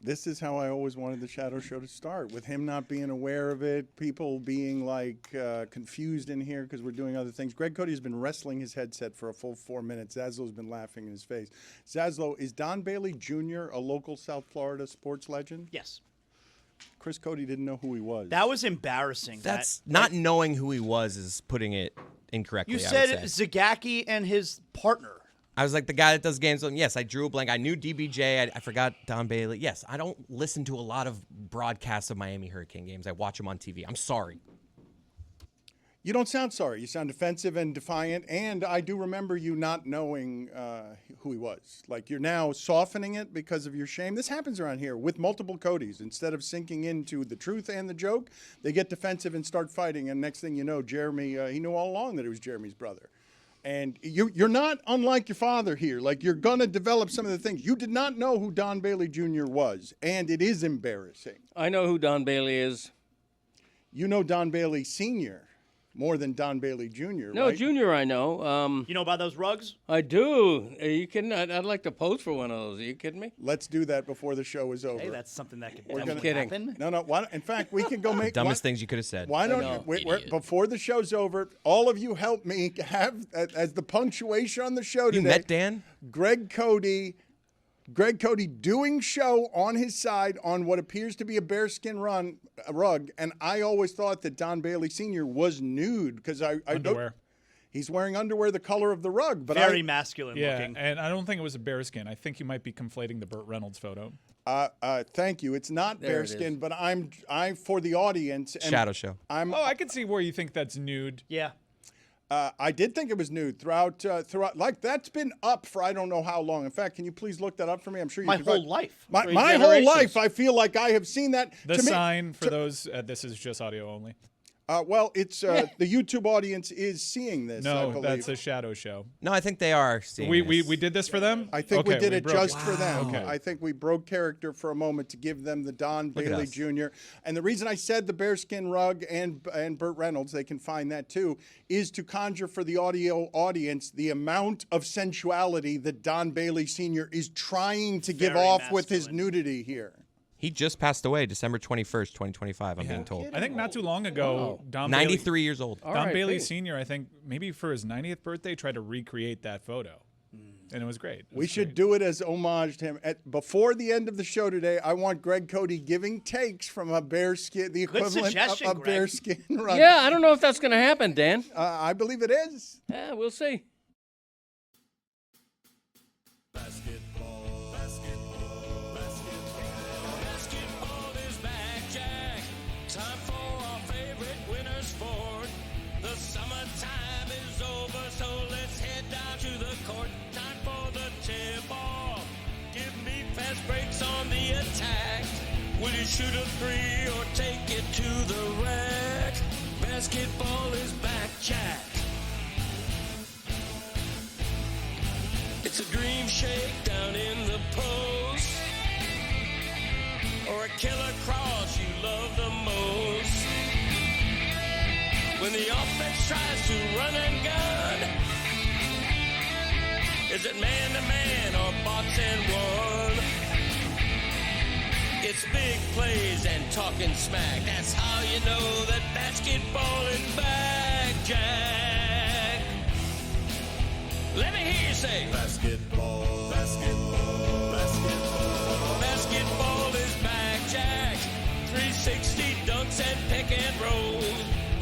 This is how I always wanted the Shadow Show to start, with him not being aware of it, people being like confused in here because we're doing other things. Greg Cody has been wrestling his headset for a full 4 minutes. Zaslo's been laughing in his face. Zaslow, is Don Bailey Jr. a local South Florida sports legend? Yes. Chris Cody didn't know who he was. That was embarrassing. That's not knowing who he was is putting it incorrectly. You said Zagacki and his partner. I was like the guy that does games. Yes, I drew a blank. I knew DBJ. I forgot Don Bailey. Yes, I don't listen to a lot of broadcasts of Miami Hurricane games. I watch them on TV. I'm sorry. You don't sound sorry. You sound defensive and defiant, and I do remember you not knowing who he was. Like, you're now softening it because of your shame. This happens around here with multiple Codys. Instead of sinking into the truth and the joke, they get defensive and start fighting, and next thing you know, Jeremy, he knew all along that it was Jeremy's brother. And you're not unlike your father here. Like, you're going to develop some of the things. You did not know who Don Bailey Jr. was, and it is embarrassing. I know who Don Bailey is. You know Don Bailey Sr. more than Don Bailey Jr., No, right? Junior I know. You know about those rugs? I do. Are you kidding? I'd like to pose for one of those. Are you kidding me? Let's do that before the show is over. Hey, that's something that could We're definitely kidding. happen. No. In fact, we can go make Dumbest things you could have said. Why don't before the show's over, all of you help me have as the punctuation on the show today. You met Dan? Greg Cody doing show on his side on what appears to be a bearskin rug, and I always thought that Don Bailey Sr. was nude because I Underwear. He's wearing underwear the color of the rug, but Very masculine looking. Yeah, and I don't think it was a bearskin. I think you might be conflating the Burt Reynolds photo. Thank you. It's not There it bearskin, is. but I'm for the audience. And Shadow Show. I can see where you think that's nude. Yeah. I did think it was nude throughout. Like, that's been up for I don't know how long. In fact, can you please look that up for me? I'm sure you My can whole find- life. My Three whole generations. life, I feel like I have seen that. The To me- sign for those, this is just audio only. Well, it's the YouTube audience is seeing this. I No, believe. that's a Shadow Show. No, I think they are seeing We this. did this for them? I think we Okay, did it broke just for them. Okay. I think we broke character for a moment to give them the Don at Bailey us. Jr. And the reason I said the bearskin rug and Burt Reynolds, they can find that too, is to conjure for the audio audience the amount of sensuality that Don Bailey Sr. is trying to give Very off with his masculine. nudity here. He just passed away December 21st, 2025, I'm being told. I think not too long ago, Don 93 years old. Don R.I.P. Bailey Sr., I think maybe for his 90th birthday, tried to recreate that photo. And it was great. We should do it as homage to him. Before the end of the show today, I want Greg Cody giving takes from a bearskin, the equivalent of suggestion, a Greg. bearskin rug. Yeah, I don't know if that's going to happen, Dan. I believe it is. Yeah, we'll see. Basketball is back, Jack. Time for our favorite winter sport. The summertime is over, so let's head down to the court. Time for the tip-off. Give me fast breaks on the attack. Will you shoot a three or take it to the rack? Basketball is back, Jack. It's a dream shake down in the post, or a killer cross you love the most. When the offense tries to run and gun, is it man to man or box and one? It's big plays and talking smack. That's how you know that basketball is back, Jack. Let me hear you say basketball, basketball, basketball. Basketball is back, Jack. 360 dunks and pick and roll.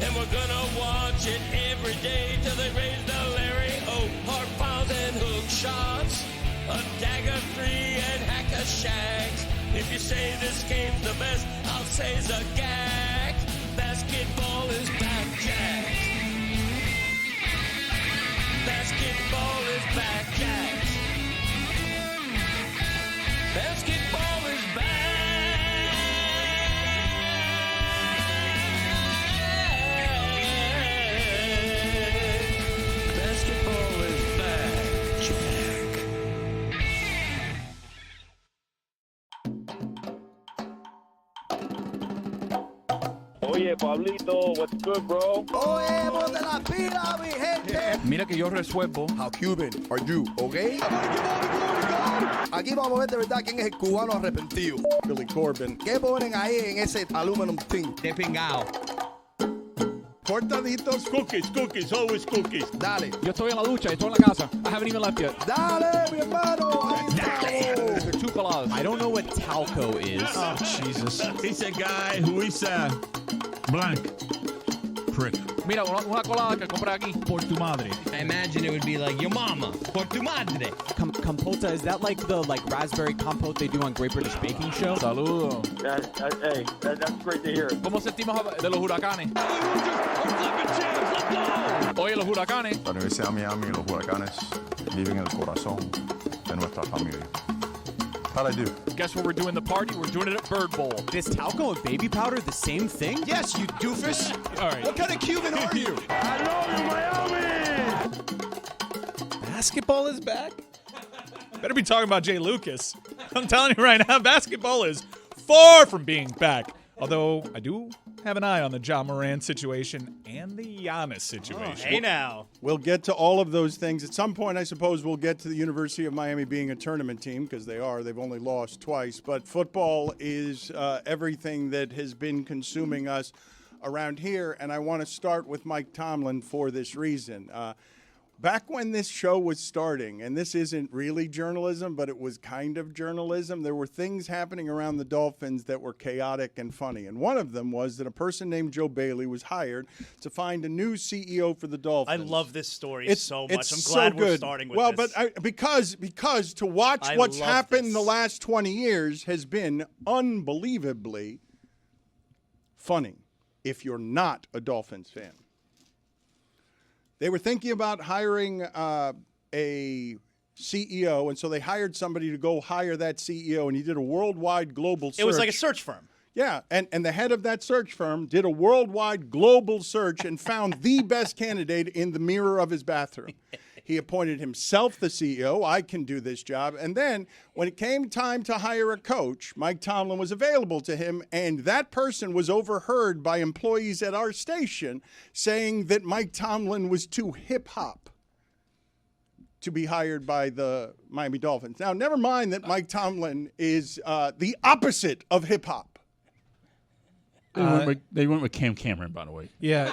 And we're gonna watch it every day till they raise the Larry O. Hard fouls and hook shots. A dagger three and hack a shack. If you say this game's the best, I'll say it's a gag. Basketball is back, Jack. Basketball is back, Jack. Basketball is back. Basketball is back, Jack. Oye, Pablito, what's good, bro? Mira que yo resuelvo. How Cuban are you, okay? Aquí vamos a ver de verdad quién es el cubano arrepentido. Billy Corbin. ¿Qué ponen ahí en ese aluminum tin? De pingao. Cortaditos. Cookies, always cookies. Dale. Yo estoy en la ducha, estoy en la casa. I haven't even left yet. Dale, mi hermano. Ahí estamos. They're 2 paladas. I don't know what talco is. Oh, Jesus. He's a guy who is blank prick. Mira, una colada que compré aquí. Por tu madre. I imagine it would be like, yo mama, por tu madre. Compota, is that like the raspberry compote they do on Great British Baking Show? Saludos. That's great to hear. ¿Cómo sentimos de los huracanes? Oye, los huracanes. La Universidad de Miami y los huracanes viven en el corazón de nuestra familia. How'd I do? Guess where we're doing the party? We're doing it at Bird Bowl. Is talco and baby powder the same thing? Yes, you doofus. All right. What kind of Cuban are you? I love you, Miami. Basketball is back? Better be talking about Jay Lucas. I'm telling you right now, basketball is far from being back. Although I do have an eye on the Ja Morant situation and the Giannis situation. Hey now. We'll get to all of those things. At some point, I suppose we'll get to the University of Miami being a tournament team, because they are. They've only lost twice. But football is everything that has been consuming us around here. And I want to start with Mike Tomlin for this reason. Back when this show was starting, and this isn't really journalism, but it was kind of journalism, there were things happening around the Dolphins that were chaotic and funny. And one of them was that a person named Joe Bailey was hired to find a new CEO for the Dolphins. I love this story so much. I'm so glad we're good. starting with well, this. but because to watch what's happened in the last 20 years has been unbelievably funny if you're not a Dolphins fan. They were thinking about hiring a CEO, and so they hired somebody to go hire that CEO, and he did a worldwide global search. It was like a search firm. Yeah, and the head of that search firm did a worldwide global search and found the best candidate in the mirror of his bathroom. He appointed himself the CEO. I can do this job. And then when it came time to hire a coach, Mike Tomlin was available to him, and that person was overheard by employees at our station saying that Mike Tomlin was too hip-hop to be hired by the Miami Dolphins. Now, never mind that Mike Tomlin is the opposite of hip-hop. They went with Cam Cameron, by the way. Yeah.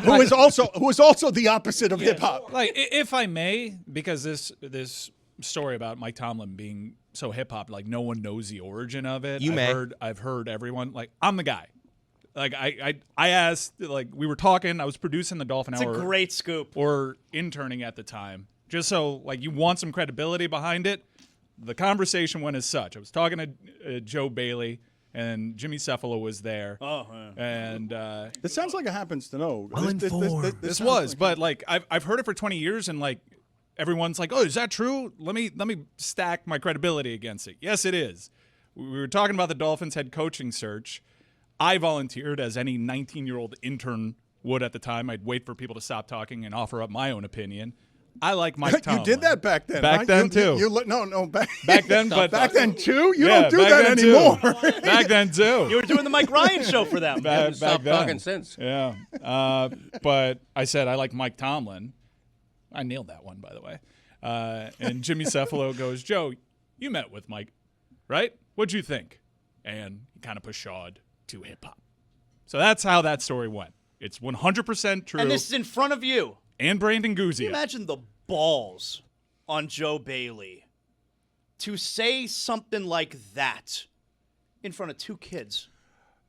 who is also the opposite of hip hop. Like, if I may, because this story about Mike Tomlin being so hip hop, like no one knows the origin of it. I've heard everyone. Like, I'm the guy. Like I asked, like we were talking. I was producing the Dolphin Hour. It's a great scoop. Or interning at the time, just so like you want some credibility behind it. The conversation went as such. I was talking to Joe Bailey. And Jimmy Cephalo was there. Oh, yeah. And this sounds like it happens to know. This was, but like I've heard it for 20 years, and like everyone's like, "Oh, is that true?" Let me stack my credibility against it. Yes, it is. We were talking about the Dolphins head coaching search. I volunteered, as any 19-year-old intern would at the time. I'd wait for people to stop talking and offer up my own opinion. I like Mike Tomlin. You did that back then. Back right? then too. Back then, but back then too. You don't do that anymore. Back then too. You were doing the Mike Ryan show for them. Back then. Talking sense. Yeah. But I said I like Mike Tomlin. I nailed that one, by the way. And Jimmy Cephalo goes, "Joe, you met with Mike, right? What'd you think?" And he kind of pshawed to hip hop. So that's how that story went. It's 100% true. And this is in front of you. And Brandon Guzia. Can you imagine the balls on Joe Bailey to say something like that in front of two kids?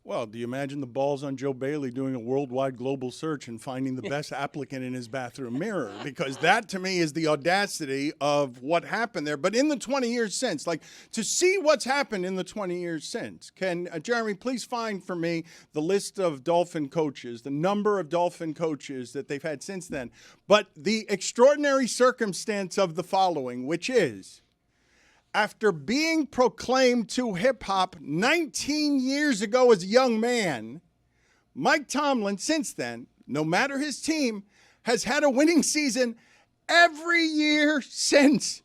Well, do you imagine the balls on Joe Bailey doing a worldwide global search and finding the best applicant in his bathroom mirror? Because that, to me, is the audacity of what happened there. But in the 20 years since, like, to see what's happened in the 20 years since, can Jeremy please find for me the list of Dolphin coaches, the number of Dolphin coaches that they've had since then. But the extraordinary circumstance of the following, which is, after being proclaimed to hip-hop 19 years ago as a young man, Mike Tomlin, since then, no matter his team, has had a winning season every year since.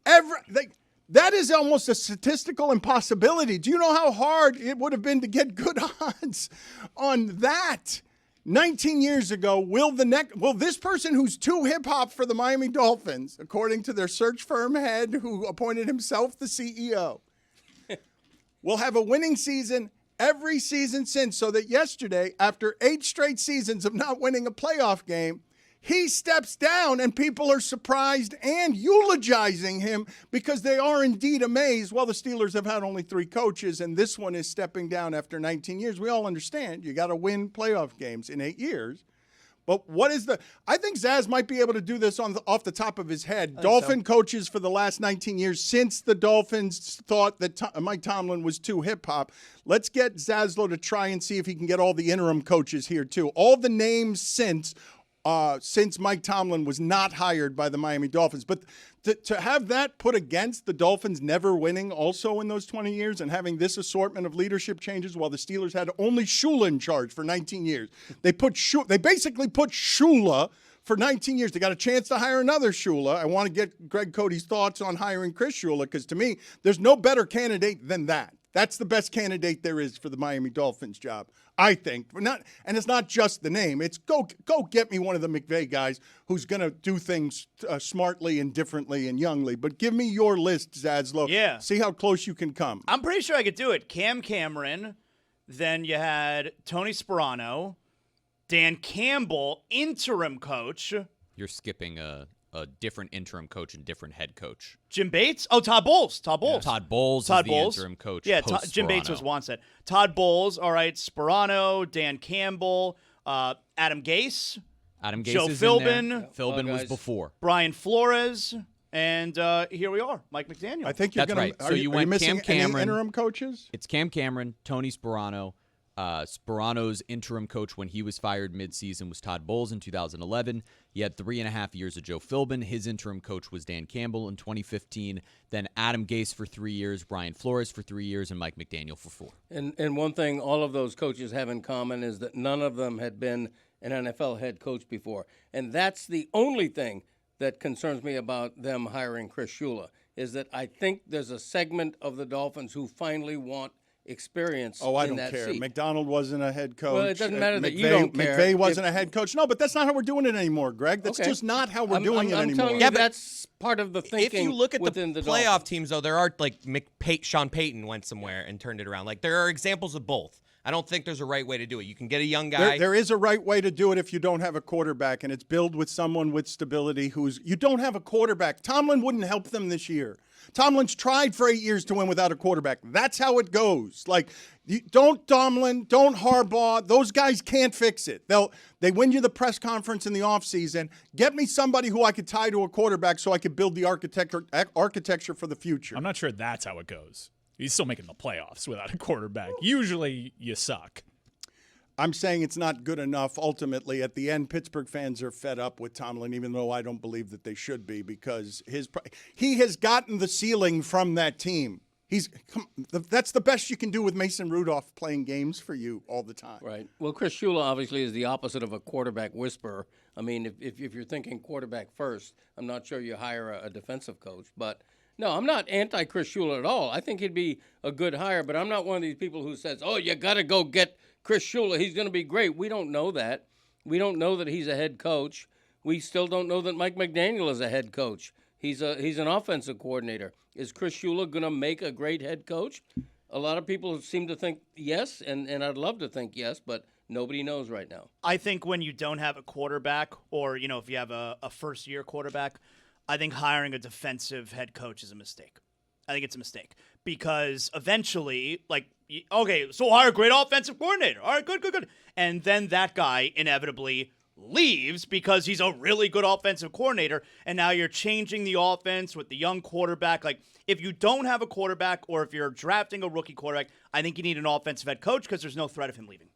That is almost a statistical impossibility. Do you know how hard it would have been to get good odds on that? 19 years ago, will this person who's too hip-hop for the Miami Dolphins, according to their search firm head who appointed himself the CEO, will have a winning season every season since, so that yesterday, after 8 straight seasons of not winning a playoff game, he steps down and people are surprised and eulogizing him because they are indeed amazed. Well, the Steelers have had only 3 coaches, and this one is stepping down after 19 years. We all understand you got to win playoff games in 8 years. But I think Zaz might be able to do this off the top of his head. Dolphin coaches for the last 19 years since the Dolphins thought that Mike Tomlin was too hip-hop. Let's get Zaslow to try and see if he can get all the interim coaches here, too. All the names since Mike Tomlin was not hired by the Miami Dolphins. But to have that put against the Dolphins never winning also in those 20 years and having this assortment of leadership changes while the Steelers had only Shula in charge for 19 years. They basically put Shula for 19 years. They got a chance to hire another Shula. I want to get Greg Cody's thoughts on hiring Chris Shula because to me, there's no better candidate than that. That's the best candidate there is for the Miami Dolphins job, I think. And it's not just the name. It's go get me one of the McVay guys who's going to do things smartly and differently and youngly. But give me your list, Zaslow. Yeah. See how close you can come. I'm pretty sure I could do it. Cam Cameron, then you had Tony Sperano, Dan Campbell, interim coach. You're skipping a different interim coach and different head coach. Jim Bates? Oh, Todd Bowles. Todd Bowles is the interim coach. Yeah, Jim Bates was once at. Todd Bowles, all right, Sperano, Dan Campbell, Adam Gase. Joe Philbin. Philbin was before. Brian Flores. And here we are, Mike McDaniel. I think you're That's going right. to. So you went missing Cam Cameron. Any interim coaches? It's Cam Cameron, Tony Sperano. Sperano's interim coach when he was fired midseason was Todd Bowles in 2011. He had 3.5 years of Joe Philbin. His interim coach was Dan Campbell in 2015. Then Adam Gase for 3 years, Brian Flores for 3 years, and Mike McDaniel for 4. And one thing all of those coaches have in common is that none of them had been an NFL head coach before. And that's the only thing that concerns me about them hiring Chris Shula, is that I think there's a segment of the Dolphins who finally want experience. Oh, I in don't that care. seat. McDonald wasn't a head coach. Well, it doesn't matter that you don't care. McVay wasn't a head coach. No, but that's not how we're doing it anymore, Greg. That's Okay. just not how we're doing it I'm anymore. telling you, that's part of the thinking. If you look at the within the playoff Dolphins. teams, though, there are like Sean Payton went somewhere and turned it around. Like there are examples of both. I don't think there's a right way to do it. You can get a young guy. There is a right way to do it if you don't have a quarterback, and it's build with someone with stability you don't have a quarterback. Tomlin wouldn't help them this year. Tomlin's tried for 8 years to win without a quarterback. That's how it goes. Like, don't Tomlin, don't Harbaugh. Those guys can't fix it. They win you the press conference in the offseason. Get me somebody who I could tie to a quarterback so I could build the architecture for the future. I'm not sure that's how it goes. He's still making the playoffs without a quarterback. Usually you suck. I'm saying it's not good enough. Ultimately, at the end, Pittsburgh fans are fed up with Tomlin, even though I don't believe that they should be, because he has gotten the ceiling from that team. That's the best you can do with Mason Rudolph playing games for you all the time. Right. Well, Chris Shula obviously is the opposite of a quarterback whisperer. I mean, if you're thinking quarterback first, I'm not sure you hire a defensive coach. But, no, I'm not anti-Chris Shula at all. I think he'd be a good hire, but I'm not one of these people who says, oh, you got to go get Chris Shula. He's going to be great. We don't know that. We don't know that he's a head coach. We still don't know that Mike McDaniel is a head coach. He's an offensive coordinator. Is Chris Shula going to make a great head coach? A lot of people seem to think yes, and I'd love to think yes, but nobody knows right now. I think when you don't have a quarterback or, if you have a first-year quarterback, I think hiring a defensive head coach is a mistake. I think it's a mistake because eventually, okay, so hire a great offensive coordinator. All right, good. And then that guy inevitably leaves because he's a really good offensive coordinator, and now you're changing the offense with the young quarterback. Like, if you don't have a quarterback or if you're drafting a rookie quarterback, I think you need an offensive head coach because there's no threat of him leaving.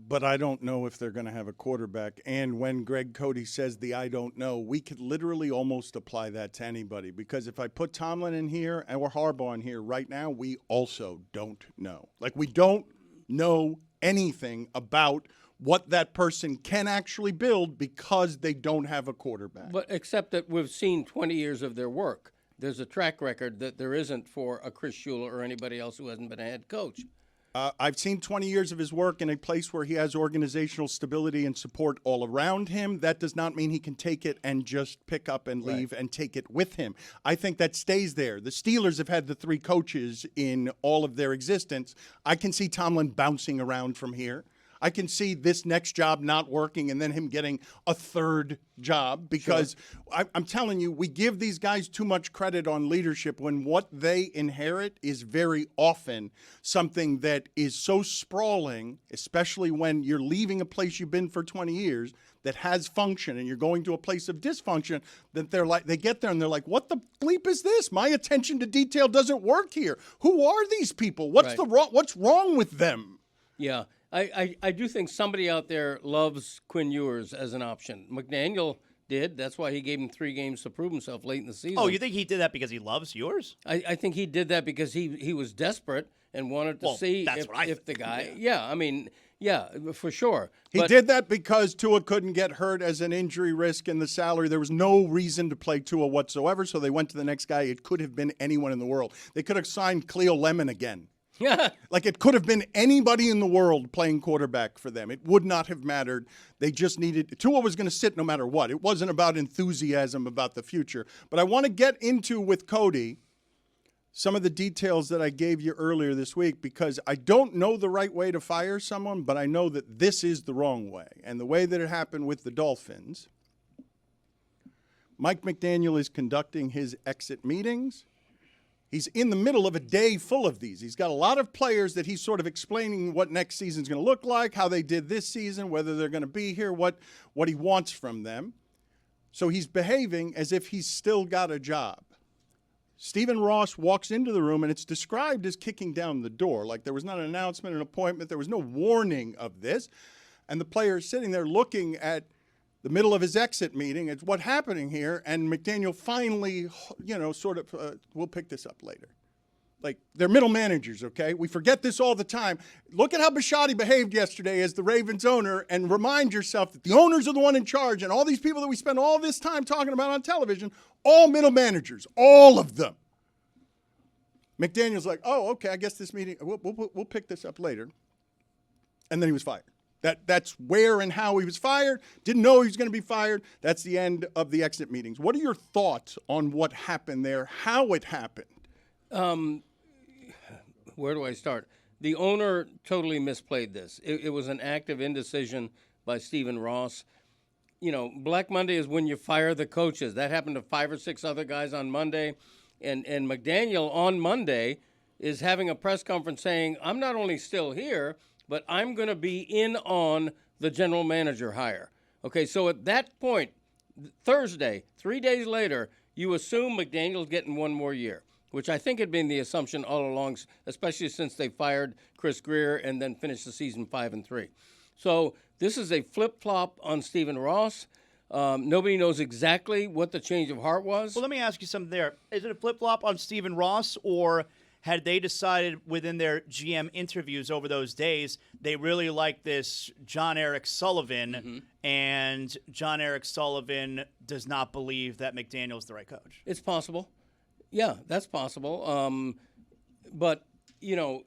But I don't know if they're going to have a quarterback. And when Greg Cody says I don't know, we could literally almost apply that to anybody. Because if I put Tomlin in here or Harbaugh in here right now, we also don't know. Like, we don't know anything about what that person can actually build because they don't have a quarterback. But except that we've seen 20 years of their work. There's a track record that there isn't for a Chris Shula or anybody else who hasn't been a head coach. I've seen 20 years of his work in a place where he has organizational stability and support all around him. That does not mean he can take it and just pick up and leave and take it with him. I think that stays there. The Steelers have had the 3 coaches in all of their existence. I can see Tomlin bouncing around from here. I can see this next job not working and then him getting a 3rd job because I'm telling you, we give these guys too much credit on leadership when what they inherit is very often something that is so sprawling, especially when you're leaving a place you've been for 20 years that has function and you're going to a place of dysfunction, that they get there and they're like, what the bleep is this? My attention to detail doesn't work here. Who are these people? What's wrong with them? Yeah. I do think somebody out there loves Quinn Ewers as an option. McDaniel did. That's why he gave him 3 games to prove himself late in the season. Oh, you think he did that because he loves Ewers? I think he did that because he was desperate and wanted to see if the guy. Yeah, I mean, yeah, for sure. He did that because Tua couldn't get hurt as an injury risk in the salary. There was no reason to play Tua whatsoever, so they went to the next guy. It could have been anyone in the world. They could have signed Cleo Lemon again. Like it could have been anybody in the world playing quarterback for them. It would not have mattered. They just needed – Tua was going to sit no matter what. It wasn't about enthusiasm about the future. But I want to get into with Cody some of the details that I gave you earlier this week because I don't know the right way to fire someone, but I know that this is the wrong way. And the way that it happened with the Dolphins, Mike McDaniel is conducting his exit meetings. He's in the middle of a day full of these. He's got a lot of players that he's sort of explaining what next season's going to look like, how they did this season, whether they're going to be here, what he wants from them. So he's behaving as if he's still got a job. Stephen Ross walks into the room, and it's described as kicking down the door. Like there was not an announcement, an appointment. There was no warning of this. And the player is sitting there looking at the middle of his exit meeting. It's what's happening here. And McDaniel finally, we'll pick this up later. Like, they're middle managers, okay? We forget this all the time. Look at how Bisciotti behaved yesterday as the Ravens owner and remind yourself that the owners are the one in charge and all these people that we spend all this time talking about on television, all middle managers, all of them. McDaniel's like, oh, okay, I guess this meeting, we'll pick this up later. And then he was fired. That's where and how he was fired. Didn't know he was going to be fired. That's the end of the exit meetings. What are your thoughts on what happened there, how it happened? Where do I start? The owner totally misplayed this. It was an act of indecision by Stephen Ross. You know, Black Monday is when you fire the coaches. That happened to 5 or 6 other guys on Monday. And McDaniel on Monday is having a press conference saying, I'm not only still here, but I'm going to be in on the general manager hire. Okay, so at that point, Thursday, 3 days later, you assume McDaniel's getting 1 more year, which I think had been the assumption all along, especially since they fired Chris Greer and then finished the season 5-3. So this is a flip-flop on Stephen Ross. Nobody knows exactly what the change of heart was. Well, let me ask you something there. Is it a flip-flop on Stephen Ross, or had they decided within their GM interviews over those days they really like this John Eric Sullivan, and John Eric Sullivan does not believe that McDaniel's the right coach? It's possible. Yeah, that's possible. But, you know,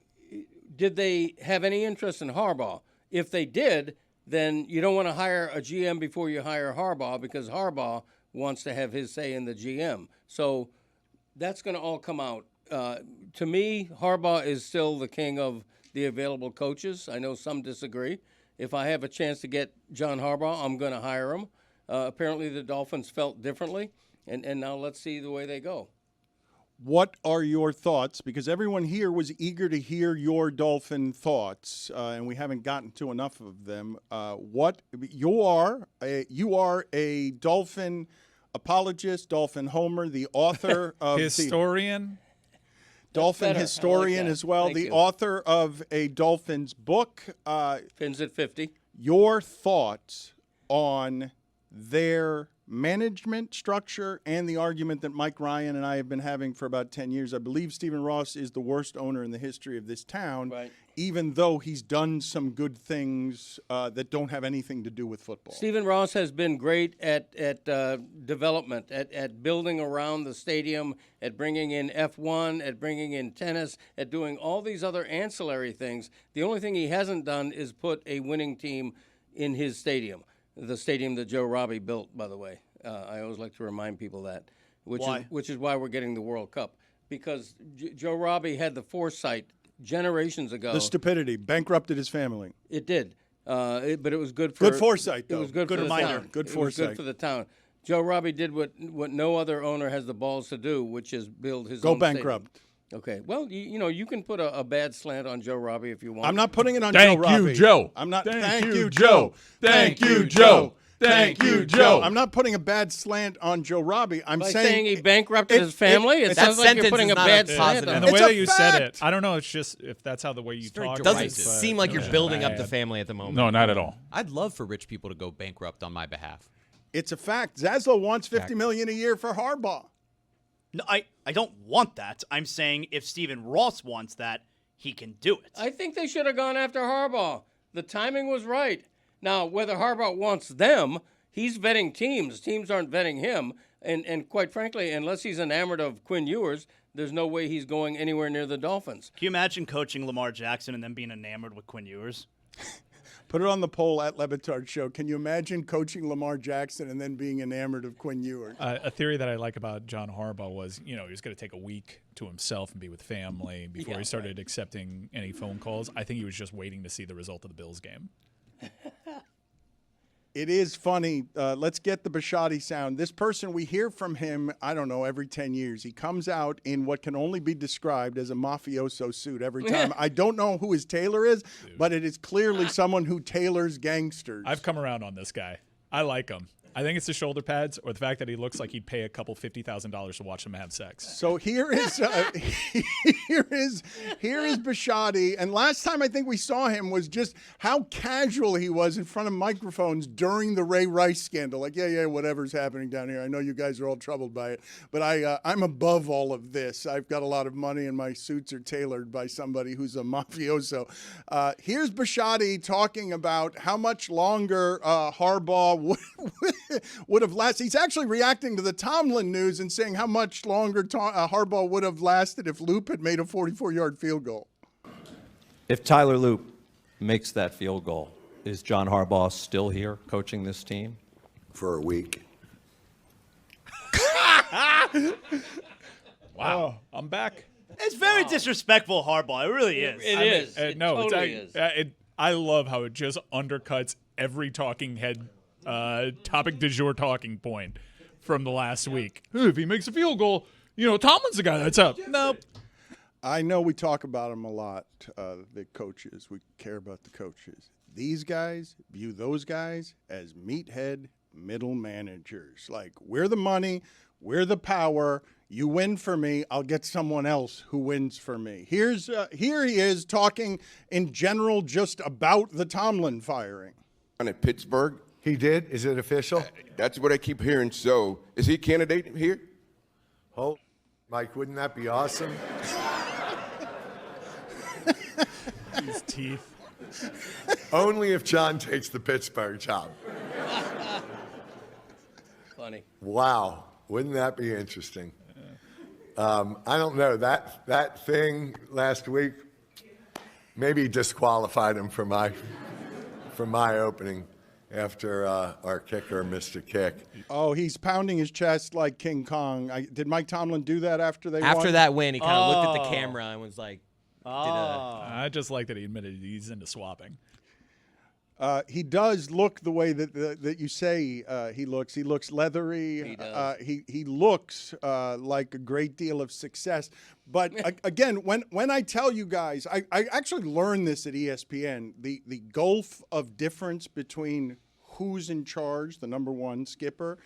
did they have any interest in Harbaugh? If they did, then you don't want to hire a GM before you hire Harbaugh, because Harbaugh wants to have his say in the GM. So that's going to all come out. To me, Harbaugh is still the king of the available coaches. I know some disagree. If I have a chance to get John Harbaugh, I'm going to hire him. Apparently the Dolphins felt differently, and now let's see the way they go. What are your thoughts? Because everyone here was eager to hear your Dolphin thoughts, and we haven't gotten to enough of them. You are a Dolphin apologist, Dolphin homer, the author of historian. Dolphin historian as well, Thank the you. author of a Dolphins book. Fins at 50. Your thoughts on their management structure and the argument that Mike Ryan and I have been having for about 10 years. I believe Stephen Ross is the worst owner in the history of this town, Right. even though he's done some good things that don't have anything to do with football. Stephen Ross has been great at development, at building around the stadium, at bringing in F1, at bringing in tennis, at doing all these other ancillary things. The only thing he hasn't done is put a winning team in his stadium, the stadium that Joe Robbie built, by the way. I always like to remind people that, which is why we're getting the World Cup, because Joe Robbie had the foresight generations ago. The stupidity bankrupted his family. It did. But it was good for... Good foresight, though. It was good for reminder. the town. Good it foresight. was good for the town. Joe Robbie did what no other owner has the balls to do, which is build his Go own bankrupt. stadium. Okay. Well, you can put a bad slant on Joe Robbie if you want. I'm not putting it on Thank Joe Robbie. you, Joe. I'm not. Thank you, Joe. Thank you, Joe. Thank you, Joe. I'm not putting a bad slant on Joe Robbie. I'm By saying he bankrupted his family. It sounds like you're putting a bad slant on And him. the way It's a that you said fact. it, I don't know. It's just if that's how the way you talk. It doesn't right, seem like you're building up the family at the moment. No, not at all. I'd love for rich people to go bankrupt on my behalf. it's a fact. Zaslow wants $50 million a year for Harbaugh. No, I don't want that. I'm saying if Stephen Ross wants that, he can do it. I think they should have gone after Harbaugh. The timing was right. Now, whether Harbaugh wants them, he's vetting teams. Teams aren't vetting him. And quite frankly, unless he's enamored of Quinn Ewers, there's no way he's going anywhere near the Dolphins. Can you imagine coaching Lamar Jackson and then being enamored with Quinn Ewers? Put it on the poll at Le Batard Show. Can you imagine coaching Lamar Jackson and then being enamored of Quinn Ewers? A theory that I like about John Harbaugh was, he was going to take a week to himself and be with family before he started accepting any phone calls. I think he was just waiting to see the result of the Bills game. It is funny. Let's get the Bishotti sound. This person, we hear from him, I don't know, every 10 years. He comes out in what can only be described as a mafioso suit every time. I don't know who his tailor is, but it is clearly someone who tailors gangsters. I've come around on this guy. I like him. I think it's the shoulder pads or the fact that he looks like he'd pay a couple $50,000 to watch them have sex. So here is Bishotti, and last time I think we saw him was just how casual he was in front of microphones during the Ray Rice scandal. Like, yeah, whatever's happening down here. I know you guys are all troubled by it, but I'm above all of this. I've got a lot of money, and my suits are tailored by somebody who's a mafioso. Here's Bishotti talking about how much longer Harbaugh would have lasted. He's actually reacting to the Tomlin news and saying how much longer Harbaugh would have lasted if Loop had made a 44-yard field goal. If Tyler Loop makes that field goal, is John Harbaugh still here coaching this team? For a week. Wow, I'm back. It's very disrespectful, Harbaugh. It really is. It is. It totally is. I love how it just undercuts every talking head topic du jour talking point from the last week. If he makes a field goal, Tomlin's the guy that's up. Nope. I know we talk about them a lot, the coaches. We care about the coaches. These guys view those guys as meathead middle managers. Like, we're the money, we're the power. You win for me, I'll get someone else who wins for me. Here he is talking in general just about the Tomlin firing. In Pittsburgh. He did? Is it official? That's what I keep hearing. So, is he a candidate here? Oh, Mike, wouldn't that be awesome? His teeth. Only if John takes the Pittsburgh job. Funny. Wow. Wouldn't that be interesting? I don't know. That thing last week maybe disqualified him for my opening after our kicker missed a kick. Oh, he's pounding his chest like King Kong. Did Mike Tomlin do that after they won? After that win, he kind of looked at the camera and was like, I just like that he admitted he's into swapping. He does look the way that you say he looks. He looks leathery. He does. He looks like a great deal of success. But again, when I tell you guys, I actually learned this at ESPN, the gulf of difference between who's in charge, the number one skipper,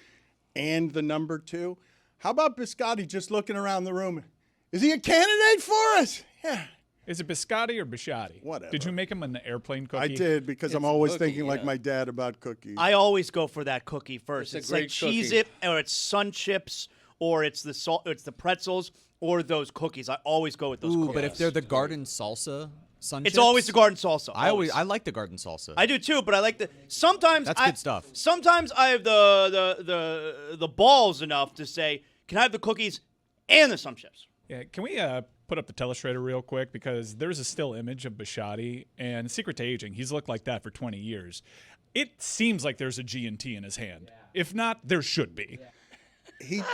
and the number two. How about Biscotti just looking around the room? Is he a candidate for us? Yeah. Is it biscotti or biscotti? Whatever. Did you make him an airplane cookie? I did because I'm always thinking like my dad about cookies. I always go for that cookie first. It's It's a like great Cheez cookie. It, or it's Sun Chips, or it's the it's the pretzels, or those cookies. I always go with those cookies. But if they're the garden salsa sun It's chips, always the garden salsa. I like the garden salsa. I do too, but I like the sometimes That's I, good stuff. Sometimes I have the balls enough to say, can I have the cookies and the Sun Chips? Yeah, can we put up the telestrator real quick? Because there's a still image of Biscotti, and Secret to Aging, he's looked like that for 20 years. It seems like there's a G&T in his hand. If not, there should be.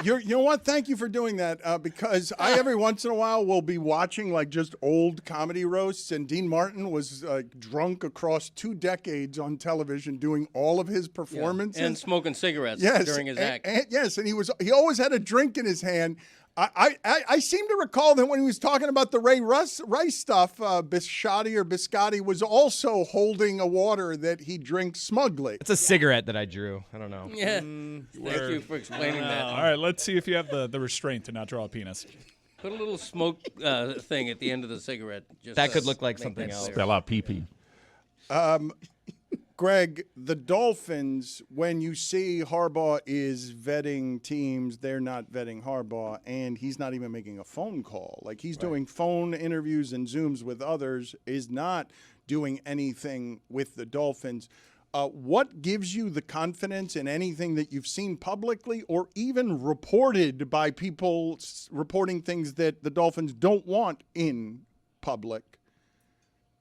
You know what? Thank you for doing that because I every once in a while will be watching like just old comedy roasts, and Dean Martin was drunk across 2 decades on television doing all of his performances and smoking cigarettes during his act. Yes, and he always had a drink in his hand. I seem to recall that when he was talking about the Ray Rice stuff, Biscotti was also holding a water that he drinks smugly. It's a cigarette that I drew. I don't know. Yeah. Thank you for explaining that. All right, let's see if you have the restraint to not draw a penis. Put a little smoke thing at the end of the cigarette. Just That to could look like make something that else. clear. Spell out pee-pee. Greg, the Dolphins, when you see Harbaugh is vetting teams, they're not vetting Harbaugh, and he's not even making a phone call. Like he's doing phone interviews and Zooms with others, is not doing anything with the Dolphins. What gives you the confidence in anything that you've seen publicly or even reported by people reporting things that the Dolphins don't want in public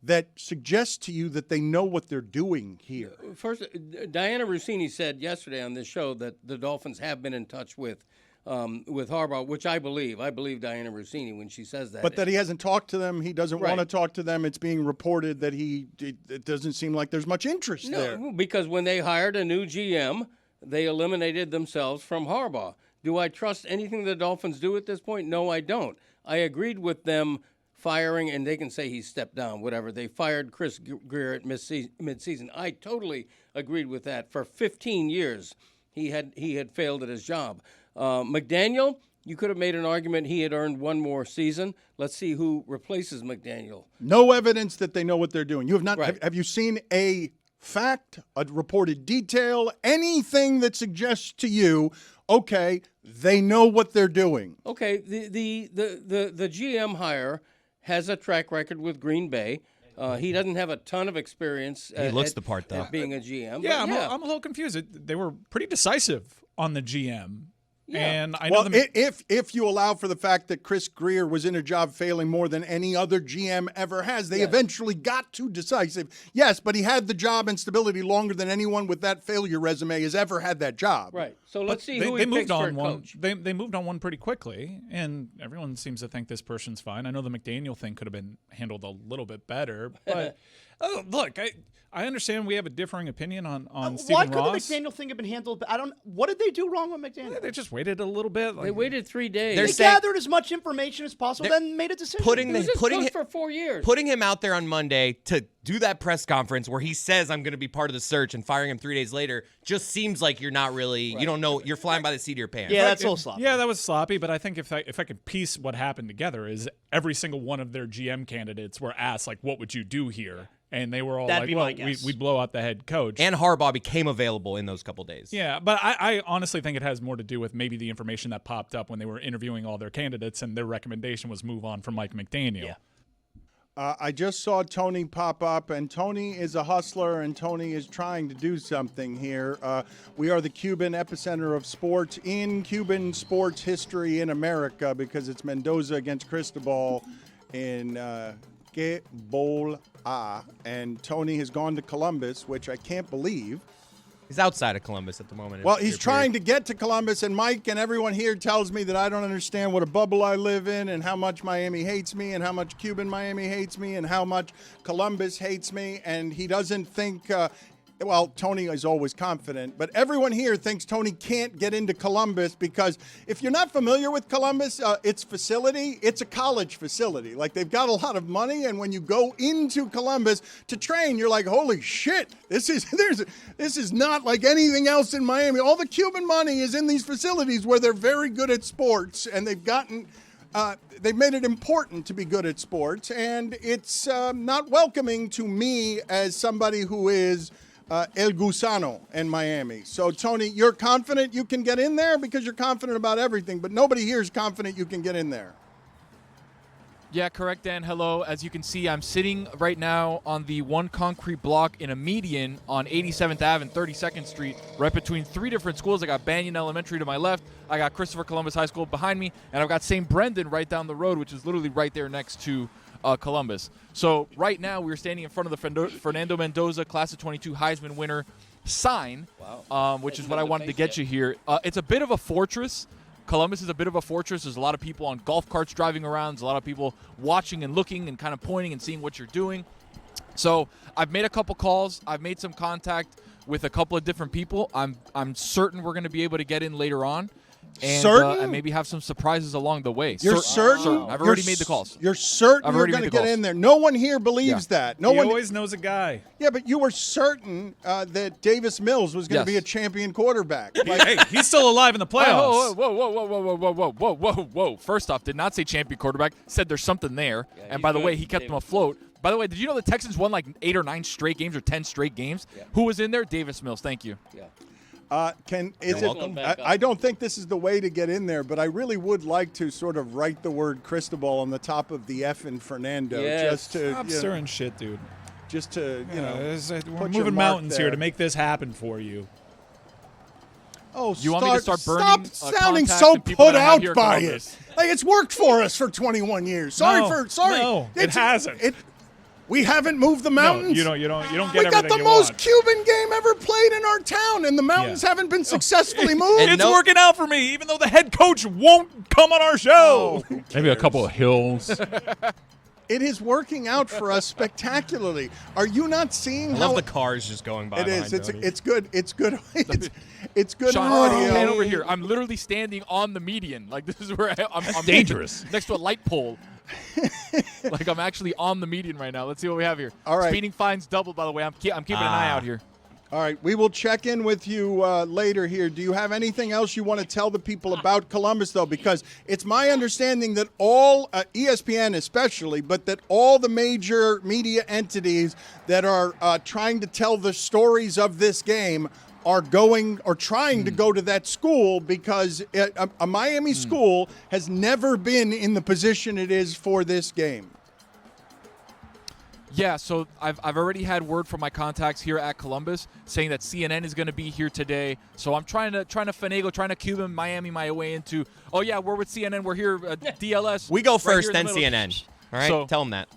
that suggests to you that they know what they're doing here? First, Diana Rossini said yesterday on this show that the Dolphins have been in touch with Harbaugh, which I believe. I believe Diana Rossini when she says that. But that he hasn't talked to them, he doesn't Right. want to talk to them. It's being reported that it doesn't seem like there's much interest there. No, because when they hired a new GM, they eliminated themselves from Harbaugh. Do I trust anything the Dolphins do at this point? No, I don't. I agreed with them firing, and they can say he stepped down, whatever. They fired Chris Greer at midseason. I totally agreed with that. For 15 years, he had failed at his job. McDaniel, you could have made an argument he had earned one more season. Let's see who replaces McDaniel. No evidence that they know what they're doing. You have not. Right. Have you seen a fact, a reported detail, anything that suggests to you, okay, they know what they're doing? Okay, the GM hire has a track record with Green Bay. He doesn't have a ton of experience. He looks the part, though. at being a GM. Yeah, but I'm a little confused. They were pretty decisive on the GM. Yeah. And I know Well, if you allow for the fact that Chris Greer was in a job failing more than any other GM ever has, they eventually got to decisive. Yes, but he had the job and stability longer than anyone with that failure resume has ever had that job. Right. So let's see they, who they he moved picks for a on one. coach. They moved on one pretty quickly, and everyone seems to think this person's fine. I know the McDaniel thing could have been handled a little bit better, but look, I understand we have a differing opinion on Why Stephen could Ross. the McDaniel thing have been handled? What did they do wrong with McDaniel? They just waited a little bit. They waited 3 days. They're They saying- gathered as much information as possible, then made a decision. Putting He was the just putting coach him, for 4 years. putting him out there on Monday to do that press conference where he says I'm going to be part of the search and firing him 3 days later just seems like you're not really you don't know, you're flying by the seat of your pants. Yeah, that's a little sloppy. Yeah, that was sloppy, but I think if I could piece what happened together is every single one of their GM candidates were asked, like, what would you do here? And they were all That'd like, be well, my guess. we'd blow out the head coach. And Harbaugh became available in those couple days. Yeah, but I honestly think it has more to do with maybe the information that popped up when they were interviewing all their candidates, and their recommendation was move on from Mike McDaniel. Yeah. I just saw Tony pop up, and Tony is a hustler, and Tony is trying to do something here. We are the Cuban epicenter of sports in Cuban sports history in America because it's Mendoza against Cristobal in Que Bowl A. And Tony has gone to Columbus, which I can't believe. He's outside of Columbus at the moment. Well, he's trying to get to Columbus, and Mike and everyone here tells me that I don't understand what a bubble I live in and how much Miami hates me and how much Cuban Miami hates me and how much Columbus hates me, and he doesn't think well, Tony is always confident, but everyone here thinks Tony can't get into Columbus because if you're not familiar with Columbus, its facility, it's a college facility. Like, they've got a lot of money, and when you go into Columbus to train, you're like, holy shit, this is not like anything else in Miami. All the Cuban money is in these facilities where they're very good at sports, and they've gotten they've made it important to be good at sports, and it's not welcoming to me as somebody who is El Gusano in Miami. So, Tony, you're confident you can get in there because you're confident about everything, but nobody here is confident you can get in there. Yeah, correct, Dan. Hello. As you can see, I'm sitting right now on the one concrete block in a median on 87th Ave and 32nd Street, right between three different schools. I got Banyan Elementary to my left, I got Christopher Columbus High School behind me, and I've got St. Brendan right down the road, which is literally right there next to Columbus. So right now we're standing in front of the Fernando Mendoza Class of 22 Heisman winner sign, which is what I wanted to get you here. It's a bit of a fortress. Columbus is a bit of a fortress. There's a lot of people on golf carts driving around. There's a lot of people watching and looking and kind of pointing and seeing what you're doing. So I've made a couple calls. I've made some contact with a couple of different people. I'm certain we're going to be able to get in later on. And, and maybe have some surprises along the way. You're certain? I've already made the calls. You're certain you're going to get in there. No one here believes that. No one always knows a guy. Yeah, but you were certain that Davis Mills was going to be a champion quarterback. Hey, he's still alive in the playoffs. Whoa. First off, did not say champion quarterback. Said there's something there. Yeah, and by the way, good. he kept them afloat. By the way, did you know the Texans won like 8 or 9 straight games or 10 straight games? Yeah. Who was in there? Davis Mills. Thank you. Yeah. I don't think this is the way to get in there, but I really would like to sort of write the word Cristobal on the top of the F in Fernando. Yes. Just to Stop stirring shit, dude. Just to, we're put your moving mark mountains there. here to make this happen for you. Oh, You want me to start burning, Stop sounding contacts so and people put that I have out here at by Columbus? it. Like, it's worked for us for 21 years. Sorry. No, it hasn't. We haven't moved the mountains. No, you don't get We got everything the you most want. Cuban game ever played in our town, and the mountains haven't been successfully moved. It's working out for me, even though the head coach won't come on our show. Maybe a couple of hills. It is working out for us spectacularly. Are you not seeing I how love the cars just going by. it is? behind Tony. It's good. It's good. It's good Sean, audio. pan over here. I'm literally standing on the median. Like, this is where I'm dangerous. Next to a light pole. Like, I'm actually on the median right now. Let's see what we have here. All right. Speeding fines doubled, by the way. I'm keeping an eye out here. All right, we will check in with you later here. Do you have anything else you want to tell the people about Columbus, though? Because it's my understanding that all, ESPN especially, but that all the major media entities that are trying to tell the stories of this game are going or trying to go to that school because a Miami school has never been in the position it is for this game. Yeah, so I've already had word from my contacts here at Columbus saying that CNN is going to be here today. So I'm trying to finagle, trying to Cuban Miami my way into. Oh yeah, we're with CNN. We're here DLS. We go right first, here in then the middle. CNN. All right, So- tell them that.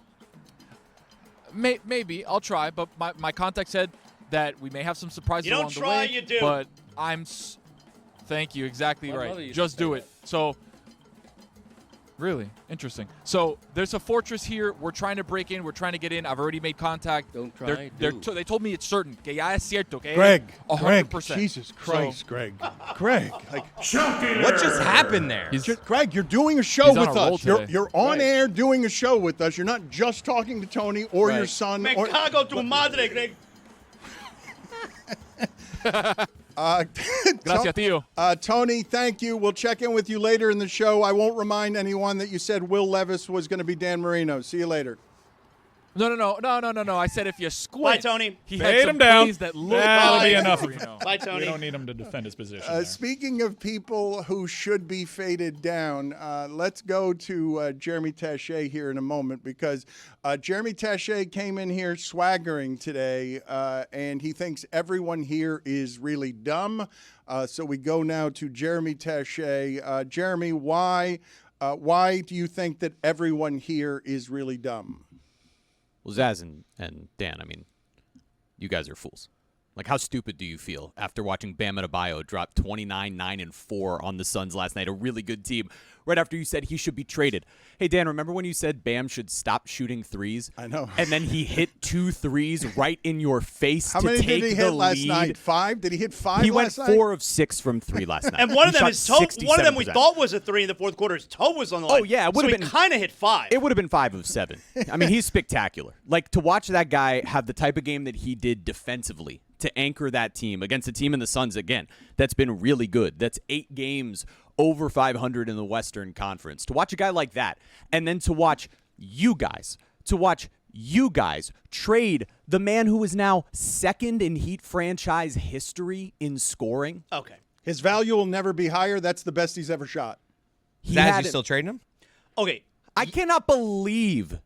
Maybe I'll try, but my contact said that we may have some surprises You don't along try, the way. you do. But thank you, exactly My mother right. used Just to say do it. So. Really interesting. So there's a fortress here. We're trying to break in. We're trying to get in. I've already made contact. Don't try, do. They told me it's certain. Que ya es cierto. Que Greg, 100%. Jesus Christ, Greg, like What just happened there? Greg, you're doing a show He's on with a roll us. today. You're on air doing a show with us. You're not just talking to Tony or your son. Me or, cago tu madre, Greg. Gracias, tío. Tony, thank you. We'll check in with you later in the show. I won't remind anyone that you said Will Levis was going to be Dan Marino. See you later. No. I said if you squint. Bye, Tony. He Fade had some him down. plays that looked That'll like be enough of you. Bye, Tony. We don't need him to defend his position. there. Speaking of people who should be faded down, let's go to Jeremy Taché here in a moment because Jeremy Taché came in here swaggering today, and he thinks everyone here is really dumb. So we go now to Jeremy Taché. Jeremy, why do you think that everyone here is really dumb? Well, Zaz and Dan, I mean, you guys are fools. Like, how stupid do you feel after watching Bam Adebayo drop 29, 9, and 4 on the Suns last night, a really good team, right after you said he should be traded? Hey, Dan, remember when you said Bam should stop shooting threes? I know. And then he hit 2 threes right in your face How to many take did he the hit last lead. night? 5? Did he hit 5 He went last night? 4 of 6 from 3 last night. And one of He them shot is toe. One of them we 67%. thought was a 3 in the fourth quarter. His toe was on the line. Oh, yeah, it so would've he been- kind of hit 5. It would have been 5 of 7. I mean, he's spectacular. Like, to watch that guy have the type of game that he did defensively to anchor that team against a team in the Suns, again, that's been really good. That's 8 games over 500 in the Western Conference. To watch a guy like that, and then to watch you guys trade the man who is now second in Heat franchise history in scoring. Okay. His value will never be higher. That's the best he's ever shot. Is you still trading him? Okay. I cannot believe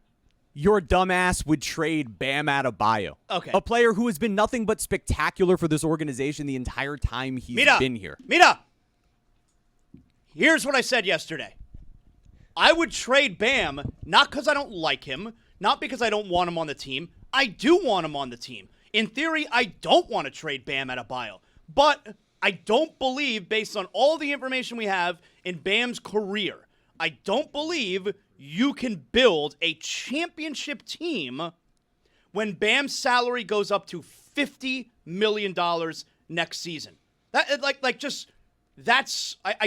your dumbass would trade Bam Adebayo. Okay. A player who has been nothing but spectacular for this organization the entire time he's been here. Mira, here's what I said yesterday. I would trade Bam, not because I don't like him, not because I don't want him on the team. I do want him on the team. In theory, I don't want to trade Bam Adebayo. But I don't believe, based on all the information we have in Bam's career, I don't believe you can build a championship team when Bam's salary goes up to $50 million next season. I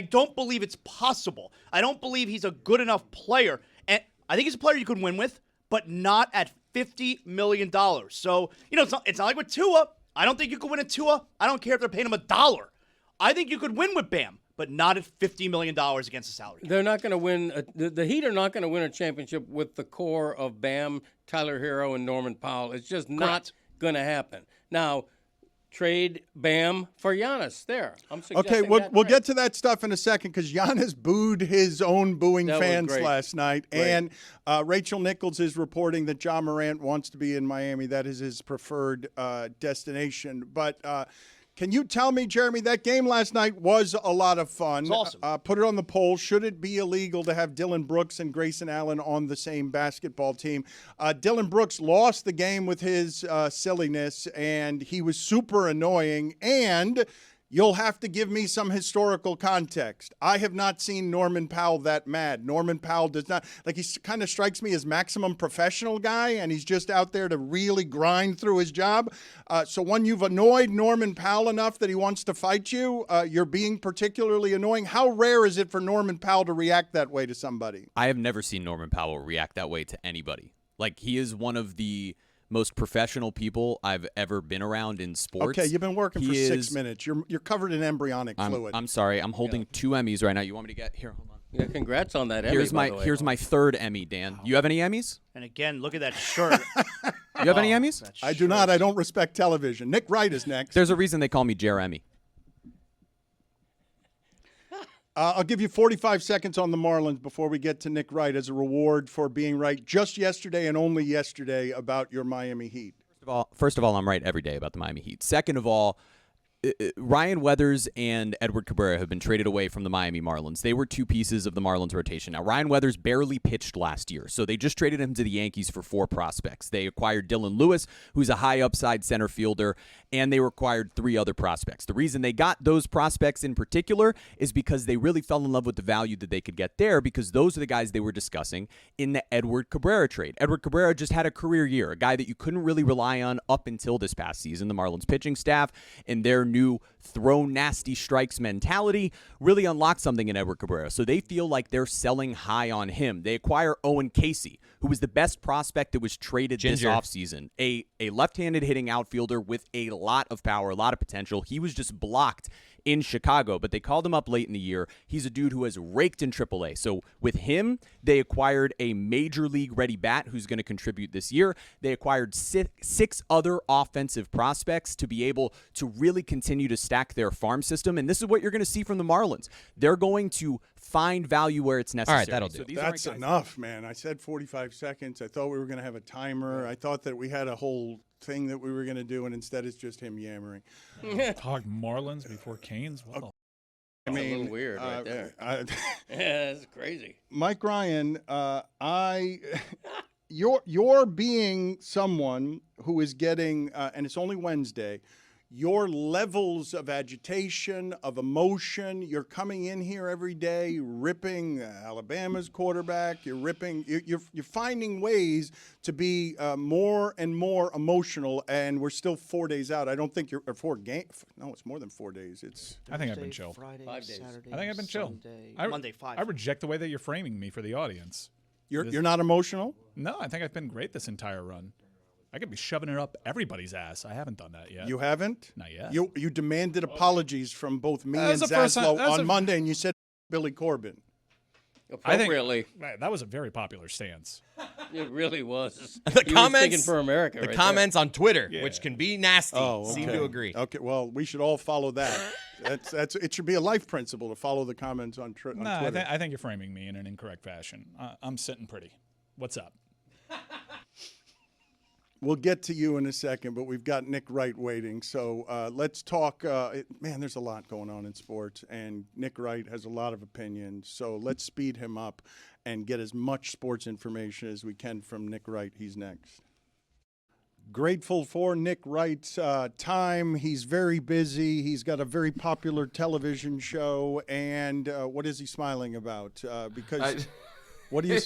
don't believe it's possible. I don't believe he's a good enough player. And I think he's a player you could win with, but not at $50 million. So, it's not like with Tua. I don't think you could win at Tua. I don't care if they're paying him $1. I think you could win with Bam, but not at $50 million against the salary. They're not going to win. The Heat are not going to win a championship with the core of Bam, Tyler Hero, and Norman Powell. It's just not going to happen. Now, trade Bam for Giannis. I'm suggesting Okay, we'll get to that stuff in a second because Giannis booed his own booing fans last night. Great. And Rachel Nichols is reporting that John Morant wants to be in Miami. That is his preferred destination. But can you tell me, Jeremy, that game last night was a lot of fun. It's awesome. Put it on the poll. Should it be illegal to have Dylan Brooks and Grayson Allen on the same basketball team? Dylan Brooks lost the game with his silliness, and he was super annoying. And you'll have to give me some historical context. I have not seen Norman Powell that mad. Norman Powell does not, he kind of strikes me as maximum professional guy, and he's just out there to really grind through his job. So when you've annoyed Norman Powell enough that he wants to fight you, you're being particularly annoying. How rare is it for Norman Powell to react that way to somebody? I have never seen Norman Powell react that way to anybody. He is one of the most professional people I've ever been around in sports. Okay, you've been working for 6 minutes. You're covered in embryonic fluid. I'm sorry. I'm holding 2 Emmys right now. You want me to get here? Hold on. Yeah, congrats on that Emmy. Here's my 3rd Emmy, Dan. You have any Emmys? And again, look at that shirt. You have any Emmys? I do not. I don't respect television. Nick Wright is next. There's a reason they call me Jeremy. I'll give you 45 seconds on the Marlins before we get to Nick Wright as a reward for being right just yesterday and only yesterday about your Miami Heat. First of all, I'm right every day about the Miami Heat. Second of all, Ryan Weathers and Edward Cabrera have been traded away from the Miami Marlins. They were 2 pieces of the Marlins rotation. Now, Ryan Weathers barely pitched last year, so they just traded him to the Yankees for 4 prospects. They acquired Dylan Lewis, who's a high upside center fielder, and they acquired 3 other prospects. The reason they got those prospects in particular is because they really fell in love with the value that they could get there, because those are the guys they were discussing in the Edward Cabrera trade. Edward Cabrera just had a career year, a guy that you couldn't really rely on up until this past season. The Marlins pitching staff and their new throw nasty strikes mentality really unlocked something in Edward Cabrera. So they feel like they're selling high on him. They acquire Owen Casey, who was the best prospect that was traded this offseason. A left-handed hitting outfielder with a lot of power, a lot of potential. He was just blocked in Chicago, but they called him up late in the year. He's a dude who has raked in AAA. So with him, they acquired a major league ready bat who's going to contribute this year. They acquired 6 other offensive prospects to be able to really continue to stack their farm system. And this is what you're going to see from the Marlins. They're going to find value where it's necessary. All right, that'll do. So that's enough, man. I said 45 seconds. I thought we were going to have a timer. I thought that we had a whole thing that we were going to do, and instead it's just him yammering. Talk Marlins before Canes? What the I mean, a little weird right there. Yeah, that's crazy. Mike Ryan, you're being someone who is getting, and it's only Wednesday, your levels of agitation, of emotion. You're coming in here every day, ripping Alabama's quarterback. You're ripping. You're finding ways to be more and more emotional. And we're still 4 days out. I don't think you're 4 games. No, it's more than 4 days. It's. I think I've been chill. Friday, 5 days. Saturday, I think I've been chill. Sunday, Monday 5. I reject the way that you're framing me for the audience. You're not emotional? No, I think I've been great this entire run. I could be shoving it up everybody's ass. I haven't done that yet. You haven't? Not yet. You demanded apologies from both me That and was the first Zaslow time- on Monday, and you said Billy Corbin. I think Appropriately. that was a very popular stance. It really was. The He was comments thinking for America. The right comments on Twitter, Yeah. which can be nasty, seem okay. to agree. Okay, well, we should all follow that. That's it. Should be a life principle to follow the comments on, on No, Twitter. I think you're framing me in an incorrect fashion. I'm sitting pretty. What's up? We'll get to you in a second, but we've got Nick Wright waiting. So let's talk. Man, there's a lot going on in sports, and Nick Wright has a lot of opinions. So let's speed him up and get as much sports information as we can from Nick Wright. He's next. Grateful for Nick Wright's time. He's very busy. He's got a very popular television show. And what is he smiling about? Because what do you?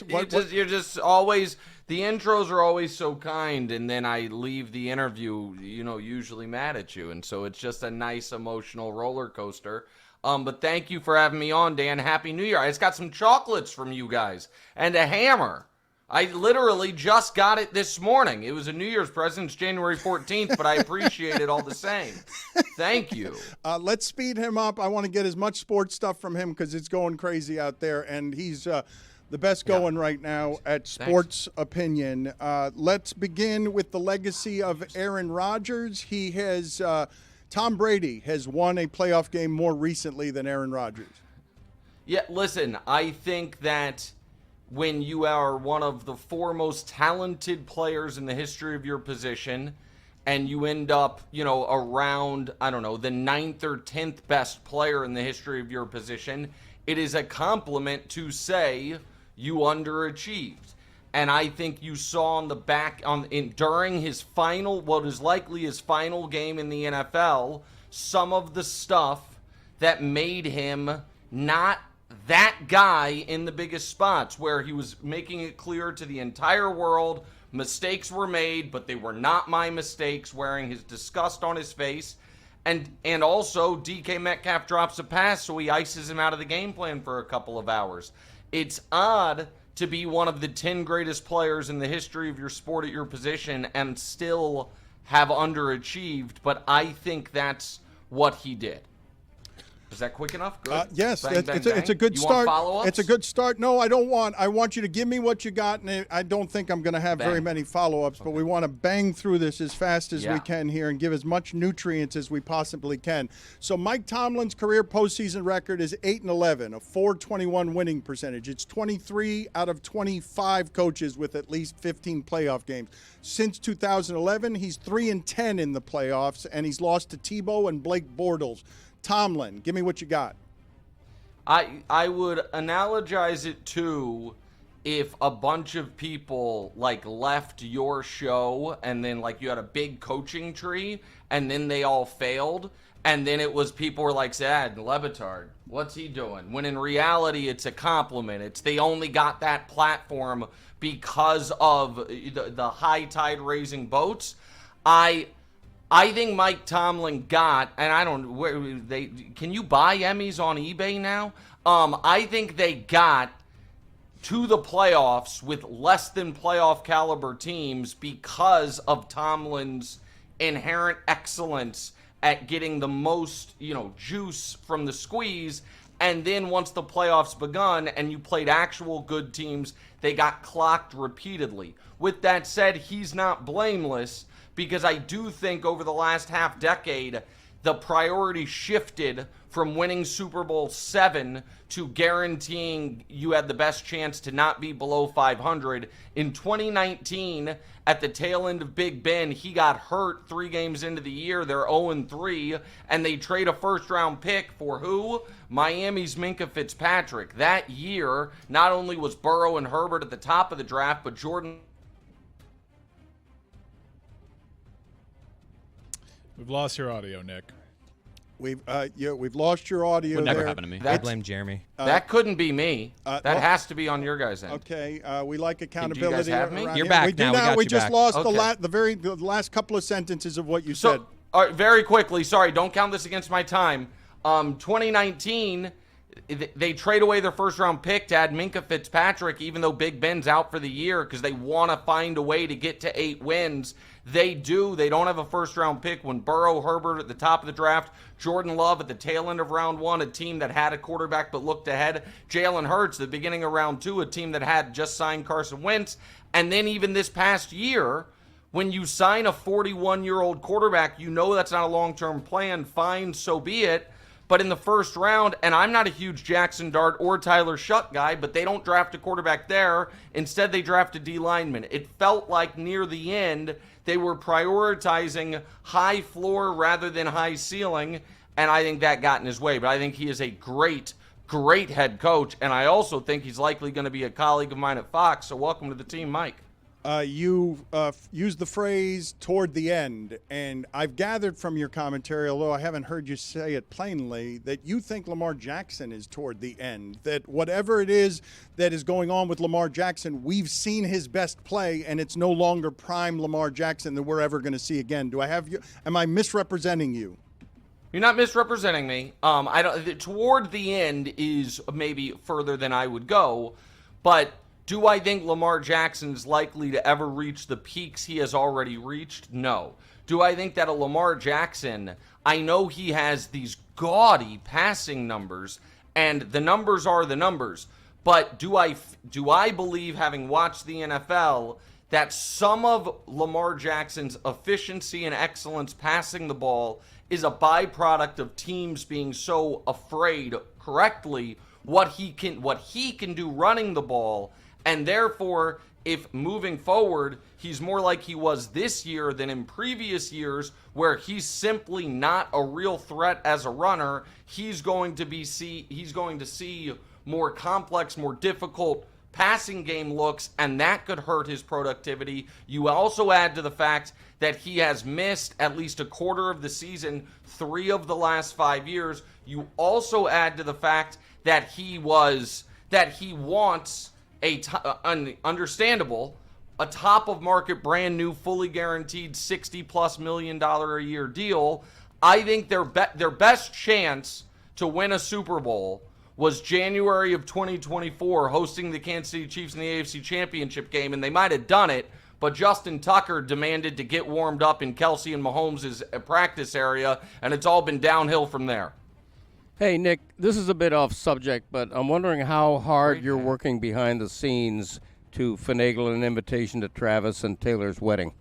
You're just always, the intros are always so kind, and then I leave the interview, usually mad at you, and so it's just a nice emotional roller coaster. But thank you for having me on, Dan. Happy New Year. I just got some chocolates from you guys and a hammer. I literally just got it this morning. It was a New Year's present. It's January 14th, but I appreciate it all the same. Thank you. Let's speed him up. I want to get as much sports stuff from him because it's going crazy out there, and he's the best going right now at Sports Opinion. Let's begin with the legacy of Aaron Rodgers. He has Tom Brady has won a playoff game more recently than Aaron Rodgers. Yeah, listen, I think that when you are one of the four most talented players in the history of your position and you end up, around, I don't know, the 9th or 10th best player in the history of your position, it is a compliment to say you underachieved. And I think you saw on the back during his final, what is likely his final game in the NFL, some of the stuff that made him not that guy in the biggest spots, where he was making it clear to the entire world mistakes were made, but they were not my mistakes, wearing his disgust on his face. And also DK Metcalf drops a pass, so he ices him out of the game plan for a couple of hours. It's odd to be one of the 10 greatest players in the history of your sport at your position and still have underachieved, but I think that's what he did. Is that quick enough? Good. Yes, Bang, bang, it's a good you start. Want follow-ups? It's a good start. No, I don't want. I want you to give me what you got, and I don't think I'm going to have very many follow-ups. But we want to bang through this as fast as we can here and give as much nutrients as we possibly can. So Mike Tomlin's career postseason record is 8-11, a .421 winning percentage. It's 23 out of 25 coaches with at least 15 playoff games. Since 2011, he's 3-10 in the playoffs, and he's lost to Tebow and Blake Bortles. Tomlin, give me what you got. I would analogize it to if a bunch of people left your show and then you had a big coaching tree and then they all failed, and then it was people were like, sad, Le Batard, what's he doing? When in reality it's a compliment. It's they only got that platform because of the high tide raising boats. I think Mike Tomlin got, and I don't, can you buy Emmys on eBay now? I think they got to the playoffs with less than playoff caliber teams because of Tomlin's inherent excellence at getting the most, juice from the squeeze. And then once the playoffs begun and you played actual good teams, they got clocked repeatedly. With that said, he's not blameless, because I do think over the last half decade, the priority shifted from winning Super Bowl 7 to guaranteeing you had the best chance to not be below 500. In 2019, at the tail end of Big Ben, he got hurt 3 games into the year. They're 0-3, and they trade a first-round pick for who? Miami's Minkah Fitzpatrick. That year, not only was Burrow and Herbert at the top of the draft, but Jordan... We've lost your audio, Nick. We've lost your audio. Would never there. happen to me. I blame Jeremy. That couldn't be me. That has to be on your guys' end. Okay, we like accountability. Do you guys have me? around You're here. back we do now. We got We you just back. lost Okay. the last couple of sentences of what you said. All right, very quickly, sorry, don't count this against my time. 2019, they trade away their first-round pick to add Minkah Fitzpatrick, even though Big Ben's out for the year, because they want to find a way to get to 8 wins. They do. They don't have a first-round pick when Burrow, Herbert at the top of the draft, Jordan Love at the tail end of round 1, a team that had a quarterback but looked ahead, Jalen Hurts at the beginning of round 2, a team that had just signed Carson Wentz, and then even this past year, when you sign a 41-year-old quarterback, you know that's not a long-term plan. Fine, so be it. But in the first round, and I'm not a huge Jackson Dart or Tyler Shutt guy, but they don't draft a quarterback there. Instead, they draft a D lineman. It felt like near the end, they were prioritizing high floor rather than high ceiling, and I think that got in his way. But I think he is a great, great head coach, and I also think he's likely going to be a colleague of mine at Fox. So welcome to the team, Mike. You used the phrase toward the end, and I've gathered from your commentary, although I haven't heard you say it plainly, that you think Lamar Jackson is toward the end, that whatever it is that is going on with Lamar Jackson, we've seen his best play, and it's no longer prime Lamar Jackson that we're ever going to see again. Am I misrepresenting you? You're not misrepresenting me. I don't. Toward the end is maybe further than I would go, but do I think Lamar Jackson's likely to ever reach the peaks he has already reached? No. Do I think that a Lamar Jackson, I know he has these gaudy passing numbers, and the numbers are the numbers, but do I believe, having watched the NFL, that some of Lamar Jackson's efficiency and excellence passing the ball is a byproduct of teams being so afraid, correctly, what he can do running the ball? And therefore, if moving forward, he's more like he was this year than in previous years, where he's simply not a real threat as a runner, he's going to see more complex, more difficult passing game looks, and that could hurt his productivity. You also add to the fact that he has missed at least a quarter of the season 3 of the last 5 years. You also add to the fact that he wants understandable, a top of market, brand new, fully guaranteed $60+ million a year deal. I think their best chance to win a Super Bowl was January of 2024, hosting the Kansas City Chiefs in the AFC Championship game, and they might have done it, but Justin Tucker demanded to get warmed up in Kelsey and Mahomes' practice area, and it's all been downhill from there. Hey, Nick, this is a bit off subject, but I'm wondering how hard you're working behind the scenes to finagle an invitation to Travis and Taylor's wedding.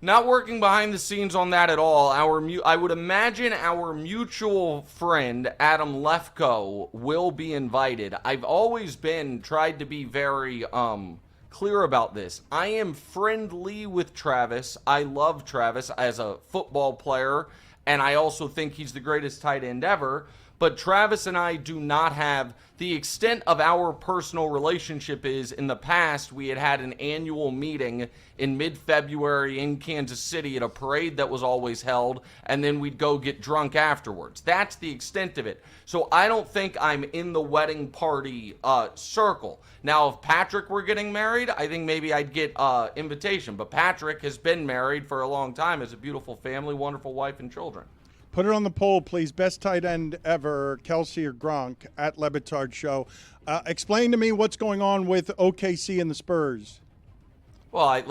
Not working behind the scenes on that at all. I would imagine our mutual friend, Adam Lefko, will be invited. I've always tried to be very clear about this. I am friendly with Travis. I love Travis as a football player, and I also think he's the greatest tight end ever. But Travis and I do not have the extent of our personal relationship is in the past we had an annual meeting in mid-February in Kansas City at a parade that was always held, and then we'd go get drunk afterwards. That's the extent of it. So I don't think I'm in the wedding party circle. Now, if Patrick were getting married, I think maybe I'd get invitation. But Patrick has been married for a long time, has a beautiful family, wonderful wife, and children. Put it on the poll, please. Best tight end ever, Kelsey or Gronk, at Le Batard Show. Explain to me what's going on with OKC and the Spurs. Well, I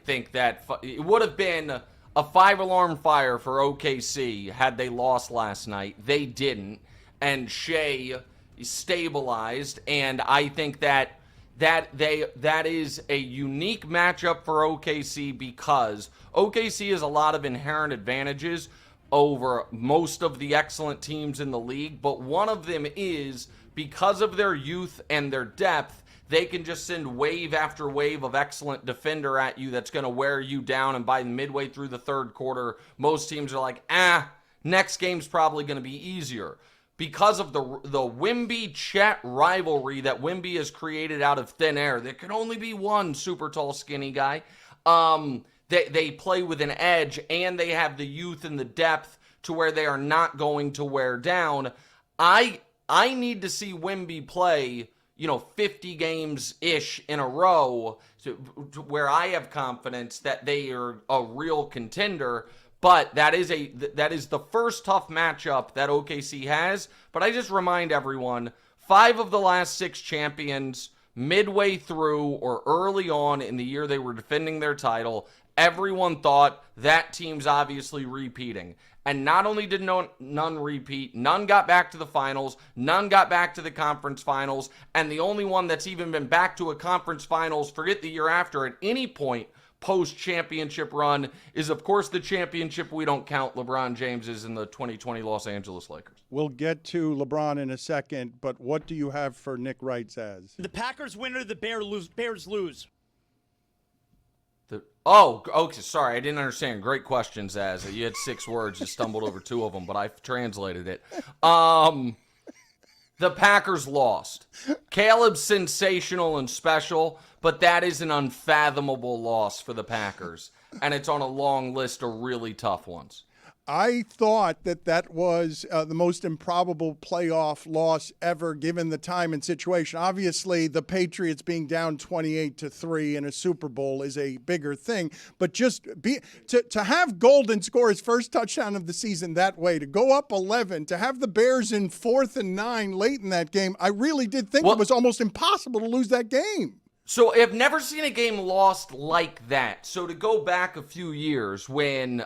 think that it would have been a 5-alarm fire for OKC had they lost last night. They didn't, and Shea stabilized, and I think that is a unique matchup for OKC because OKC has a lot of inherent advantages over most of the excellent teams in the league, but one of them is because of their youth and their depth, they can just send wave after wave of excellent defender at you that's going to wear you down, and by midway through the third quarter, most teams are like, next game's probably going to be easier. Because of the Wemby-Chet rivalry that Wemby has created out of thin air, there can only be one super tall, skinny guy. They play with an edge, and they have the youth and the depth to where they are not going to wear down. I need to see Wemby play, 50 games-ish in a row to where I have confidence that they are a real contender. But that is the first tough matchup that OKC has. But I just remind everyone, 5 of the last 6 champions, midway through or early on in the year they were defending their title, everyone thought that team's obviously repeating. And not only did none repeat, none got back to the finals, none got back to the conference finals, and the only one that's even been back to a conference finals, forget the year after, at any point post-championship run is, of course, the championship we don't count LeBron James's in the 2020 Los Angeles Lakers. We'll get to LeBron in a second, but what do you have for Nick Wright says? The Packers win or the Bears lose? Okay, sorry, I didn't understand. Great question, Zaz. You had 6 words, you stumbled over 2 of them, but I've translated it. The Packers lost. Caleb's sensational and special, but that is an unfathomable loss for the Packers, and it's on a long list of really tough ones. I thought that was the most improbable playoff loss ever given the time and situation. Obviously, the Patriots being down 28-3 in a Super Bowl is a bigger thing, but just to have Golden score his first touchdown of the season that way, to go up 11, to have the Bears in 4th and 9 late in that game, I really did think it was almost impossible to lose that game. So I've never seen a game lost like that. So to go back a few years when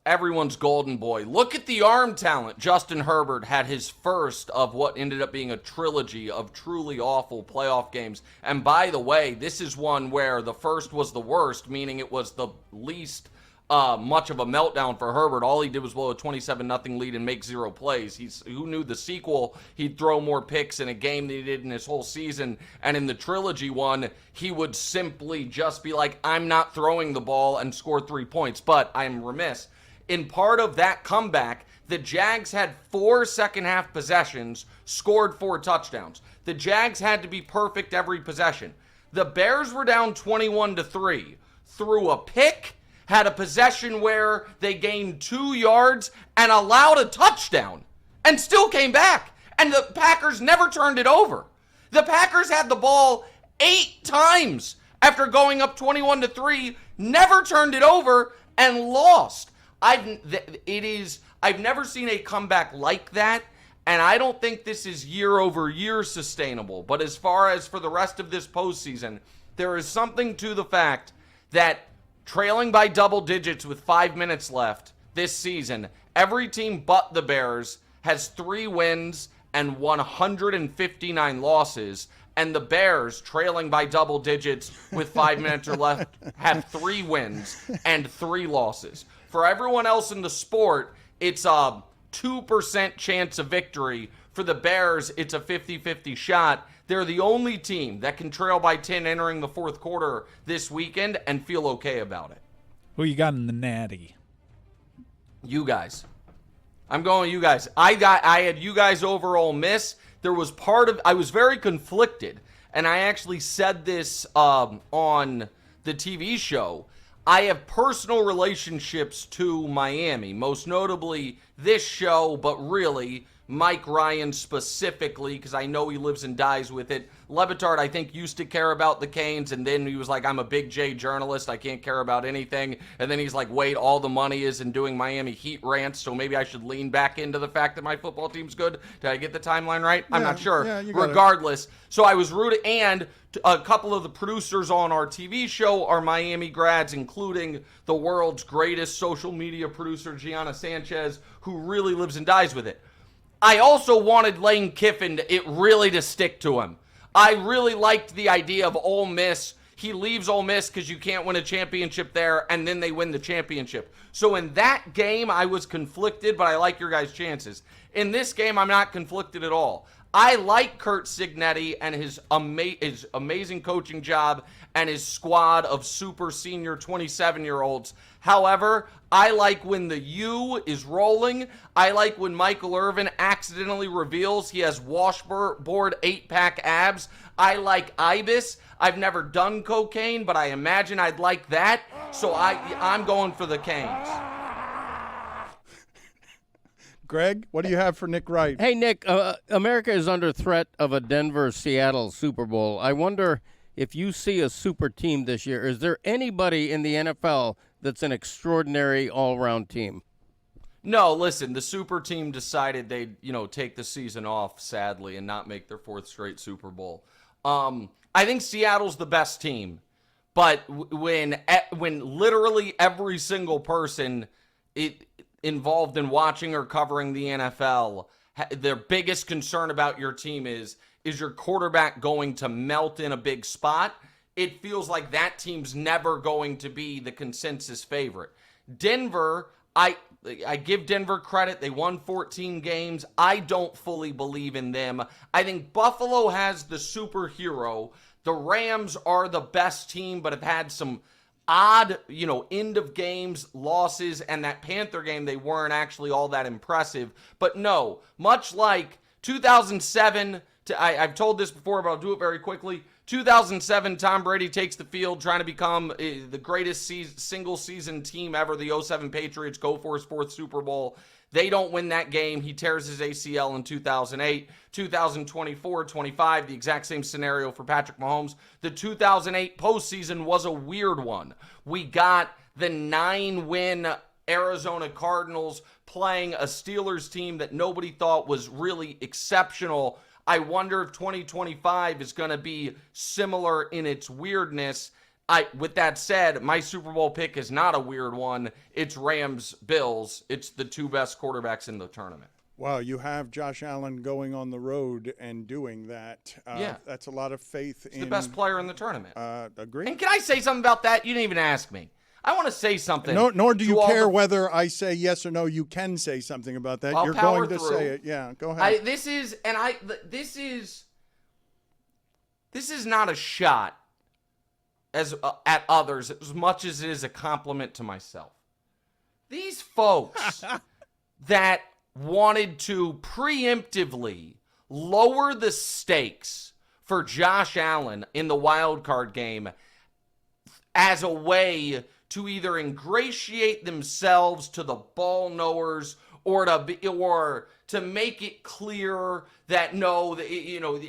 everyone's golden boy, look at the arm talent. Justin Herbert had his first of what ended up being a trilogy of truly awful playoff games. And by the way, this is one where the first was the worst, meaning it was the least much of a meltdown for Herbert. All he did was blow a 27-0 lead and make 0 plays. Who knew the sequel, he'd throw more picks in a game than he did in his whole season. And in the trilogy one, he would simply just be like, I'm not throwing the ball, and score 3 points. But I'm remiss. In part of that comeback, the Jags had 4 second-half possessions, scored 4 touchdowns. The Jags had to be perfect every possession. The Bears were down 21-3, threw a pick, had a possession where they gained 2 yards and allowed a touchdown and still came back. And the Packers never turned it over. The Packers had the ball 8 times after going up 21-3, never turned it over and lost. I've never seen a comeback like that, and I don't think this is year over year sustainable. But as far as for the rest of this postseason, there is something to the fact that trailing by double digits with 5 minutes left this season, every team but the Bears has 3 wins and 159 losses. And the Bears, trailing by double digits with 5 minutes or left, have 3 wins and 3 losses. For everyone else in the sport, it's a 2% chance of victory. For the Bears, it's a 50-50 shot. They're the only team that can trail by 10 entering the 4th quarter this weekend and feel okay about it. Who you got in the natty? You guys. I'm going you guys. I had you guys over Ole Miss. There was I was very conflicted, and I actually said this on the TV show. I have personal relationships to Miami, most notably this show, but really Mike Ryan specifically, because I know he lives and dies with it. Le Batard, I think, used to care about the Canes, and then he was like, I'm a big J journalist. I can't care about anything. And then he's like, wait, all the money is in doing Miami Heat rants, so maybe I should lean back into the fact that my football team's good. Did I get the timeline right? I'm not sure. Yeah, you got it. Regardless, so I was rooting, and a couple of the producers on our TV show are Miami grads, including the world's greatest social media producer, Giannis Sanchez, who really lives and dies with it. I also wanted Lane Kiffin to stick to him. I really liked the idea of Ole Miss. He leaves Ole Miss because you can't win a championship there, and then they win the championship. So in that game, I was conflicted, but I like your guys' chances. In this game, I'm not conflicted at all. I like Kurt Cignetti and his amazing coaching job and his squad of super senior 27-year-olds. However, I like when the U is rolling. I like when Michael Irvin accidentally reveals he has washboard 8-pack abs. I like Ibis. I've never done cocaine, but I imagine I'd like that. So I'm going for the Canes. Greg, what do you have for Nick Wright? Hey, Nick, America is under threat of a Denver-Seattle Super Bowl. I wonder if you see a super team this year. Is there anybody in the NFL that's an extraordinary all-around team. No, listen, the super team decided they'd, take the season off, sadly, and not make their 4th straight Super Bowl. I think Seattle's the best team, but when literally every single person involved in watching or covering the NFL, their biggest concern about your team is your quarterback going to melt in a big spot? It feels like that team's never going to be the consensus favorite. Denver, I give Denver credit. They won 14 games. I don't fully believe in them. I think Buffalo has the superhero. The Rams are the best team, but have had some odd, end of games losses, and that Panther game, they weren't actually all that impressive. But no, much like 2007, I've told this before, but I'll do it very quickly. 2007, Tom Brady takes the field trying to become the greatest single-season team ever. The 07 Patriots go for his 4th Super Bowl. They don't win that game. He tears his ACL in 2008. 2024-25, the exact same scenario for Patrick Mahomes. The 2008 postseason was a weird one. We got the 9-win Arizona Cardinals playing a Steelers team that nobody thought was really exceptional. I wonder if 2025 is going to be similar in its weirdness. With that said, my Super Bowl pick is not a weird one. It's Rams-Bills. It's the 2 best quarterbacks in the tournament. Wow, you have Josh Allen going on the road and doing that. Yeah. That's a lot of faith in... He's the best player in the tournament. Agree. And can I say something about that? You didn't even ask me. I want to say something. Nor do you care whether I say yes or no. You can say something about that. You're going to say it. Yeah, go ahead. This is not a shot at others as much as it is a compliment to myself. These folks that wanted to preemptively lower the stakes for Josh Allen in the wild card game as a way to either ingratiate themselves to the ball knowers or to make it clear that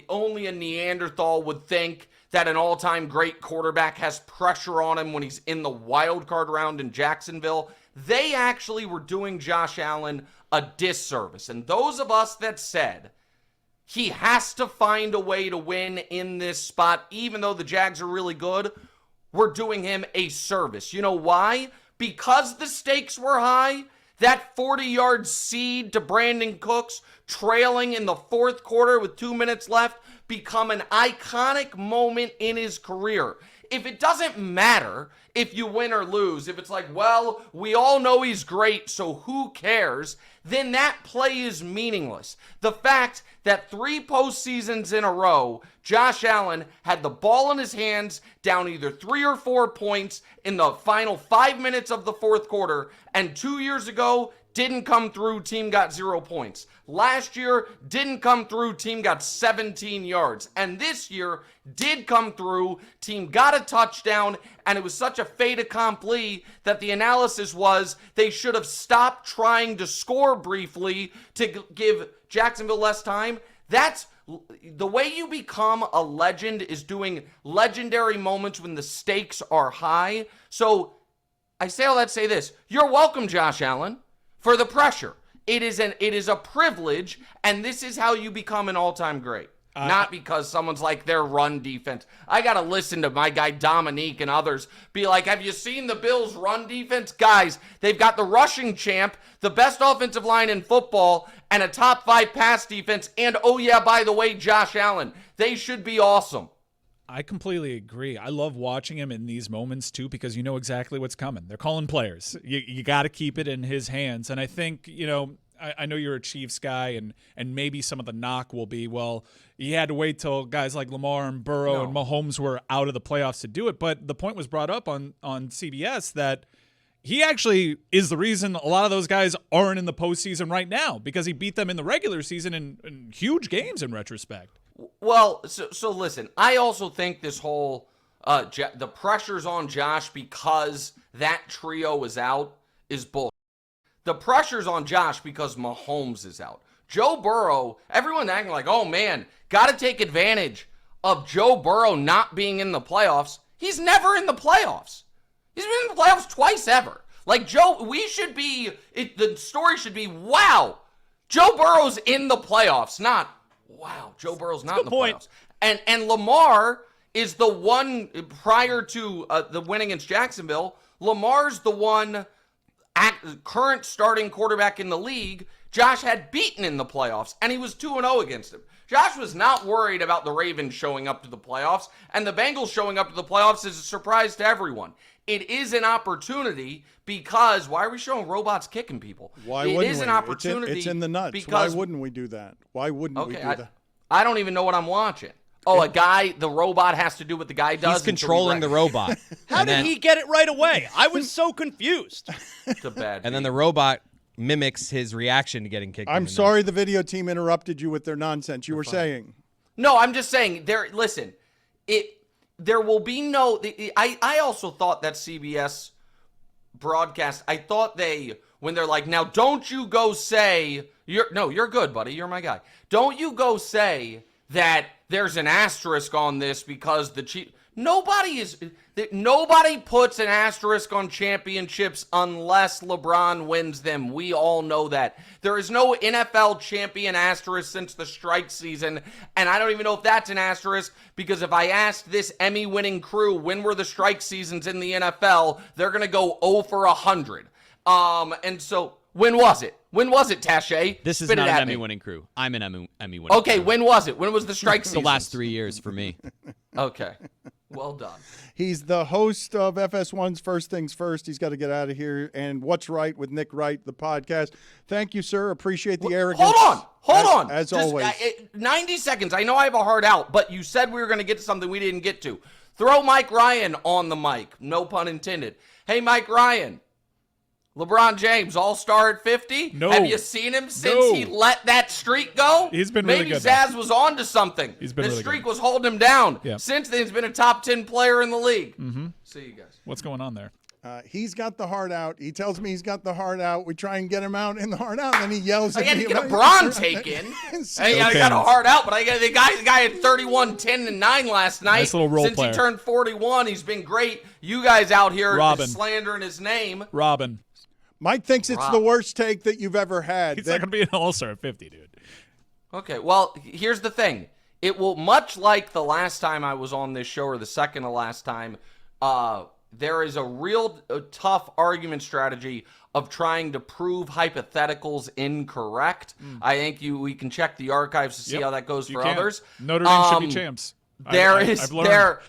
only a Neanderthal would think that an all-time great quarterback has pressure on him when he's in the wild card round in Jacksonville. They actually were doing Josh Allen a disservice. And those of us that said he has to find a way to win in this spot, even though the Jags are really good, we're doing him a service. You know why? Because the stakes were high. That 40-yard seed to Brandon Cooks trailing in the 4th quarter with 2 minutes left become an iconic moment in his career. If it doesn't matter if you win or lose, if it's like, well, we all know he's great, so who cares, then that play is meaningless. The fact that 3 postseasons in a row, Josh Allen had the ball in his hands down either 3 or 4 points in the final 5 minutes of the 4th quarter, and 2 years ago, didn't come through, team got 0 points. Last year, didn't come through, team got 17 yards. And this year, did come through, team got a touchdown, and it was such a fait accompli that the analysis was they should have stopped trying to score briefly to give Jacksonville less time. That's the way you become a legend, is doing legendary moments when the stakes are high. So I say all that to say this. You're welcome, Josh Allen, for the pressure. It is a privilege, and this is how you become an all-time great. Not because someone's like their run defense. I got to listen to my guy Dominique and others be like, have you seen the Bills' run defense? Guys, they've got the rushing champ, the best offensive line in football, and a top 5 pass defense. And, oh yeah, by the way, Josh Allen. They should be awesome. I completely agree. I love watching him in these moments, too, because you know exactly what's coming. They're calling plays. You got to keep it in his hands. And I think, I know you're a Chiefs guy, and maybe some of the knock will be, well, you had to wait till guys like Lamar and Burrow and Mahomes were out of the playoffs to do it. But the point was brought up on CBS that he actually is the reason a lot of those guys aren't in the postseason right now, because he beat them in the regular season in huge games in retrospect. Well, so listen, I also think this whole the pressure's on Josh because that trio is out is bullshit. The pressure's on Josh because Mahomes is out. Joe Burrow, everyone acting like, oh man, got to take advantage of Joe Burrow not being in the playoffs. He's never in the playoffs. He's been in the playoffs twice ever. Like, Joe, the story should be, wow, Joe Burrow's in the playoffs, not, wow, Joe Burrow's not in the playoffs. And Lamar is the one, prior to the win against Jacksonville, Lamar's the one current starting quarterback in the league Josh had beaten in the playoffs, and he was 2-0 against him. Josh was not worried about the Ravens showing up to the playoffs, and the Bengals showing up to the playoffs is a surprise to everyone. It is an opportunity because why are we showing robots kicking people? Why wouldn't we? It is an opportunity. It's in the nuts. Because, why wouldn't we do that? Why wouldn't we do that? I don't even know what I'm watching. Oh, the robot has to do what the guy does. He's controlling the robot. How did he get it right away? I was so confused. It's a bad And then the robot mimics his reaction to getting kicked. I'm sorry the video team interrupted you with their nonsense. You were saying. No, I'm just saying, there will be no... I also thought that CBS broadcast, I thought when they're like, now don't you go say... You're good, buddy. You're my guy. Don't you go say that there's an asterisk on this because the Chiefs... Nobody puts an asterisk on championships unless LeBron wins them. We all know that. There is no NFL champion asterisk since the strike season, and I don't even know if that's an asterisk because if I asked this Emmy-winning crew when were the strike seasons in the NFL, they're going to go 0 for 100. And so, when was it? When was it, Taché? This is Spit not it an at Emmy me. winning crew. I'm an Emmy winning Okay, crew. when was it? When was the strike season? The last 3 years for me. Okay. Well done. He's the host of FS1's First Things First. He's got to get out of here. And What's Right with Nick Wright, the podcast. Thank you, sir. Appreciate the arrogance. Hold on. As Just, always. 90 seconds. I know I have a hard out, but you said we were going to get to something we didn't get to. Throw Mike Ryan on the mic. No pun intended. Hey, Mike Ryan. LeBron James, all-star at 50? No. Have you seen him since he let that streak go? He's been really Maybe good, Zaz was on to something. He's been the really streak good. was holding him down. Yeah. Since then, he's been a top 10 player in the league. Mm-hmm. See you guys. What's going on there? He's got the heart out. He tells me he's got the heart out. We try and get him out in the heart out, and then he yells I at got me. to get a Bron taken. I got a hard out, but the guy had 31, 10, and 9 last night. Nice little role Since player. he turned 41, he's been great. You guys out here Robin. slandering his name. Robin. Mike thinks it's the worst take that you've ever had. He's not going to be an all-star at 50, dude. Okay, well, here's the thing. It will, much like the last time I was on this show, or the second to last time, there is a real tough argument strategy of trying to prove hypotheticals incorrect. I think we can check the archives to see how that goes for others. Notre Dame should be champs. I've learned.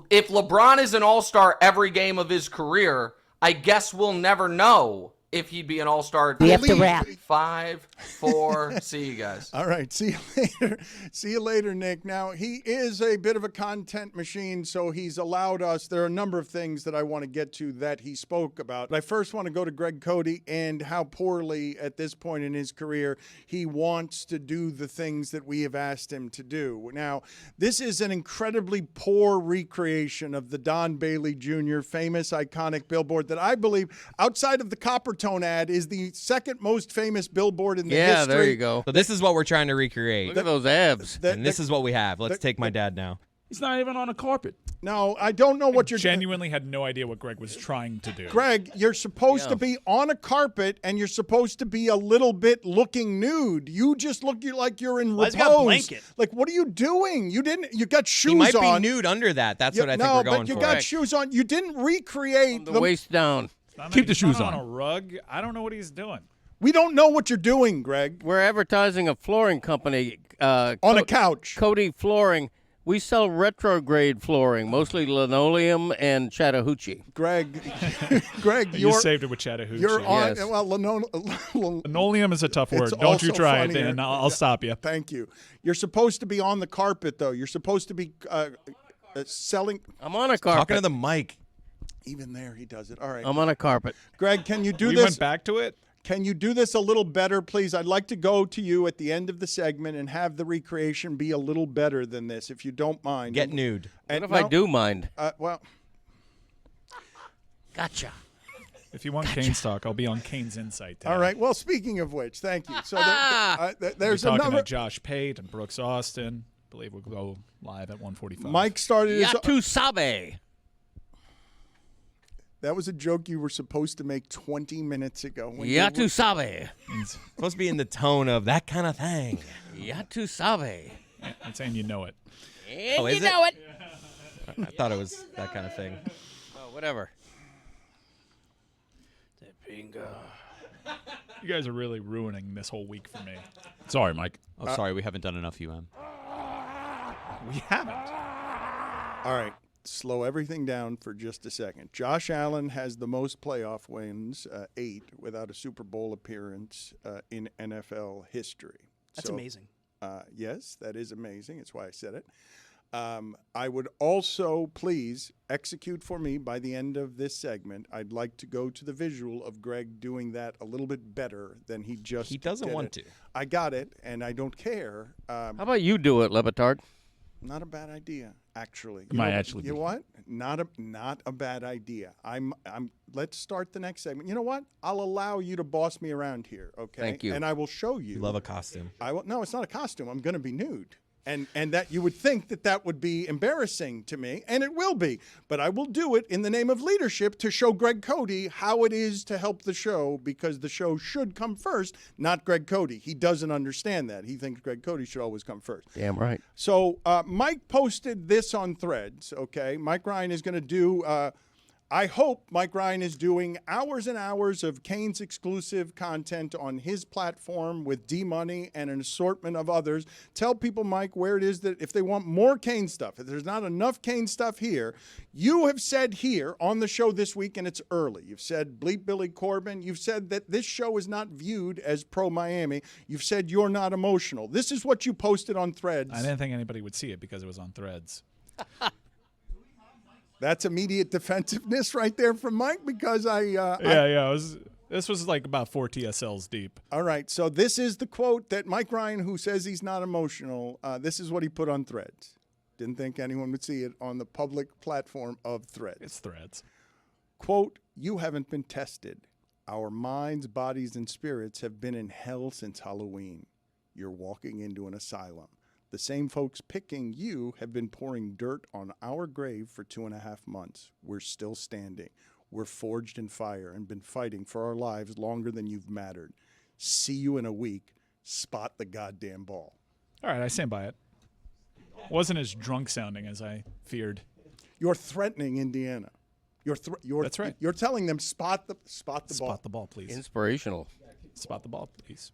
If LeBron is an all-star every game of his career, I guess we'll never know if he'd be an all-star. We have to wrap. 5, 4, see you guys. All right, see you later. See you later, Nick. Now, he is a bit of a content machine, so he's allowed us. There are a number of things that I want to get to that he spoke about. But I first want to go to Greg Cody and how poorly, at this point in his career, he wants to do the things that we have asked him to do. Now, this is an incredibly poor recreation of the Don Bailey Jr. famous, iconic billboard that I believe, outside of the Copper Tone ad, is the second most famous billboard in the history. Yeah, there you go. So this is what we're trying to recreate. Look at those abs. And this is what we have. Let's take my dad now. He's not even on a carpet. No, I don't know what you're genuinely had no idea what Greg was trying to do. Greg, you're supposed to be on a carpet, and you're supposed to be a little bit looking nude. You just look like you're in Why's repose. he got a blanket? Like, what are you doing? You got shoes He might on. be nude under that. That's what I think no, we're going but you for. got shoes on. You didn't recreate The waist down. Keep the shoes on a rug. I don't know what he's doing. We don't know what you're doing, Greg. We're advertising a flooring company. On a couch. Cody Flooring. We sell retrograde flooring, mostly linoleum and Chattahoochee. Greg, You saved it with Chattahoochee. You're on. Yes. Well, linoleum is a a tough word. It's Don't you also try it, funnier. Dan. I'll stop you. Thank you. You're supposed to be on the carpet, though. You're supposed to be selling. I'm on a carpet. Talking to the mic. Even there, he does it. All right. I'm on a carpet. Greg, can you do We this? went back to it? Can you do this a little better, please? I'd like to go to you at the end of the segment and have the recreation be a little better than this, if you don't mind. Get nude. What if I do mind? Well, gotcha. If you want Kane's talk, I'll be on Kane's Insight. Dan. all right. Well, speaking of which, thank you. So there's We're a talking number. to Josh Pate and Brooks Austin. I believe we'll go live at 1:45. Mike started his. Yatu Sabe. That was a joke you were supposed to make 20 minutes ago. Ya tu sabe. It's supposed to be in the tone of that kind of thing. Ya tu sabe. I'm saying you know it. And is you know it. I thought it was that kind of thing. Oh, whatever. Bingo. You guys are really ruining this whole week for me. Sorry, Mike. Oh, sorry, we haven't done enough UM. We haven't. All right. Slow everything down for just a second. Josh Allen has the most playoff wins, 8, without a Super Bowl appearance in NFL history. That's amazing. Yes, that is amazing. That's why I said it. I would also please execute for me by the end of this segment. I'd like to go to the visual of Greg doing that a little bit better than he just He doesn't did want it. to. I got it, and I don't care. How about you do it, Le Batard? Not a bad idea, actually. Might actually You be. know what? Not a bad idea. Let's start the next segment. You know what? I'll allow you to boss me around here, okay? Thank you. And I will show you. You love a costume. No, it's not a costume. I'm going to be nude. And that you would think that would be embarrassing to me, and it will be. But I will do it in the name of leadership to show Greg Cody how it is to help the show, because the show should come first, not Greg Cody. He doesn't understand that. He thinks Greg Cody should always come first. Damn right. So Mike posted this on Threads, okay? Mike Ryan is going to do, I hope Mike Ryan is doing hours and hours of Kane's exclusive content on his platform with D-Money and an assortment of others. Tell people, Mike, where it is that if they want more Kane stuff, if there's not enough Kane stuff here, you have said here on the show this week, and it's early, you've said bleep Billy Corbin. You've said that this show is not viewed as pro-Miami. You've said you're not emotional. This is what you posted on Threads. I didn't think anybody would see it because it was on Threads. That's immediate defensiveness right there from Mike, because This was like about 4 TSLs deep. All right, so this is the quote that Mike Ryan, who says he's not emotional, this is what he put on Threads. Didn't think anyone would see it on the public platform of Threads. It's Threads. Quote, "You haven't been tested. Our minds, bodies, and spirits have been in hell since Halloween. You're walking into an asylum. The same folks picking you have been pouring dirt on our grave for 2.5 months. We're still standing. We're forged in fire and been fighting for our lives longer than you've mattered. See you in a week. Spot the goddamn ball." All right, I stand by it. Wasn't as drunk sounding as I feared. You're threatening Indiana. That's right. You're telling them spot the ball. Spot the ball, please. Inspirational. Spot the ball, please.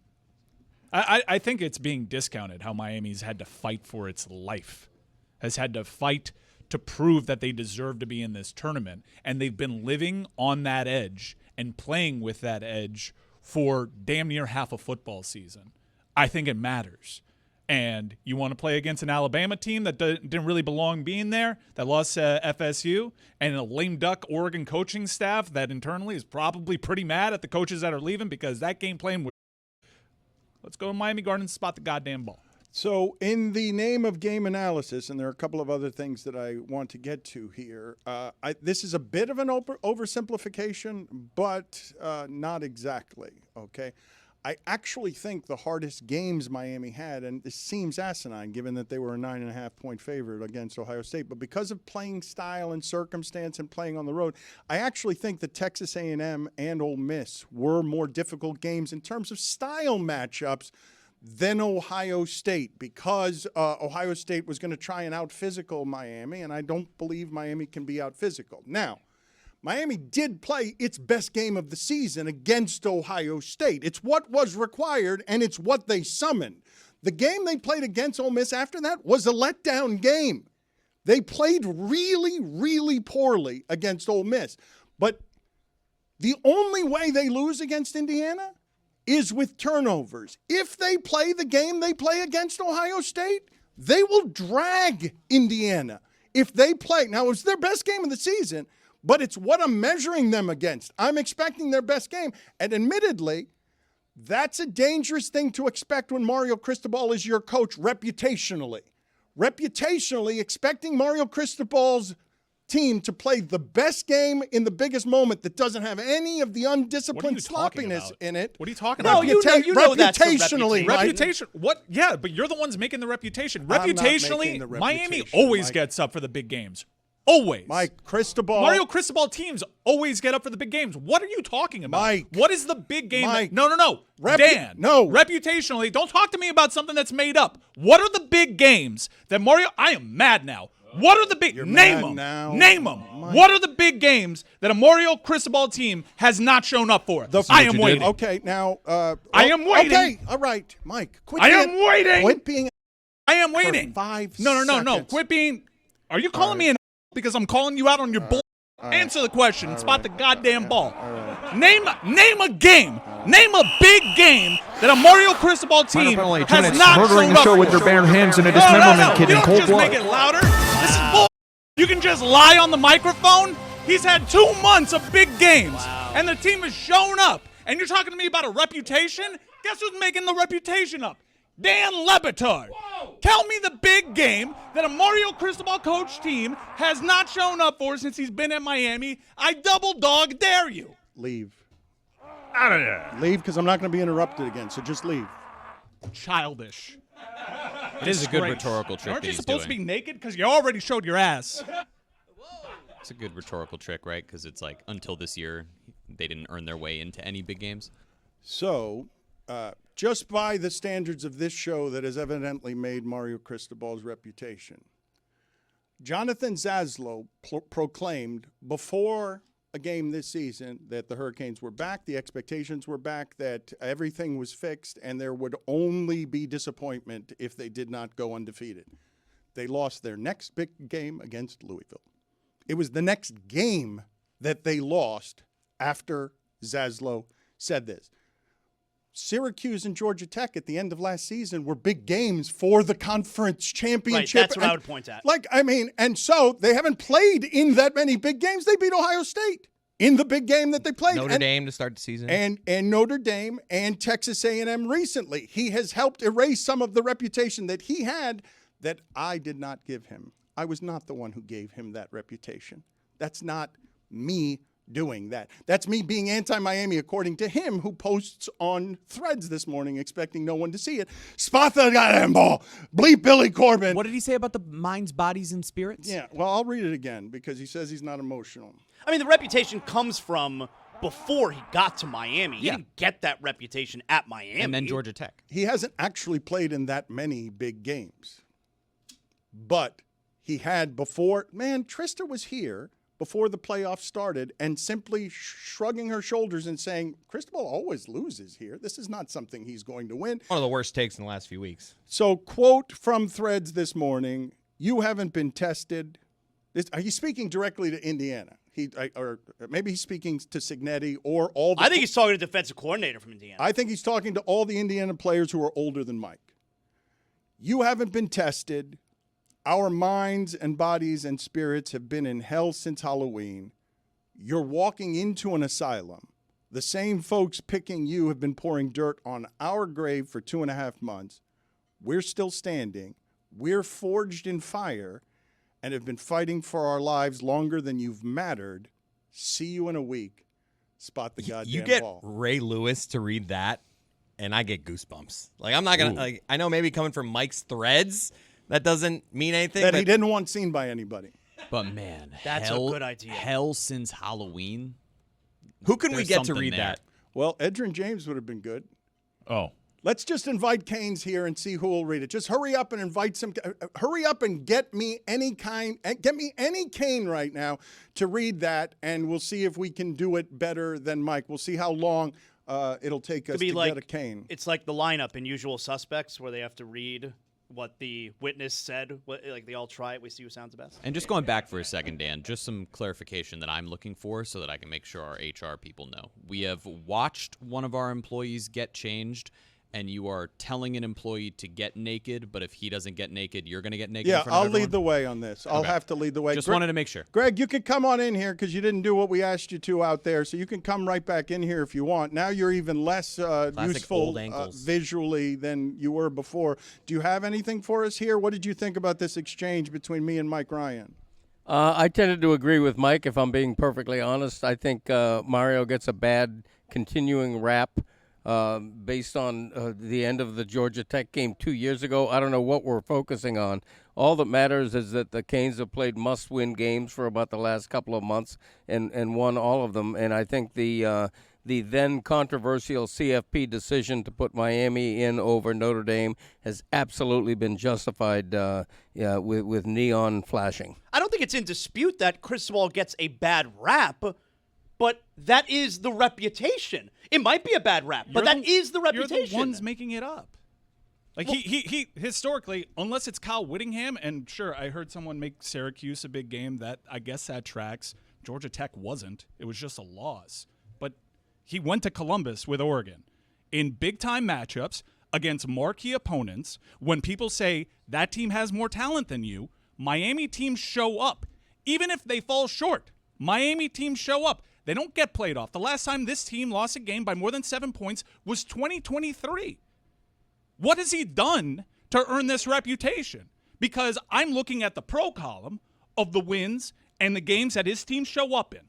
I think it's being discounted how Miami's had to fight for its life, has had to fight to prove that they deserve to be in this tournament, and they've been living on that edge and playing with that edge for damn near half a football season. I think it matters. And you want to play against an Alabama team that didn't really belong being there, that lost FSU, and a lame duck Oregon coaching staff that internally is probably pretty mad at the coaches that are leaving because that game plan was. Let's go to Miami Gardens and spot the goddamn ball. So in the name of game analysis, and there are a couple of other things that I want to get to here, this is a bit of an oversimplification, but not exactly, okay? I actually think the hardest games Miami had, and this seems asinine given that they were a 9.5-point favorite against Ohio State, but because of playing style and circumstance and playing on the road, I actually think that Texas A&M and Ole Miss were more difficult games in terms of style matchups than Ohio State, because Ohio State was going to try and out-physical Miami, and I don't believe Miami can be out-physical. Now, Miami did play its best game of the season against Ohio State. It's what was required, and it's what they summoned. The game they played against Ole Miss after that was a letdown game. They played really, really poorly against Ole Miss. But the only way they lose against Indiana is with turnovers. If they play the game they play against Ohio State, they will drag Indiana. If they play, now it's their best game of the season, but it's what I'm measuring them against. I'm expecting their best game. And admittedly, that's a dangerous thing to expect when Mario Cristobal is your coach reputationally. Reputationally, expecting Mario Cristobal's team to play the best game in the biggest moment that doesn't have any of the undisciplined sloppiness in it. What are you talking No, about? you know that's the reputationally, Mike. Reputation. What? Yeah, but you're the ones making the reputation. I'm not Reputationally, making the Miami reputation, always Mike. gets up for the big games. Always. Mike, Cristobal. Mario Cristobal teams always get up for the big games. What are you talking about? Mike. What is the big game? Mike. No. Dan. No. Reputationally, don't talk to me about something that's made up. What are the big games that Mario... I am mad now. What are the big... You're name mad them. now. Name them. Mike. What are the big games that a Mario Cristobal team has not shown up for? I am waiting. Okay, now... I am waiting. Okay, all right, Mike. Quit I being- am waiting. Quit being... I am waiting. 5 No. seconds. Quit being... Are you calling me an because I'm calling you out on your bull? Answer the question. Spot the goddamn ball. Name a game. Name a big game that a Mario Cristobal team has not murdering shown the up show for. with your bare hands and a dismemberment kit You in don't cold just blood. make it louder. This is bull. You can just lie on the microphone. He's had 2 months of big games, and the team has shown up. And you're talking to me about a reputation? Guess who's making the reputation up? Dan Le Batard. Tell me the big game that a Mario Cristobal coach team has not shown up for since he's been at Miami. I double dog dare you. Leave. Out of there. Leave, because I'm not going to be interrupted again, so just leave. Childish. It is a good Disgrace. rhetorical trick Aren't that you he's supposed doing. to be naked? Because you already showed your ass. It's a good rhetorical trick, right? Because it's like until this year, they didn't earn their way into any big games. So, just by the standards of this show that has evidently made Mario Cristobal's reputation, Jonathan Zaslow proclaimed before a game this season that the Hurricanes were back, the expectations were back, that everything was fixed, and there would only be disappointment if they did not go undefeated. They lost their next big game against Louisville. It was the next game that they lost after Zaslow said this. Syracuse and Georgia Tech at the end of last season were big games for the conference championship. Right, that's what I would point at. And so they haven't played in that many big games. They beat Ohio State in the big game that they played. Notre Dame to start the season. And Notre Dame and Texas A&M recently. He has helped erase some of the reputation that he had that I did not give him. I was not the one who gave him that reputation. That's not me doing that. That's me being anti-Miami, according to him, who posts on Threads this morning expecting no one to see it. Spot the goddamn ball. Bleep Billy Corbin. What did he say about the minds, bodies, and spirits? Yeah, well, I'll read it again because he says he's not emotional. I mean, the reputation comes from before he got to Miami. He didn't get that reputation at Miami. And then Georgia Tech. He hasn't actually played in that many big games. But he had before. Man, Trista was here before the playoffs started and simply shrugging her shoulders and saying, Cristobal always loses here. This is not something he's going to win. One of the worst takes in the last few weeks. So, quote from Threads this morning, you haven't been tested. He's speaking directly to Indiana. Or maybe he's speaking to Signetti or all the... I think he's talking to defensive coordinator from Indiana. I think he's talking to all the Indiana players who are older than Mike. You haven't been tested. Our minds and bodies and spirits have been in hell since Halloween. You're walking into an asylum. The same folks picking you have been pouring dirt on our grave for 2.5 months. We're still standing. We're forged in fire and have been fighting for our lives longer than you've mattered. See you in a week. Spot the goddamn You get ball. Ray Lewis to read that, and I get goosebumps. Like, I'm not going to, I know maybe coming from Mike's Threads, that doesn't mean anything. That but he didn't want seen by anybody. But man, That's hell, a good idea. Hell since Halloween. Who can we There's get to something read there. that? Well, Edrin James would have been good. Oh. Let's just invite Canes here and see who will read it. Just hurry up and invite some. Hurry up and get me any Cane right now to read that, and we'll see if we can do it better than Mike. We'll see how long it'll take us to get a Cane. It's like the lineup in Usual Suspects where they have to read what the witness said. Like they all try it. We see who sounds the best. And just going back for a second, Dan, just some clarification that I'm looking for so that I can make sure our HR people know. We have watched one of our employees get changed, and you are telling an employee to get naked, but if he doesn't get naked, you're going to get naked. Yeah, in front of I'll everyone? lead the way on this. I'll have to lead the way. Just wanted to make sure. Greg, you can come on in here because you didn't do what we asked you to out there, so you can come right back in here if you want. Now you're even less useful old ankles. visually than you were before. Do you have anything for us here? What did you think about this exchange between me and Mike Ryan? I tended to agree with Mike, if I'm being perfectly honest. I think Mario gets a bad continuing rap based on the end of the Georgia Tech game 2 years ago. I don't know what we're focusing on. All that matters is that the Canes have played must-win games for about the last couple of months and won all of them. And I think the then controversial CFP decision to put Miami in over Notre Dame has absolutely been justified with neon flashing. I don't think it's in dispute that Cristobal gets a bad rap, but that is the reputation. It might be a bad rap, but that is the reputation. You're the ones making it up. Like, he historically, unless it's Kyle Whittingham, and sure, I heard someone make Syracuse a big game. That I guess that tracks. Georgia Tech wasn't. It was just a loss. But he went to Columbus with Oregon in big-time matchups against marquee opponents. When people say that team has more talent than you, Miami teams show up. Even if they fall short, Miami teams show up. They don't get played off. The last time this team lost a game by more than 7 points was 2023. What has he done to earn this reputation? Because I'm looking at the pro column of the wins and the games that his team show up in.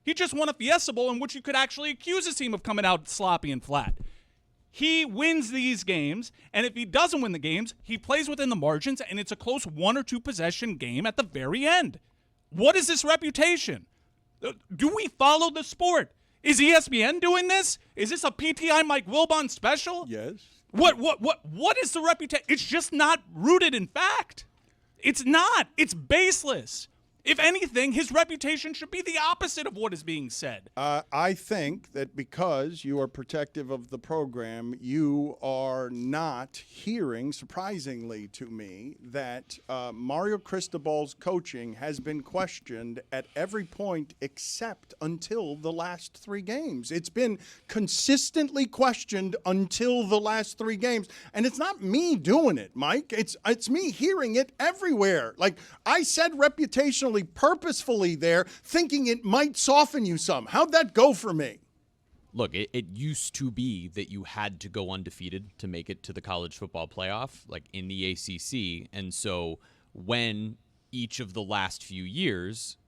He just won a Fiesta Bowl in which you could actually accuse his team of coming out sloppy and flat. He wins these games, and if he doesn't win the games, he plays within the margins, and it's a close 1 or 2 possession game at the very end. What is this reputation? Do we follow the sport? Is ESPN doing this? Is this a PTI Mike Wilbon special? Yes. What is the reputation? It's just not rooted in fact. It's not. It's baseless. If anything, his reputation should be the opposite of what is being said. I think that because you are protective of the program, you are not hearing, surprisingly to me, that Mario Cristobal's coaching has been questioned at every point except until the last 3 games. It's been consistently questioned until the last 3 games. And it's not me doing it, Mike. It's me hearing it everywhere. Like, I said reputationally, purposefully there, thinking it might soften you some. How'd that go for me? Look, it used to be that you had to go undefeated to make it to the college football playoff, like in the ACC. And so when each of the last few years,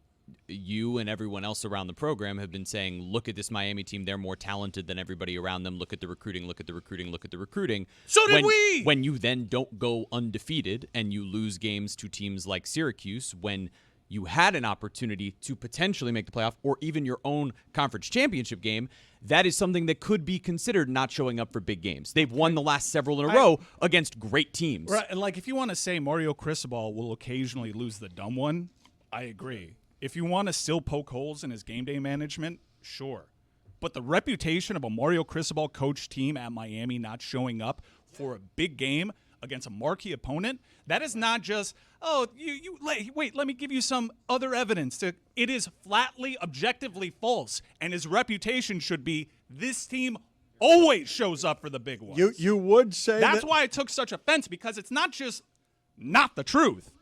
you and everyone else around the program have been saying, look at this Miami team, they're more talented than everybody around them. Look at the recruiting, look at the recruiting, look at the recruiting. So did we! When you then don't go undefeated and you lose games to teams like Syracuse, when you had an opportunity to potentially make the playoff or even your own conference championship game, that is something that could be considered not showing up for big games. They've won the last several in a row against great teams. Right, and like if you want to say Mario Cristobal will occasionally lose the dumb one, I agree. If you want to still poke holes in his game day management, sure. But the reputation of a Mario Cristobal coach team at Miami not showing up for a big game against a marquee opponent, that is not just, wait, let me give you some other evidence. It is flatly, objectively false, and his reputation should be this team always shows up for the big ones. You would say that's why it took such offense, because it's not just not the truth.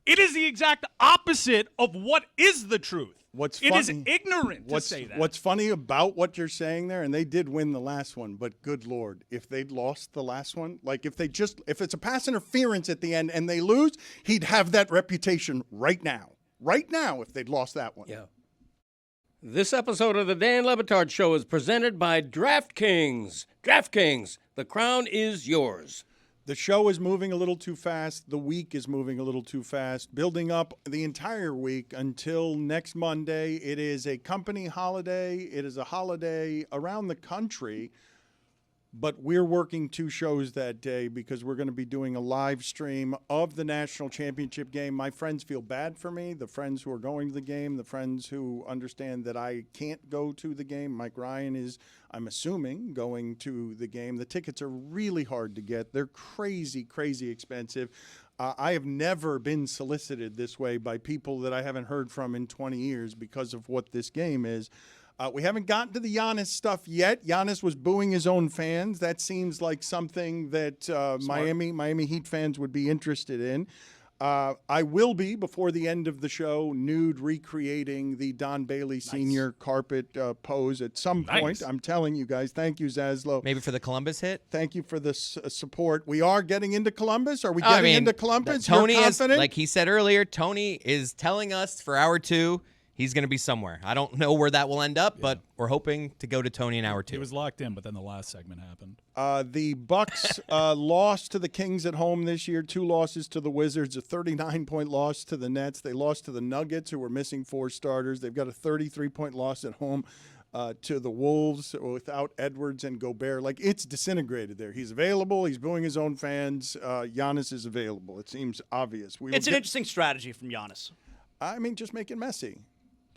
It is the exact opposite of what is the truth. It is ignorant to say that. What's funny about what you're saying there, and they did win the last one, but good Lord, if they'd lost the last one, like if it's a pass interference at the end and they lose, he'd have that reputation right now. Right now, if they'd lost that one. Yeah. This episode of the Dan Le Batard Show is presented by DraftKings. DraftKings, the crown is yours. The show is moving a little too fast. The week is moving a little too fast, building up the entire week until next Monday. It is a company holiday. It is a holiday around the country, but we're working 2 shows that day because we're going to be doing a live stream of the national championship game. My friends feel bad for me, the friends who are going to the game, the friends who understand that I can't go to the game. Mike Ryan is, I'm assuming, going to the game. The tickets are really hard to get. They're crazy, crazy expensive. I have never been solicited this way by people that I haven't heard from in 20 years because of what this game is. We haven't gotten to the Giannis stuff yet. Giannis was booing his own fans. That seems like something that Miami Heat fans would be interested in. I will be, before the end of the show, Nude recreating the Don Bailey Sr. carpet pose at some point. I'm telling you guys. Thank you, Zaslow. Maybe for the Columbus hit? Thank you for the support. We are getting into Columbus. Are we getting into Columbus? Tony You're is, confident? like he said earlier, Tony is telling us for hour 2, He's going to be somewhere. I don't know where that will end up, but we're hoping to go to Tony in hour 2. He was locked in, but then the last segment happened. The Bucks lost to the Kings at home this year. 2 losses to the Wizards, a 39-point loss to the Nets. They lost to the Nuggets, who were missing 4 starters. They've got a 33-point loss at home to the Wolves without Edwards and Gobert. Like, it's disintegrated there. He's available. He's booing his own fans. Giannis is available. It seems obvious. It's an interesting strategy from Giannis. I mean, just make it messy.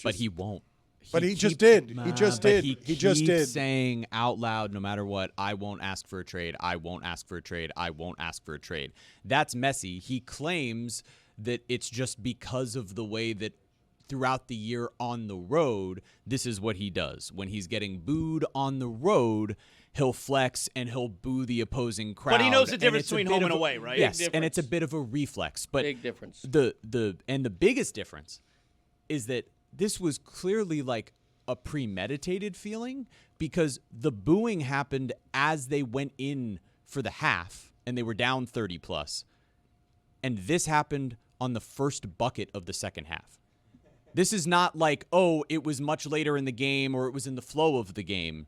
But he won't. But he just did. He just did. He just did. Saying out loud, no matter what, I won't ask for a trade. I won't ask for a trade. I won't ask for a trade. That's messy. He claims that it's just because of the way that throughout the year on the road, this is what he does. When he's getting booed on the road, he'll flex and he'll boo the opposing crowd. But he knows the difference between home and away, right? Yes, and it's a bit of a reflex. But big difference. The biggest difference is that this was clearly like a premeditated feeling, because the booing happened as they went in for the half and they were down 30 plus. And this happened on the first bucket of the second half. This is not like, oh, it was much later in the game or it was in the flow of the game.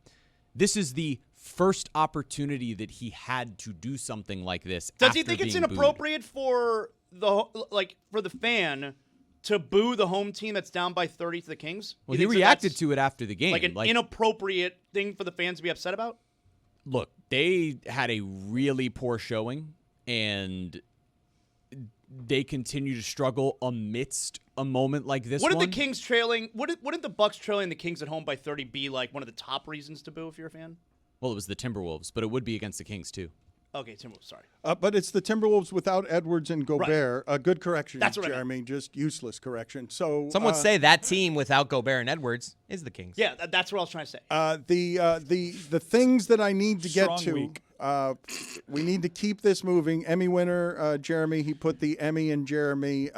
This is the first opportunity that he had to do something like this. Does he think it's inappropriate for the fan to boo the home team that's down by 30 to the Kings? Well, he reacted to it after the game. Like an inappropriate thing for the fans to be upset about? Look, they had a really poor showing, and they continue to struggle amidst a moment like this. Wouldn't the Kings trailing? Wouldn't the Bucks trailing the Kings at home by 30 be like one of the top reasons to boo if you're a fan? Well, it was the Timberwolves, but it would be against the Kings too. Okay, Timberwolves. Sorry, but it's the Timberwolves without Edwards and Gobert. Right. A good correction, That's what Jeremy. I mean. Just useless correction. So some would say that team without Gobert and Edwards is the Kings. Yeah, that's what I was trying to say. The things that I need to Strong get to. week. We need to keep this moving. Emmy winner Jeremy. He put the Emmy in Jeremy.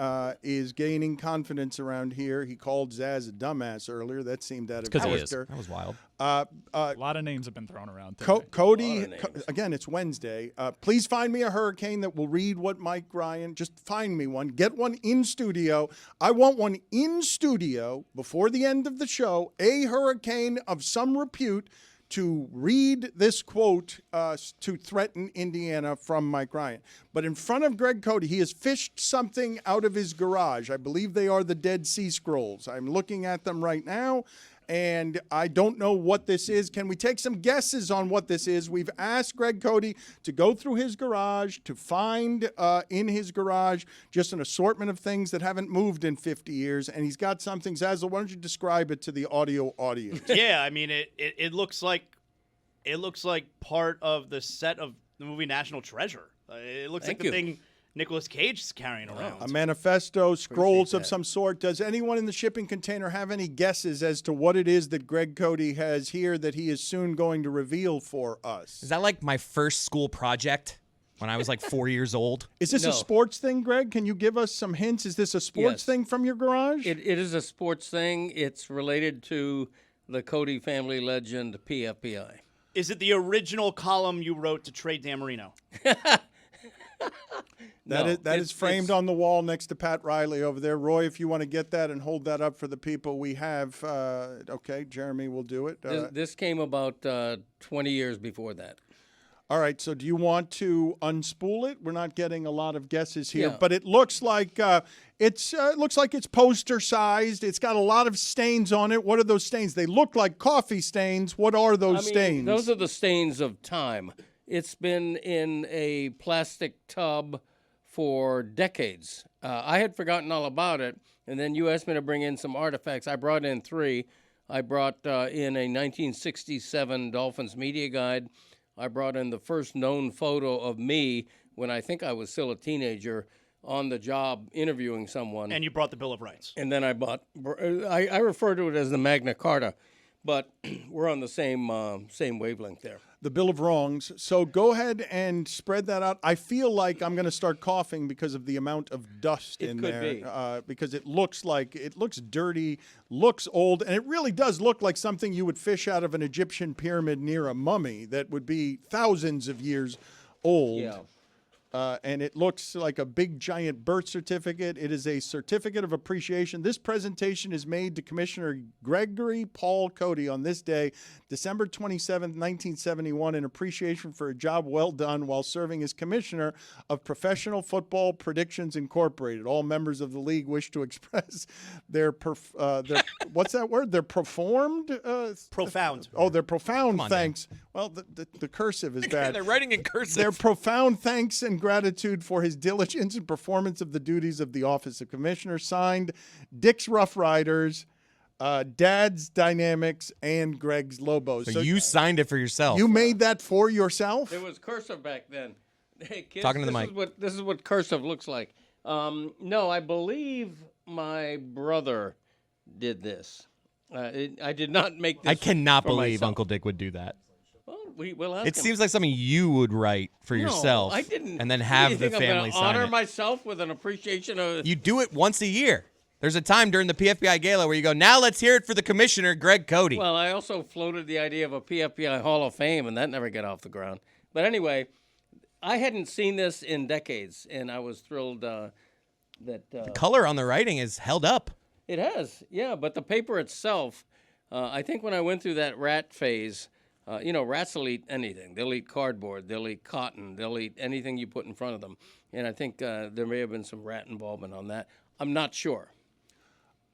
Is gaining confidence around here. He called Zaz a dumbass earlier. That seemed out of character. That was wild. A lot of names have been thrown around today. Cody, again, it's Wednesday. Please find me a hurricane that will read what Mike Ryan. Just find me one. Get one in studio. I want one in studio before the end of the show. A hurricane of some repute to read this quote to threaten Indiana from Mike Ryan. But in front of Greg Cody, he has fished something out of his garage. I believe they are the Dead Sea Scrolls. I'm looking at them right now, and I don't know what this is. Can we take some guesses on what this is? We've asked Greg Cody to go through his garage, to find in his garage just an assortment of things that haven't moved in 50 years, and he's got something. Zazzle, why don't you describe it to the audio audience? Yeah, I mean, it looks like part of the set of the movie National Treasure. It looks like the thing Nicolas Cage is carrying around. A manifesto, scrolls of some sort. Does anyone in the shipping container have any guesses as to what it is that Greg Cody has here that he is soon going to reveal for us? Is that like my first school project when I was like 4 years old? Is this a sports thing, Greg? Can you give us some hints? Is this a sports thing from your garage? It is a sports thing. It's related to the Cody family legend, PFPI. Is it the original column you wrote to trade Dan Marino? That is framed on the wall next to Pat Riley over there. Roy, if you want to get that and hold that up for the people we have. Okay, Jeremy will do it. This came about 20 years before that. All right, so do you want to unspool it? We're not getting a lot of guesses here, Yeah. but it looks like it's poster sized. It's got a lot of stains on it. What are those stains? They look like coffee stains. What are those stains? Those are the stains of time. It's been in a plastic tub for decades. I had forgotten all about it, and then you asked me to bring in some artifacts. I brought in 3. I brought in a 1967 Dolphins media guide. I brought in the first known photo of me when I think I was still a teenager on the job interviewing someone. And you brought the Bill of Rights. And then I refer to it as the Magna Carta, but we're on the same wavelength there. The Bill of Wrongs. So go ahead and spread that out. I feel like I'm going to start coughing because of the amount of dust in could there. Because it looks dirty, looks old, and it really does look like something you would fish out of an Egyptian pyramid near a mummy that would be thousands of years old. Yeah. and it looks like a big, giant birth certificate. It is a certificate of appreciation. This presentation is made to Commissioner Gregory Paul Cody on this day, December 27th, 1971, in appreciation for a job well done while serving as Commissioner of Professional Football Predictions Incorporated. All members of the league wish to express their what's that word? Their profound? Profound. Oh, their profound on, thanks. Well, the cursive is bad. They're writing in cursive. Their profound thanks and gratitude for his diligence and performance of the duties of the office of commissioner. Signed, Dick's Rough Riders, Dad's Dynamics, and Greg's Lobos. So you signed it for yourself. You made that for yourself? It was cursive back then. Hey, kids, Talking to the this mic. Is this is what cursive looks like. No, I believe my brother did this. I did not make this. I cannot for believe myself. Uncle Dick would do that. Well, we'll ask It him. seems like something you would write for yourself. No, I didn't. And then What do have you the think, family I'm sign gonna honor it. myself with an appreciation of. You do it once a year. There's a time during the PFBI Gala where you go, now let's hear it for the commissioner, Greg Cody. Well, I also floated the idea of a PFBI Hall of Fame, and that never got off the ground. But anyway, I hadn't seen this in decades, and I was thrilled that the color on the writing is held up. It has, yeah. But the paper itself, I think when I went through that rat phase, rats will eat anything. They'll eat cardboard. They'll eat cotton. They'll eat anything you put in front of them. And I think there may have been some rat involvement on that. I'm not sure.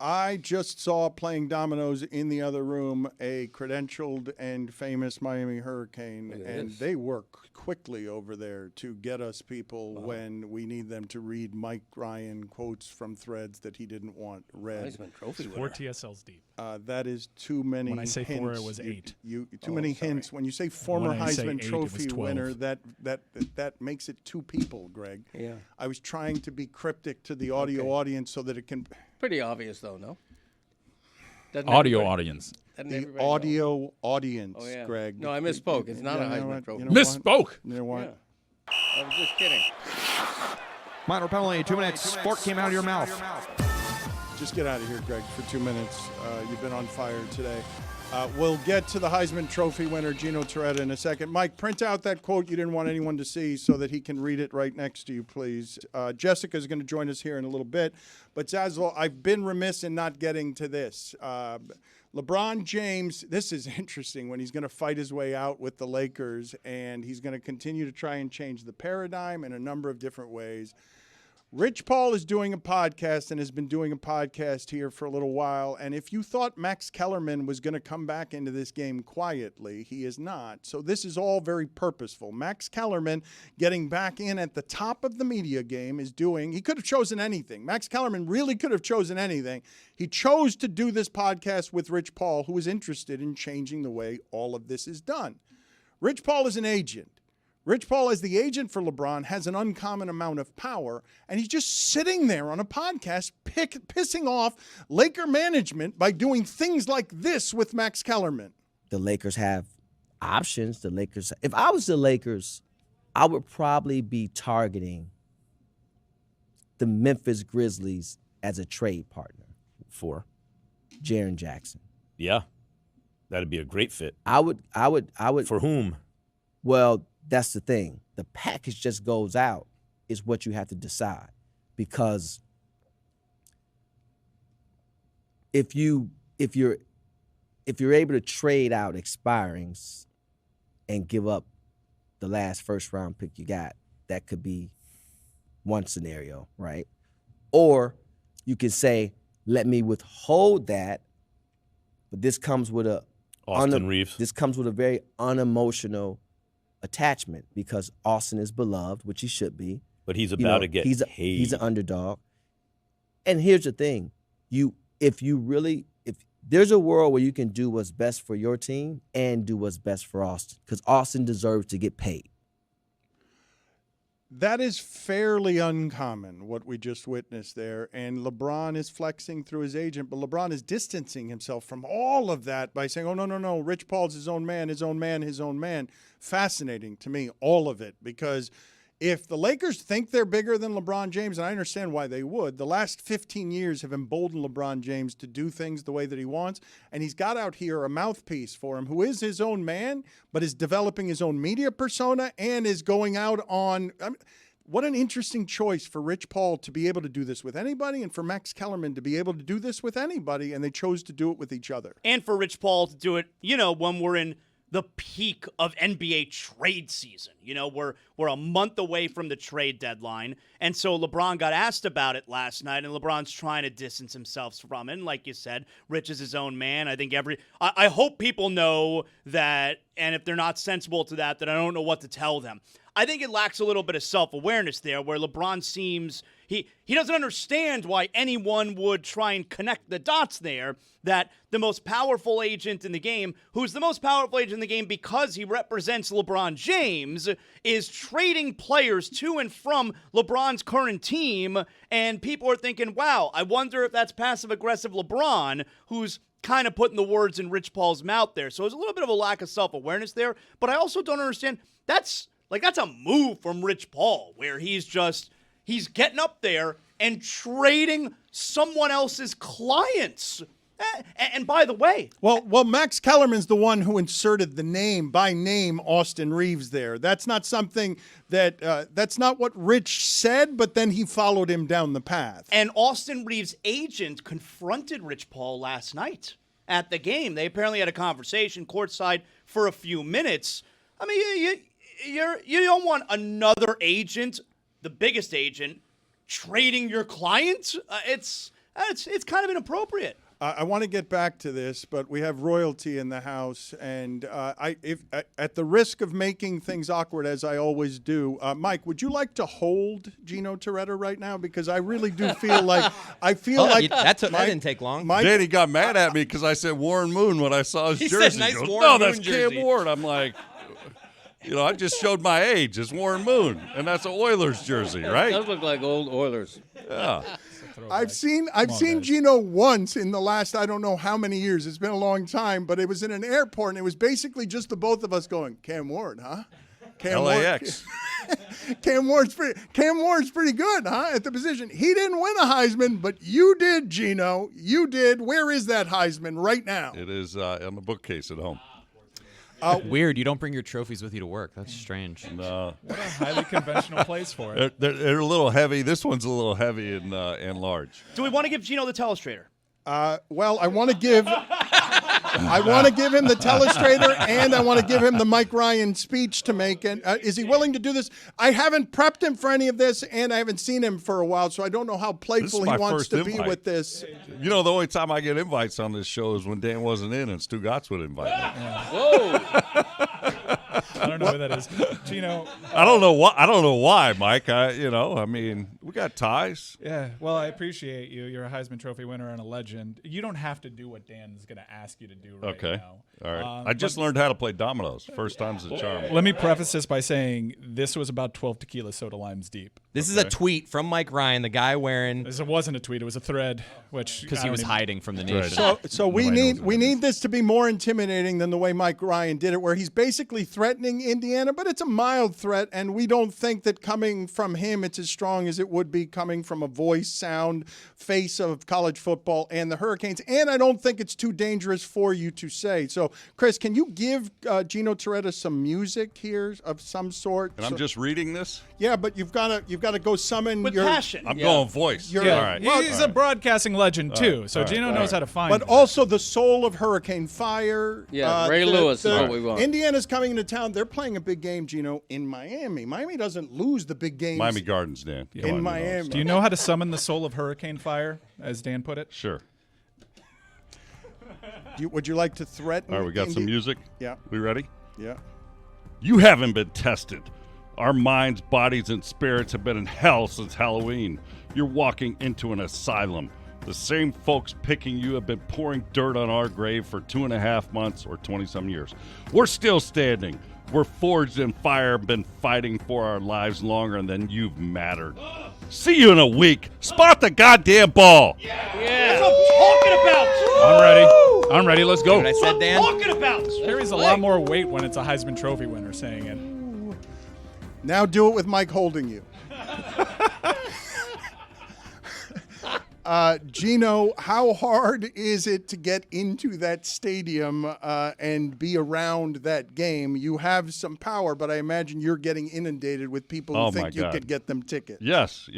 I just saw playing dominoes in the other room a credentialed and famous Miami Hurricane, and they work quickly over there to get us people when we need them to read Mike Ryan quotes from threads that he didn't want read. Heisman Trophy winner. 4 TSLs deep. That is too many. When I say hints. 4, it was 8. Too many hints. When you say former When I say Heisman 8, it Trophy was 12. winner, that makes it 2 people, Greg. Yeah. I was trying to be cryptic to the audio audience so that it can. Pretty obvious, though, no? Doesn't Audio everybody- audience. doesn't The everybody know? audio audience, Oh, yeah. Greg. No, I misspoke. It's not a you know Heisman what? Trophy. You know Misspoke. What? You know what? Yeah. I was just kidding. Minor penalty, 2 minutes. Fork came out of your mouth. Just get out of here, Greg, for 2 minutes. You've been on fire today. We'll get to the Heisman Trophy winner, Gino Torretta, in a second. Mike, print out that quote you didn't want anyone to see so that he can read it right next to you, please. Jessica's going to join us here in a little bit. But Zazzle, I've been remiss in not getting to this. LeBron James, this is interesting when he's going to fight his way out with the Lakers, and he's going to continue to try and change the paradigm in a number of different ways. Rich Paul is doing a podcast and has been doing a podcast here for a little while. And if you thought Max Kellerman was going to come back into this game quietly, he is not. So this is all very purposeful. Max Kellerman getting back in at the top of the media game is doing, he could have chosen anything. Max Kellerman really could have chosen anything. He chose to do this podcast with Rich Paul, who is interested in changing the way all of this is done. Rich Paul is an agent. Rich Paul, as the agent for LeBron, has an uncommon amount of power, and he's just sitting there on a podcast pissing off Laker management by doing things like this with Max Kellerman. The Lakers have options. If I was the Lakers, I would probably be targeting the Memphis Grizzlies as a trade partner for Jaren Jackson. Yeah, that'd be a great fit. I would. For whom? Well, that's the thing. The package just goes out is what you have to decide. Because if you're able to trade out expirings and give up the last first round pick you got, that could be one scenario, right? Or you can say, let me withhold that, but this comes with Reeves. This comes with a very unemotional attachment because Austin is beloved, which he should be. But he's about to get he's paid. He's an underdog. And here's the thing. If there's a world where you can do what's best for your team and do what's best for Austin, because Austin deserves to get paid. That is fairly uncommon, what we just witnessed there. And LeBron is flexing through his agent, but LeBron is distancing himself from all of that by saying, oh, no, Rich Paul's his own man, his own man, his own man. Fascinating to me, all of it, because if the Lakers think they're bigger than LeBron James, and I understand why they would, the last 15 years have emboldened LeBron James to do things the way that he wants, and he's got out here a mouthpiece for him who is his own man, but is developing his own media persona and is going out on what an interesting choice for Rich Paul to be able to do this with anybody and for Max Kellerman to be able to do this with anybody, and they chose to do it with each other. And for Rich Paul to do it, when we're in the peak of NBA trade season. We're a month away from the trade deadline. And so LeBron got asked about it last night, and LeBron's trying to distance himself from it. And like you said, Rich is his own man. I think I hope people know that, and if they're not sensible to that, then I don't know what to tell them. I think it lacks a little bit of self-awareness there, where LeBron seems he doesn't understand why anyone would try and connect the dots there, that the most powerful agent in the game, who's the most powerful agent in the game because he represents LeBron James, is trading players to and from LeBron's current team, and people are thinking, wow, I wonder if that's passive-aggressive LeBron, who's kind of putting the words in Rich Paul's mouth there. So there's a little bit of a lack of self-awareness there, but I also don't understand, that's a move from Rich Paul, where he's getting up there and trading someone else's clients. And by the way, well, Max Kellerman's the one who inserted the name by name Austin Reeves there. That's not something that's not what Rich said, but then he followed him down the path. And Austin Reeves' agent confronted Rich Paul last night at the game. They apparently had a conversation courtside for a few minutes. I mean, you don't want another agent, the biggest agent, trading your client. It's kind of inappropriate. I want to get back to this, but we have royalty in the house, and at the risk of making things awkward, as I always do, Mike, would you like to hold Gino Toretta right now? Because I really do feel like that didn't take long. Danny got mad at me because I said Warren Moon when I saw his jersey. Said, nice he goes, Warren no, Moon that's jersey. Cam Ward. I'm like, I just showed my age. It's Warren Moon, and that's an Oilers jersey, right? It does look like old Oilers. Yeah. I've seen Gino once in the last, I don't know how many years. It's been a long time, but it was in an airport, and it was basically just the both of us going, Cam Ward, huh? LAX. Cam Ward's pretty good, huh? At the position. He didn't win a Heisman, but you did, Gino. You did. Where is that Heisman right now? It is on the bookcase at home. Weird. You don't bring your trophies with you to work. That's strange. No. What a highly conventional place for it. They're a little heavy. This one's a little heavy and large. Do we want to give Gino the telestrator? Well, I want to give him the telestrator, and I want to give him the Mike Ryan speech to make. And is he willing to do this? I haven't prepped him for any of this, and I haven't seen him for a while, so I don't know how playful he wants to be with this. The only time I get invites on this show is when Dan wasn't in and Stugotz would invite me. Yeah. Whoa! I don't know who that is, Gino. I don't know why, Mike. We got ties. Yeah. Well, I appreciate you. You're a Heisman Trophy winner and a legend. You don't have to do what Dan's going to ask you to do right now. All right. I just learned how to play dominoes. First time's a charm. Let me preface this by saying this was about 12 tequila soda limes deep. This is a tweet from Mike Ryan, the guy wearing. It wasn't a tweet. It was a thread, because he was hiding from the nation. So we need this to be more intimidating than the way Mike Ryan did it, where he's basically threatening Indiana, but it's a mild threat, and we don't think that coming from him it's as strong as it would be coming from a voice, sound, face of college football and the Hurricanes. And I don't think it's too dangerous for you to say. So, Chris, can you give Gino Toretta some music here of some sort? And I'm just reading this? Yeah, but you've got to go summon with your passion. I'm going voice. All right. He's a broadcasting legend too, so Gino knows how to find. But also the soul of Hurricane Fire. Yeah, Ray Lewis is what we want. Indiana's coming into town. They're playing a big game, Gino, in Miami. Miami doesn't lose the big games. Miami Gardens, Dan. In Miami. Do you know how to summon the soul of Hurricane Fire, as Dan put it? Sure. Would you like to threaten? All right, we got some music. Yeah. We ready? Yeah. You haven't been tested. Our minds, bodies, and spirits have been in hell since Halloween. You're walking into an asylum. The same folks picking you have been pouring dirt on our grave for 2.5 months or 20-some years. We're still standing. We're forged in fire, been fighting for our lives longer than you've mattered. See you in a week. Spot the goddamn ball. Yeah. That's what I'm talking about. I'm ready. Let's go. What I said, Dan? Talking about. Carries a lot more weight when it's a Heisman Trophy winner saying it. Now do it with Mike holding you. Gino, how hard is it to get into that stadium and be around that game? You have some power, but I imagine you're getting inundated with people who think you could get them tickets. Yes.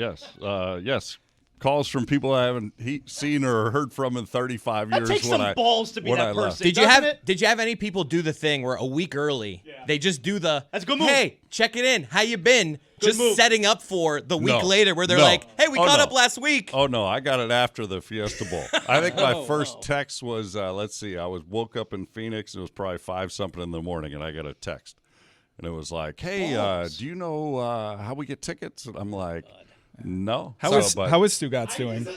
Calls from people I haven't seen or heard from in 35 years. That takes some balls to be that person. Did you have any people do the thing where a week early they just do the That's a good move. Hey, check it in. How you been? Just move. setting up for the week later where they're like, hey, we caught up last week. Oh no, I got it after the Fiesta Bowl. I think my first text was let's see, I woke up in Phoenix. It was probably 5-something in the morning, and I got a text, and it was like, hey, do you know how we get tickets? And I'm like. No. How is Stugotz doing?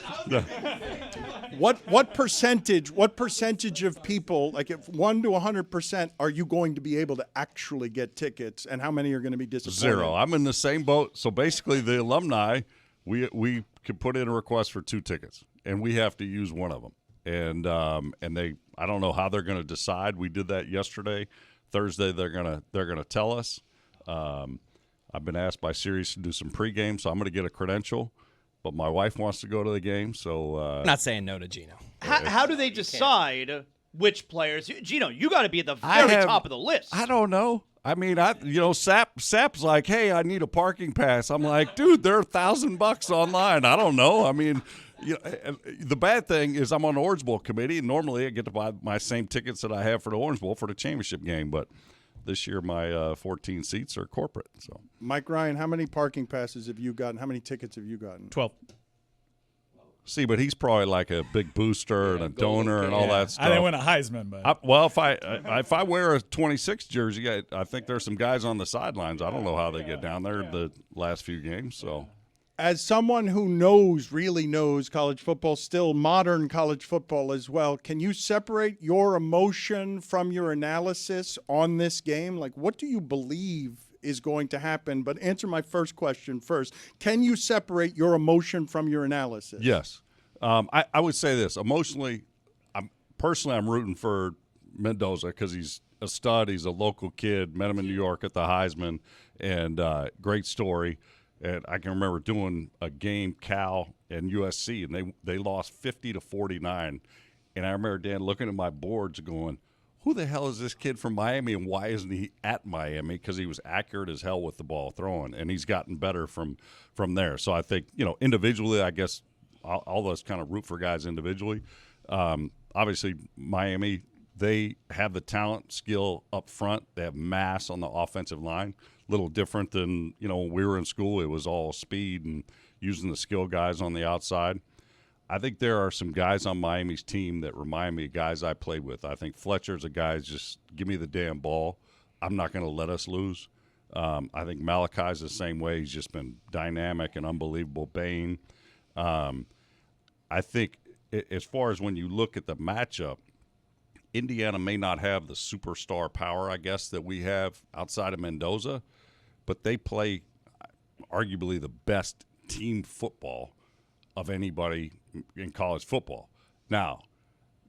What percentage of people, like if 1 to 100%, are you going to be able to actually get tickets, and how many are going to be disappointed? 0. I'm in the same boat. So basically, the alumni, we could put in a request for 2 tickets, and we have to use one of them. And I don't know how they're going to decide. We did that yesterday. Thursday, they're gonna tell us. I've been asked by Sirius to do some pregame, so I'm going to get a credential. But my wife wants to go to the game, so I'm not saying no to Gino. How do they decide which players? Gino, you got to be at the very top of the list. I don't know. I mean, Sap's like, hey, I need a parking pass. I'm like, dude, they're $1,000 online. I don't know. I mean, the bad thing is I'm on the Orange Bowl committee, and normally I get to buy my same tickets that I have for the Orange Bowl for the championship game, but this year my 14 seats are corporate. So, Mike Ryan, how many parking passes have you gotten? How many tickets have you gotten? 12. See, but he's probably like a big booster and a donor and all that stuff. I didn't win a Heisman, but if I wear a 26 jersey, I think there's some guys on the sidelines. I don't know how they get down there the last few games. So, as someone who really knows college football, still modern college football as well, can you separate your emotion from your analysis on this game? Like, what do you believe is going to happen? But answer my first question first. Can you separate your emotion from your analysis? Yes. I would say this. Emotionally, I'm rooting for Mendoza because he's a stud. He's a local kid. Met him in New York at the Heisman, and great story. And I can remember doing a game, Cal and USC, and they lost 50-49. And I remember Dan looking at my boards going, who the hell is this kid from Miami, and why isn't he at Miami? Because he was accurate as hell with the ball throwing, and he's gotten better from there. So I think, individually, I guess all those kind of root for guys individually. Obviously, Miami, they have the talent, skill up front. They have mass on the offensive line. Little different than, when we were in school, it was all speed and using the skill guys on the outside. I think there are some guys on Miami's team that remind me of guys I played with. I think Fletcher's a guy just give me the damn ball. I'm not going to let us lose. I think Malachi's the same way. He's just been dynamic and unbelievable. Bain. I think as far as when you look at the matchup, Indiana may not have the superstar power, I guess, that we have outside of Mendoza, but they play arguably the best team football of anybody in college football. Now,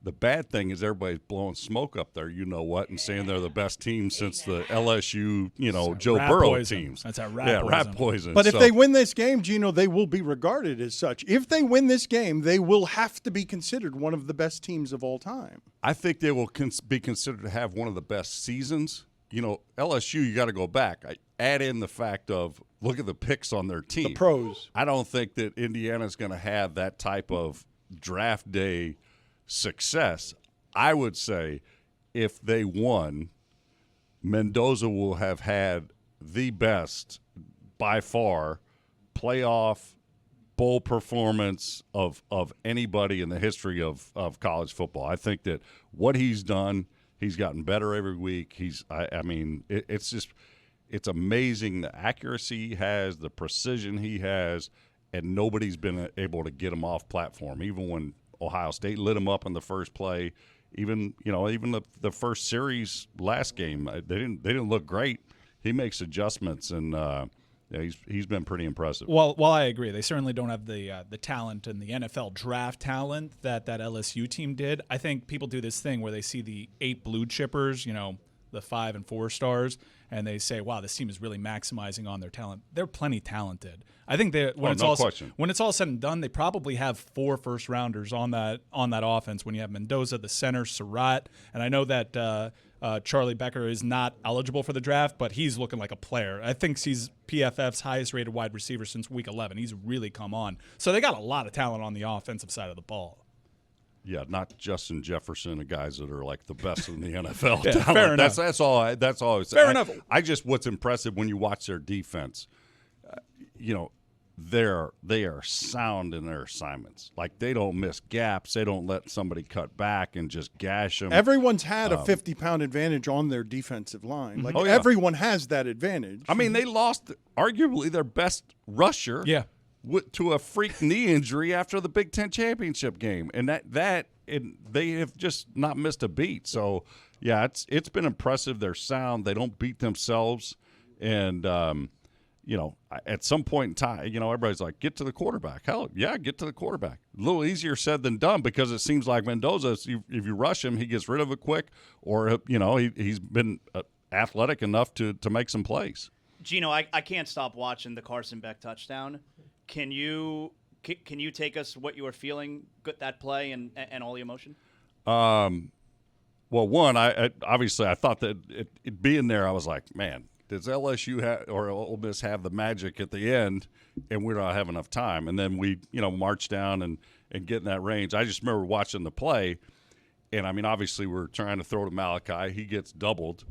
the bad thing is everybody's blowing smoke up there, and saying they're the best team since the LSU, Joe Burrow poison. teams. That's a rat poison. Rat poison. But if they win this game, Gino, they will be regarded as such. If they win this game, they will have to be considered one of the best teams of all time. I think they will be considered to have one of the best seasons. LSU, you got to go back. I add in the fact of look at the picks on their team. The pros. I don't think that Indiana's going to have that type of draft day success. I would say if they won, Mendoza will have had the best, by far, playoff bowl performance of anybody in the history of college football. I think that what he's done, he's gotten better every week. It's amazing the accuracy he has, the precision he has, and nobody's been able to get him off platform. Even when Ohio State lit him up in the first play, even the first series last game, they didn't look great. He makes adjustments, and he's been pretty impressive. Well, I agree. They certainly don't have the talent and the NFL draft talent that LSU team did. I think people do this thing where they see the 8 blue chippers, the 5 and 4 stars, and they say, "Wow, this team is really maximizing on their talent." They're plenty talented. I think that when it's all said and done, they probably have 4 first-rounders on that offense. When you have Mendoza, the center, Surratt, and I know that Charlie Becker is not eligible for the draft, but he's looking like a player. I think he's PFF's highest-rated wide receiver since Week 11. He's really come on. So they got a lot of talent on the offensive side of the ball. Yeah, not Justin Jefferson, the guys that are like the best in the NFL. Yeah, fair enough. That's all. That's all. Fair enough. I just what's impressive when you watch their defense. They are sound in their assignments. Like they don't miss gaps. They don't let somebody cut back and just gash them. Everyone's had a 50-pound advantage on their defensive line. Like everyone has that advantage. I mean, they lost arguably their best rusher. Yeah. To a freak knee injury after the Big Ten championship game, and they have just not missed a beat. So, yeah, it's been impressive. They're sound. They don't beat themselves, and at some point in time, everybody's like, get to the quarterback. Hell, yeah, get to the quarterback. A little easier said than done because it seems like Mendoza, if you rush him, he gets rid of it quick, or he's been athletic enough to make some plays. Gino, I can't stop watching the Carson Beck touchdown. Can you take us what you were feeling with that play and all the emotion? Well, one, I obviously I thought that it being there, I was like, man, does LSU or Ole Miss have the magic at the end, and we don't have enough time? And then we march down and get in that range. I just remember watching the play, and I mean obviously we're trying to throw to Malachi. He gets doubled,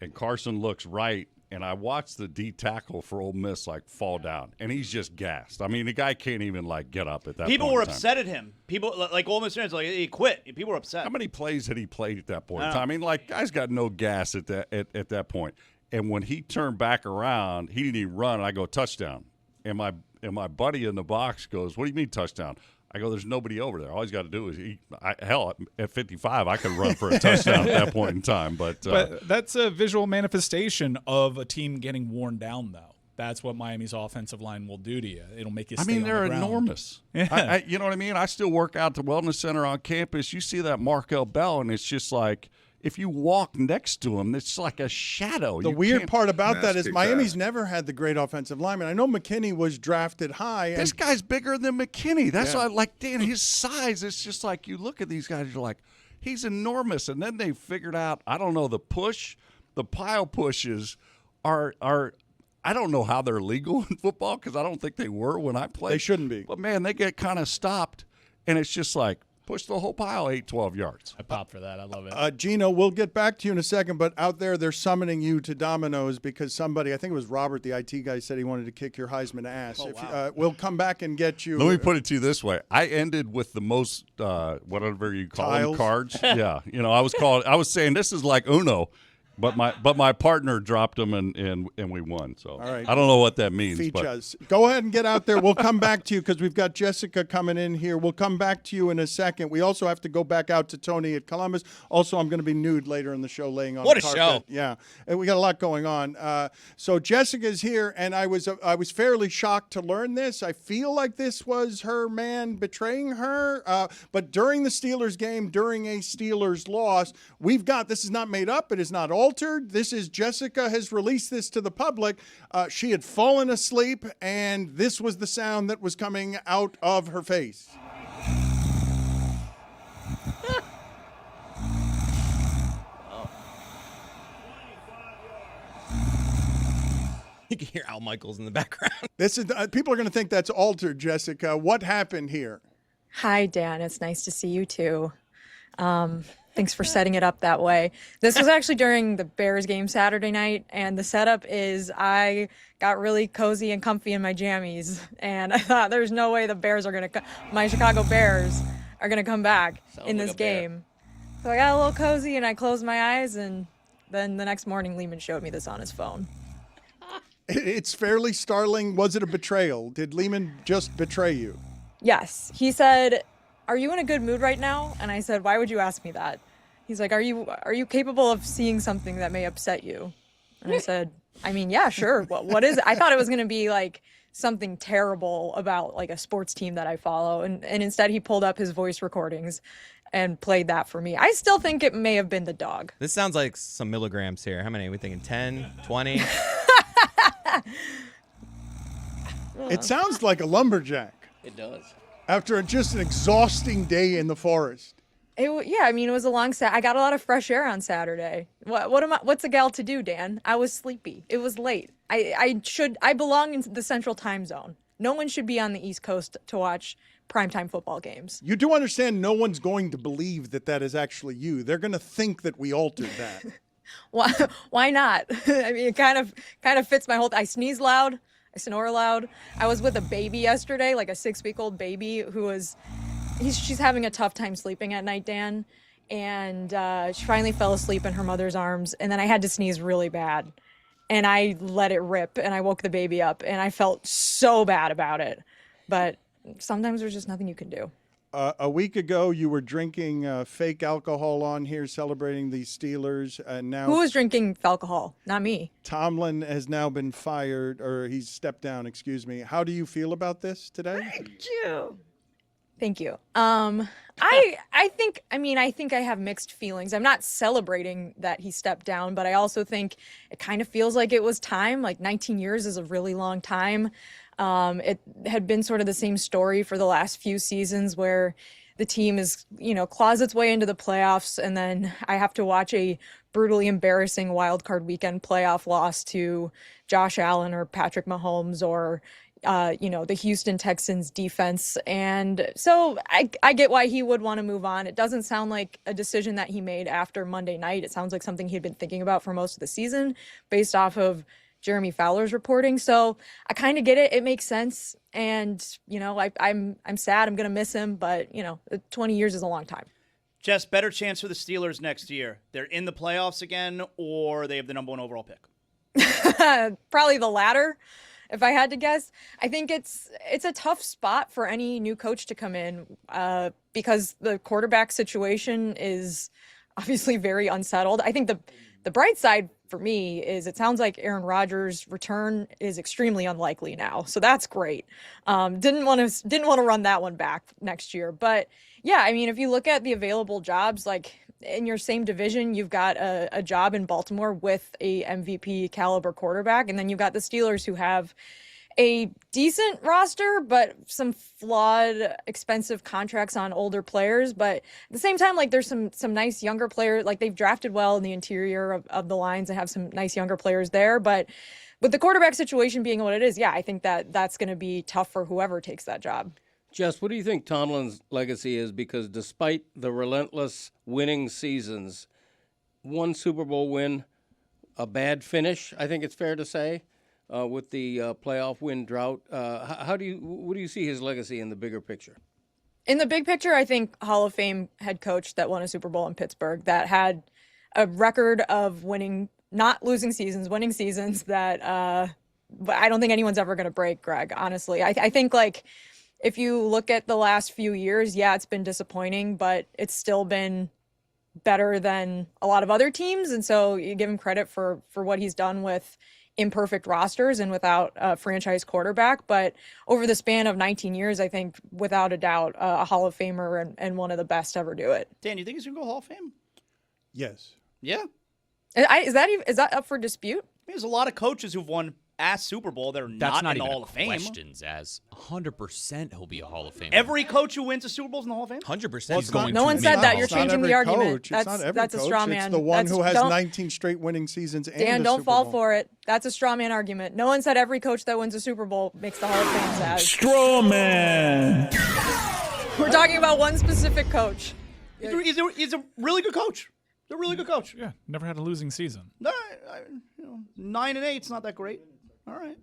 and Carson looks right. And I watched the D tackle for Ole Miss fall down, and he's just gassed. I mean, the guy can't even get up at that. People point were in time. upset at him. People like Ole Miss fans, he quit. People were upset. How many plays had he played at that point in time? I mean, guys got no gas at that point. And when he turned back around, he didn't even run. And I go touchdown, and my buddy in the box goes, "What do you mean touchdown?" I go, "There's nobody over there. All he's got to do is at 55, I could run for a touchdown at that point in time." But that's a visual manifestation of a team getting worn down, though. That's what Miami's offensive line will do to you. It'll make you stay on the ground. They're enormous. Yeah. You know what I mean? I still work out at the Wellness Center on campus. You see that Markel Bell, and it's just like – if you walk next to him, it's like a shadow. The weird part about that is Miami's never had the great offensive lineman. I know McKinney was drafted high. This guy's bigger than McKinney. That's why, Dan, his size, it's just like you look at these guys, you're like, he's enormous. And then they figured out, I don't know, the pile pushes are I don't know how they're legal in football because I don't think they were when I played. They shouldn't be. But, man, they get kind of stopped, and it's just like, push the whole pile 8-12 yards. I pop for that. I love it. Gino, we'll get back to you in a second, but out there they're summoning you to Domino's because somebody, I think it was Robert, the IT guy, said he wanted to kick your Heisman ass. Oh, wow. We'll come back and get you. Let me put it to you this way. I ended with the most, whatever you call them, cards. Yeah. I was saying this is like Uno. But my partner dropped them and we won. So all right. I don't know what that means. Features. Go ahead and get out there. We'll come back to you because we've got Jessica coming in here. We'll come back to you in a second. We also have to go back out to Tony at Columbus. Also, I'm going to be nude later in the show, laying on the carpet. What a show! Yeah, and we got a lot going on. So Jessica's here, and I was fairly shocked to learn this. I feel like this was her man betraying her. But during the Steelers game, during a Steelers loss, this is not made up. It is not altered. This is Jessica has released this to the public. She had fallen asleep, and this was the sound that was coming out of her face. You can hear Al Michaels in the background. This is people are going to think that's altered, Jessica. What happened here? Hi, Dan. It's nice to see you too. Thanks for setting it up that way. This was actually during the Bears game Saturday night, and the setup is I got really cozy and comfy in my jammies, and I thought there's no way the Bears are my Chicago Bears are going to come back in this game. So I got a little cozy, and I closed my eyes, and then the next morning Lehman showed me this on his phone. It's fairly startling. Was it a betrayal? Did Lehman just betray you? Yes. He said, "Are you in a good mood right now?" And I said, "Why would you ask me that?" He's like, "Are you capable of seeing something that may upset you?" And I said, "I mean, yeah, sure. What is it?" I thought it was going to be like something terrible about like a sports team that I follow. And instead he pulled up his voice recordings. and played that for me. I still think it may have been the dog. This sounds like some milligrams here. How many are we thinking? 10, 20? It sounds like a lumberjack. It does. After just an exhausting day in the forest. Yeah, I mean, it was a long set. I got a lot of fresh air on Saturday. What's a gal to do, Dan? I was sleepy. It was late. I belong in the Central Time Zone. No one should be on the East Coast to watch primetime football games. You do understand no one's going to believe that is actually you. They're going to think that we altered that. Why not? I mean, it kind of fits my whole. I sneeze loud. I snore loud. I was with a baby yesterday, like a 6-week-old baby who was. She's having a tough time sleeping at night, Dan, and she finally fell asleep in her mother's arms, and then I had to sneeze really bad, and I let it rip, and I woke the baby up, and I felt so bad about it, but sometimes there's just nothing you can do. A week ago, you were drinking fake alcohol on here, celebrating the Steelers, and now who was drinking alcohol? Not me. Tomlin has now been fired, or he's stepped down. Excuse me. How do you feel about this today? Thank you. I think I have mixed feelings. I'm not celebrating that he stepped down, but I also think it kind of feels like it was time. Like 19 years is a really long time. It had been sort of the same story for the last few seasons where the team is, claws its way into the playoffs, and then I have to watch a brutally embarrassing wild card weekend playoff loss to Josh Allen or Patrick Mahomes or the Houston Texans defense. And so I get why he would want to move on. It doesn't sound like a decision that he made after Monday night. It sounds like something he'd been thinking about for most of the season based off of Jeremy Fowler's reporting. So I kind of get it. It makes sense. And, I'm sad. I'm going to miss him. But, 20 years is a long time. Jess, better chance for the Steelers next year. They're in the playoffs again, or they have the number 1 overall pick? Probably the latter. If I had to guess, I think it's a tough spot for any new coach to come in because the quarterback situation is obviously very unsettled. I think the bright side for me is it sounds like Aaron Rodgers' return is extremely unlikely now, so that's great. Didn't want to run that one back next year, but yeah, I mean, if you look at the available jobs, like in your same division, you've got a job in Baltimore with a MVP caliber quarterback, and then you've got the Steelers who have a decent roster, but some flawed, expensive contracts on older players. But at the same time, like there's some nice younger players. Like they've drafted well in the interior of the lines and have some nice younger players there. But with the quarterback situation being what it is, yeah, I think that's going to be tough for whoever takes that job. Jess, what do you think Tomlin's legacy is? Because despite the relentless winning seasons, 1 Super Bowl win, a bad finish, I think it's fair to say, with the playoff win drought. What do you see his legacy in the bigger picture? In the big picture, I think Hall of Fame head coach that won a Super Bowl in Pittsburgh, that had a record of winning, not losing seasons, winning seasons that I don't think anyone's ever going to break, Greg, honestly. I think, like, if you look at the last few years, yeah, it's been disappointing, but it's still been better than a lot of other teams. And so you give him credit for what he's done with imperfect rosters and without a franchise quarterback. But over the span of 19 years, I think without a doubt, a Hall of Famer and one of the best to ever do it. Dan, you think he's going to go Hall of Fame? Yes. Yeah. Is that up for dispute? There's a lot of coaches who've won a Super Bowl that are That's not in the even Hall of Fame. Questions as 100% he'll be a Hall of Famer. Every coach who wins a Super Bowl is in the Hall of Fame? 100%. He's going no to one be. said that. You're It's not changing every the argument. coach. It's not every that's a coach. straw man. It's the one who has don't- 19 straight winning seasons and Dan, a don't Super fall Bowl. for it. That's a straw man argument. No one said every coach that wins a Super Bowl makes the Hall of Fame, Zaz. Straw man. We're talking about one specific coach. He's a really good coach. He's a really good coach. Yeah, never had a losing season. 9-8 is not that great. All right.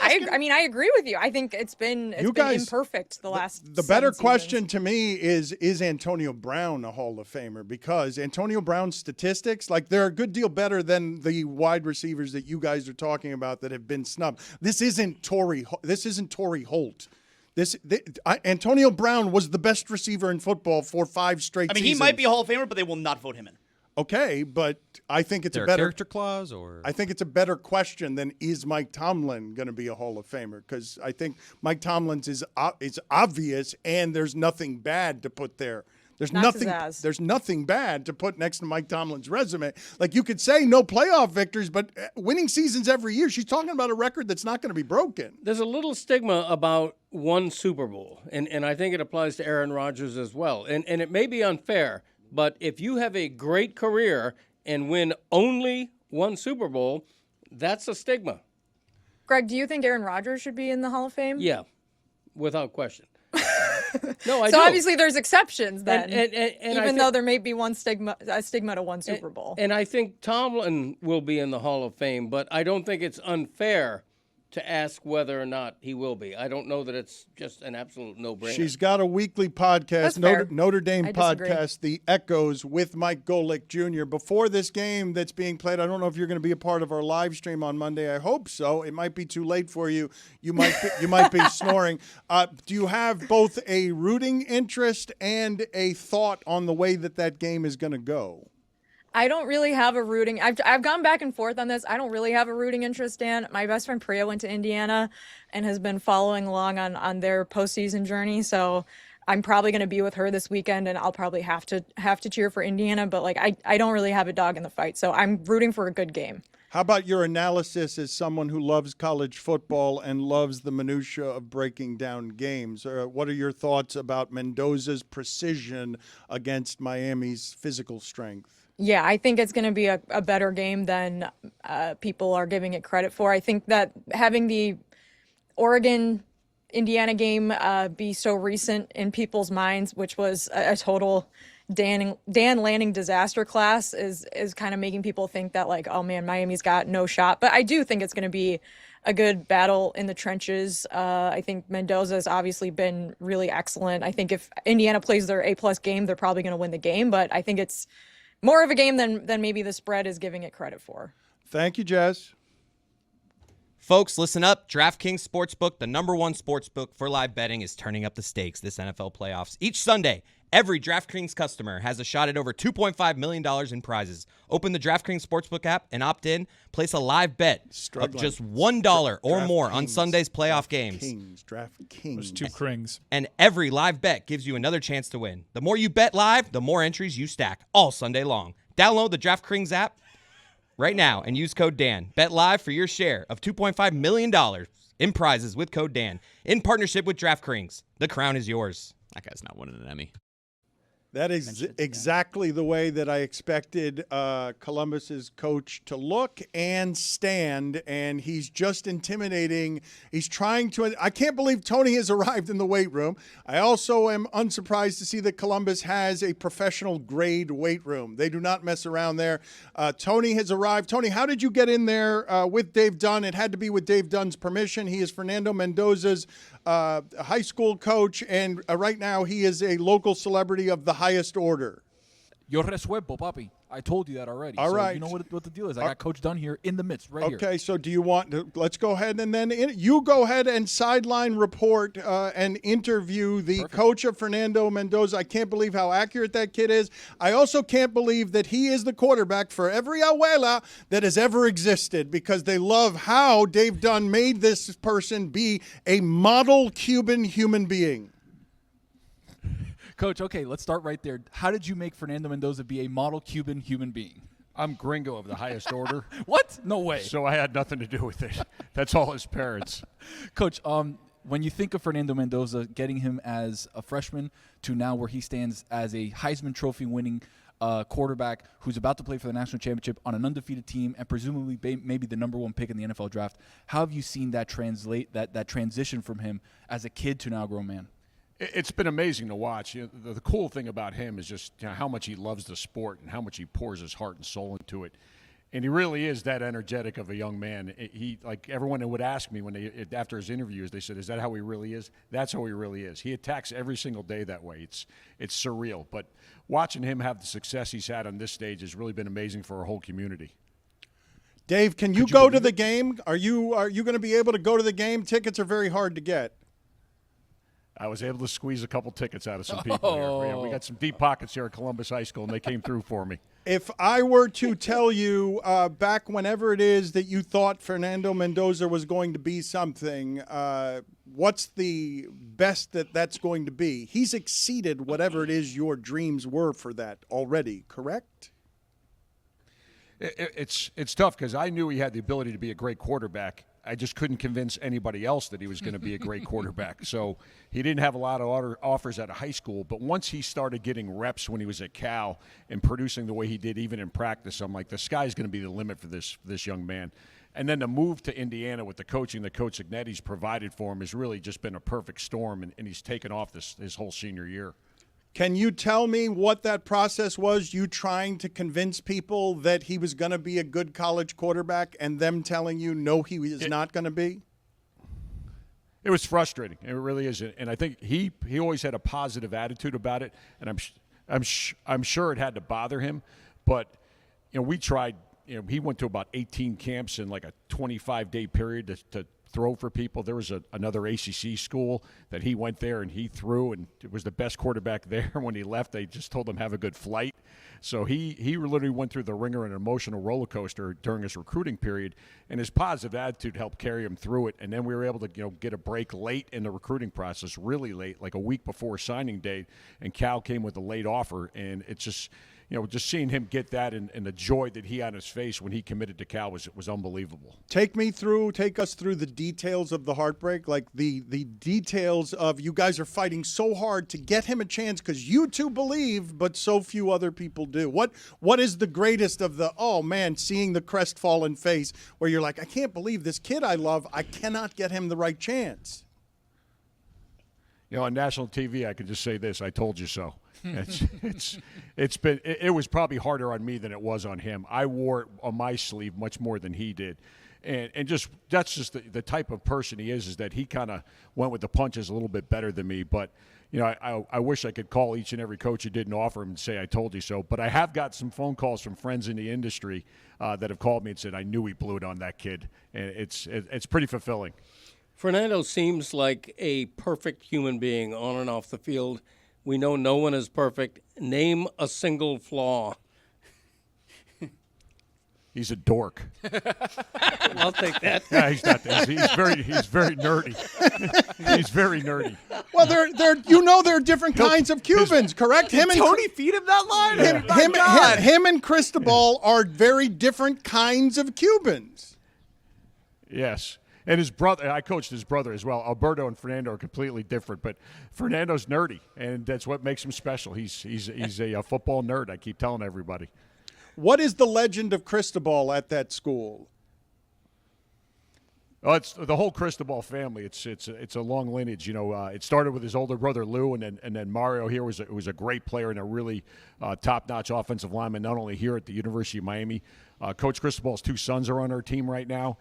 I mean, I agree with you. I think it's been imperfect the last. The better question to me is Antonio Brown a Hall of Famer? Because Antonio Brown's statistics, like, they're a good deal better than the wide receivers that you guys are talking about that have been snubbed. This isn't Torrey Holt. Antonio Brown was the best receiver in football for 5 straight seasons. He might be a Hall of Famer, but they will not vote him in. Okay, but I think it's a better character clause, or I think it's a better question than is Mike Tomlin going to be a Hall of Famer? Because I think Mike Tomlin's is obvious, and there's nothing bad to put there. There's Not nothing. pizzazz. There's nothing bad to put next to Mike Tomlin's resume. Like you could say no playoff victories, but winning seasons every year. She's talking about a record that's not going to be broken. There's a little stigma about one Super Bowl, and I think it applies to Aaron Rodgers as well. And it may be unfair, but if you have a great career and win only one Super Bowl, that's a stigma. Greg, do you think Aaron Rodgers should be in the Hall of Fame? Yeah, without question. No, I So do. obviously there's exceptions then, And even though there may be a stigma to one Super Bowl. And I think Tomlin will be in the Hall of Fame, but I don't think it's unfair to ask whether or not he will be. I don't know that it's just an absolute no-brainer. She's got a weekly podcast, Notre Dame I disagree. podcast, The Echoes with Mike Golick Jr. Before this game that's being played, I don't know if you're going to be a part of our live stream on Monday. I hope so. It might be too late for you. You might be snoring. Do you have both a rooting interest and a thought on the way that game is going to go? I don't really have a rooting. I've gone back and forth on this. I don't really have a rooting interest, Dan. My best friend Priya went to Indiana and has been following along on their postseason journey. So I'm probably going to be with her this weekend, and I'll probably have to cheer for Indiana. But like I don't really have a dog in the fight, so I'm rooting for a good game. How about your analysis as someone who loves college football and loves the minutia of breaking down games? What are your thoughts about Mendoza's precision against Miami's physical strength? Yeah, I think it's going to be a better game than people are giving it credit for. I think that having the Oregon-Indiana game be so recent in people's minds, which was a total Dan Lanning disaster class, is kind of making people think that, like, oh, man, Miami's got no shot. But I do think it's going to be a good battle in the trenches. I think Mendoza has obviously been really excellent. I think if Indiana plays their A-plus game, they're probably going to win the game. But I think it's more of a game than maybe the spread is giving it credit for. Thank you, Jess. Folks, listen up. DraftKings Sportsbook, the #1 sportsbook for live betting, is turning up the stakes this NFL playoffs. Each Sunday, every DraftKings customer has a shot at over $2.5 million in prizes. Open the DraftKings Sportsbook app and opt in. Place a live bet of just $1 or more on Sunday's playoff games. DraftKings. There's two Krings. And every live bet gives you another chance to win. The more you bet live, the more entries you stack all Sunday long. Download the DraftKings app right now and use code Dan. Bet live for your share of $2.5 million in prizes with code Dan. In partnership with DraftKings. The crown is yours. That guy's not winning an Emmy. That is exactly the way that I expected Columbus's coach to look and stand, and he's just intimidating. He's trying to – I can't believe Tony has arrived in the weight room. I also am unsurprised to see that Columbus has a professional-grade weight room. They do not mess around there. Tony has arrived. Tony, how did you get in there with Dave Dunn? It had to be with Dave Dunn's permission. He is Fernando Mendoza's high school coach, and right now he is a local celebrity of the highest order. Yo resuelvo, papi. I told you that already. All so right. You know what the deal is. I got Coach Dunn here in the midst right here. Okay, so do you want to – let's go ahead and then you go ahead and sideline report and interview the coach of Fernando Mendoza. I can't believe how accurate that kid is. I also can't believe that he is the quarterback for every abuela that has ever existed, because they love how Dave Dunn made this person be a model Cuban human being. Coach, okay, let's start right there. How did you make Fernando Mendoza be a model Cuban human being? I'm gringo of the highest order. What? No way. So I had nothing to do with it. That's all his parents. Coach, when you think of Fernando Mendoza, getting him as a freshman to now where he stands as a Heisman Trophy winning quarterback who's about to play for the national championship on an undefeated team and presumably maybe the #1 pick in the NFL draft, how have you seen that transition from him as a kid to now a grown man? It's been amazing to watch. You know, the cool thing about him is just how much he loves the sport and how much he pours his heart and soul into it. And he really is that energetic of a young man. He, like everyone would ask me after his interviews, they said, "Is that how he really is?" That's how he really is. He attacks every single day that way. It's surreal. But watching him have the success he's had on this stage has really been amazing for our whole community. Dave, can you go to the game? Are you going to be able to go to the game? Tickets are very hard to get. I was able to squeeze a couple tickets out of some people here. Yeah, we got some deep pockets here at Columbus High School, and they came through for me. If I were to tell you back whenever it is that you thought Fernando Mendoza was going to be something, what's the best that's going to be? He's exceeded whatever it is your dreams were for that already, correct? It's tough because I knew he had the ability to be a great quarterback. I just couldn't convince anybody else that he was going to be a great quarterback. So he didn't have a lot of offers out of high school. But once he started getting reps when he was at Cal and producing the way he did even in practice, I'm like, the sky's going to be the limit for this young man. And then the move to Indiana with the coaching that Coach Ignetti's provided for him has really just been a perfect storm, and he's taken off his whole senior year. Can you tell me what that process was, you trying to convince people that he was going to be a good college quarterback and them telling you, no, he is not going to be? It was frustrating. It really is. And I think he always had a positive attitude about it, and I'm sure it had to bother him. But, we tried. He went to about 18 camps in like a 25-day period to throw for people. There was another ACC school that he went there and he threw, and it was the best quarterback there. When he left, they just told him have a good flight. So he literally went through the ringer and an emotional roller coaster during his recruiting period, and his positive attitude helped carry him through it. And then we were able to get a break late in the recruiting process, really late, like a week before signing day, and Cal came with a late offer, and it's just – just seeing him get that and the joy that he had on his face when he committed to Cal was unbelievable. Take us through the details of the heartbreak, like the details of you guys are fighting so hard to get him a chance because you two believe, but so few other people do. What is the greatest of the, oh man, seeing the crestfallen face where you're like, I can't believe this kid I love, I cannot get him the right chance. On national TV, I can just say this: I told you so. It was probably harder on me than it was on him. I wore it on my sleeve much more than he did, and that's just the type of person he is that he kind of went with the punches a little bit better than me. But I wish I could call each and every coach who didn't offer him and say I told you so. But I have got some phone calls from friends in the industry that have called me and said I knew he blew it on that kid, and it's pretty fulfilling. Fernando seems like a perfect human being on and off the field. We know no one is perfect. Name a single flaw. He's a dork. I'll take that. Yeah, he's not. He's very nerdy. He's very nerdy. Well, there are different kinds of Cubans, correct? Did Tony feed him that line? Him and Cristobal are very different kinds of Cubans. Yes. And his brother, I coached his brother as well. Alberto and Fernando are completely different, but Fernando's nerdy, and that's what makes him special. He's a football nerd. I keep telling everybody. What is the legend of Cristobal at that school? Oh, it's the whole Cristobal family. It's a long lineage. It started with his older brother Lou, and then Mario here was a great player and a really top-notch offensive lineman, not only here at the University of Miami. Coach Cristobal's two sons are on our team right now.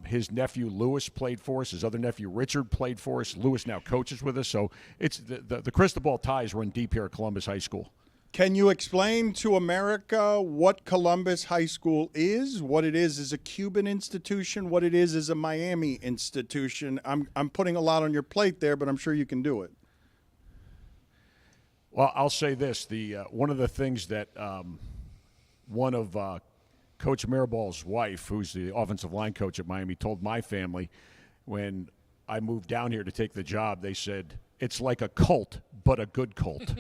His nephew Lewis played for us. His other nephew Richard played for us. Lewis now coaches with us. So it's the Cristobal ties run deep here at Columbus High School. Can you explain to America what Columbus High School is, what it is a Cuban institution, what it is a Miami institution? I'm putting a lot on your plate there, but I'm sure you can do it. Well, I'll say this. One of the things that one of Coach Mirabal's wife, who's the offensive line coach at Miami, told my family when I moved down here to take the job, they said, it's like a cult, but a good cult.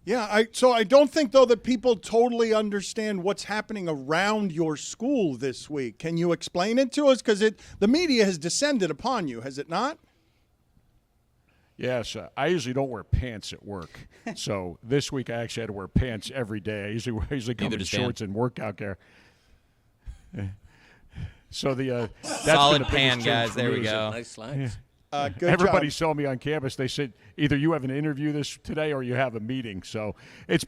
Yeah, so I don't think, though, that people totally understand what's happening around your school this week. Can you explain it to us? Because the media has descended upon you, has it not? Yes, I usually don't wear pants at work. So this week I actually had to wear pants every day. I usually come in shorts and workout gear. So that's solid been pan, guys. There we go. Nice slides. Good Everybody job. saw me on campus. They said either you have an interview today or you have a meeting. So there's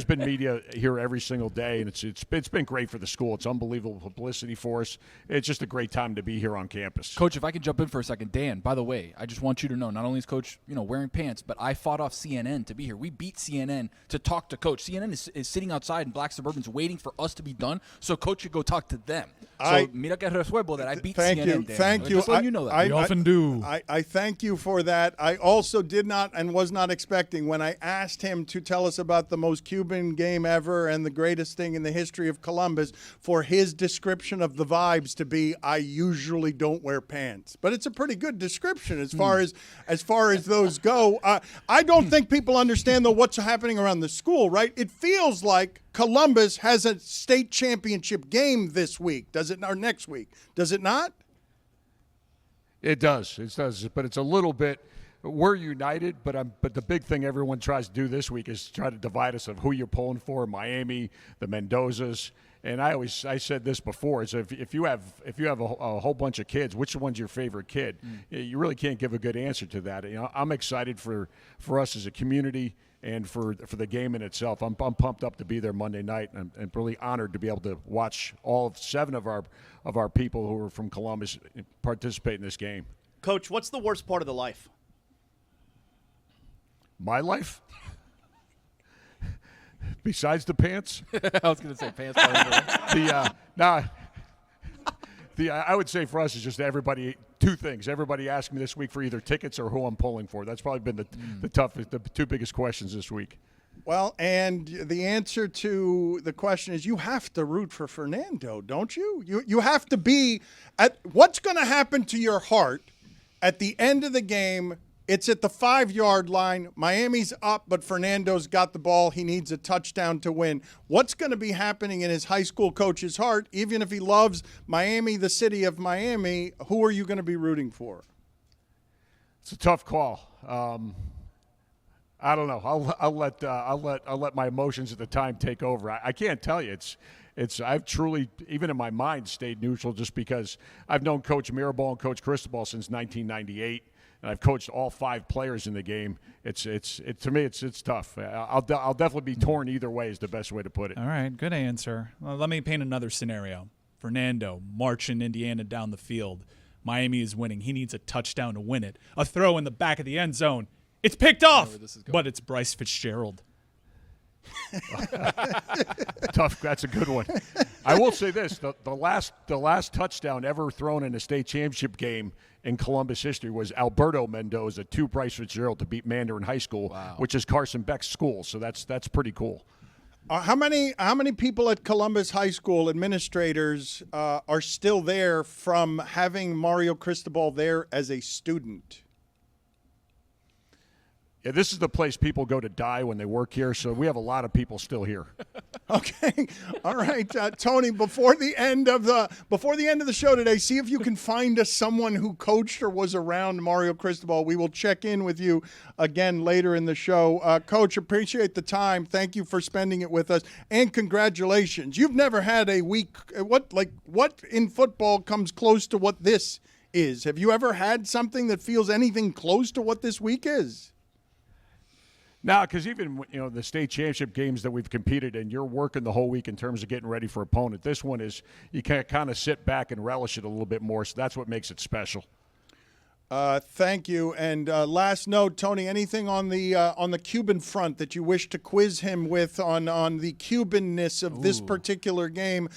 been media here every single day, and it's been great for the school. It's unbelievable publicity for us. It's just a great time to be here on campus. Coach, if I could jump in for a second, Dan. By the way, I just want you to know, not only is Coach wearing pants, but I fought off CNN to be here. We beat CNN to talk to Coach. CNN is sitting outside in Black Suburbans waiting for us to be done, so Coach should go talk to them. So mira que resuelvo that I beat CNN. Dan. Thank you. Just letting you know that. We often do. I thank you for that. I also did not and was not expecting when I asked him to tell us about the most Cuban game ever and the greatest thing in the history of Columbus for his description of the vibes to be, I usually don't wear pants. But it's a pretty good description as far as those go. I don't think people understand, though, what's happening around the school, right? It feels like Columbus has a state championship game this week, does it, or next week? Does it not? It does. It does. But it's a little bit. We're united, but the big thing everyone tries to do this week is try to divide us of who you're pulling for. Miami, the Mendozas, and I said this before: is if you have a whole bunch of kids, which one's your favorite kid? You really can't give a good answer to that. You know, I'm excited for us as a community and for the game in itself. I'm pumped up to be there Monday night, and really honored to be able to watch all 7 of our people who are from Columbus participate in this game. Coach, what's the worst part of the life? My life? Besides the pants? I was going to say pants. I would say for us is just everybody, 2 things. Everybody asked me this week for either tickets or who I'm pulling for. That's probably been the toughest, the 2 biggest questions this week. Well, and the answer to the question is you have to root for Fernando, don't you? You have to be at what's going to happen to your heart at the end of the game. It's at the 5-yard line. Miami's up, but Fernando's got the ball. He needs a touchdown to win. What's going to be happening in his high school coach's heart, even if he loves Miami, the city of Miami? Who are you going to be rooting for? It's a tough call. I don't know. I'll let my emotions at the time take over. I can't tell you. I've truly, even in my mind, stayed neutral just because I've known Coach Mirabal and Coach Cristobal since 1998. And I've coached all 5 players in the game. To me, it's tough. I'll definitely be torn either way is the best way to put it. All right, good answer. Well, let me paint another scenario. Fernando marching Indiana down the field. Miami is winning. He needs a touchdown to win it. A throw in the back of the end zone. It's picked off, but it's Bryce Fitzgerald. Tough. That's a good one. I will say this: the last touchdown ever thrown in a state championship game in Columbus history was Alberto Mendoza to Bryce Fitzgerald to beat Mandarin High School, which is Carson Beck's school. So that's pretty cool. How many people at Columbus High School administrators are still there from having Mario Cristobal there as a student? Yeah, this is the place people go to die when they work here, so we have a lot of people still here. Okay, all right, Tony. Before the end of the show today, see if you can find us someone who coached or was around Mario Cristobal. We will check in with you again later in the show. Coach, appreciate the time. Thank you for spending it with us, and congratulations. You've never had a week. What in football comes close to what this is? Have you ever had something that feels anything close to what this week is? No, because even the state championship games that we've competed in, you're working the whole week in terms of getting ready for opponent. This one is you can kind of sit back and relish it a little bit more, so that's what makes it special. Thank you. And last note, Tony, anything on the Cuban front that you wish to quiz him with on the Cubanness of this particular game,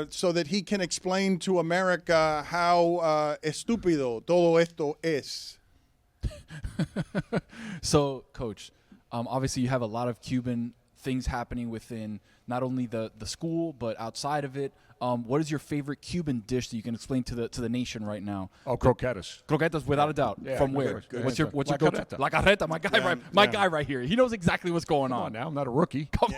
so that he can explain to America how estúpido todo esto es? So, Coach, obviously you have a lot of Cuban things happening within not only the school but outside of it. What is your favorite Cuban dish that you can explain to the nation right now? Oh, croquetas. Croquetas, without a doubt. Yeah, From where? good. What's your go-to? La carreta, my guy right here. He knows exactly what's going on. Now I'm not a rookie. Come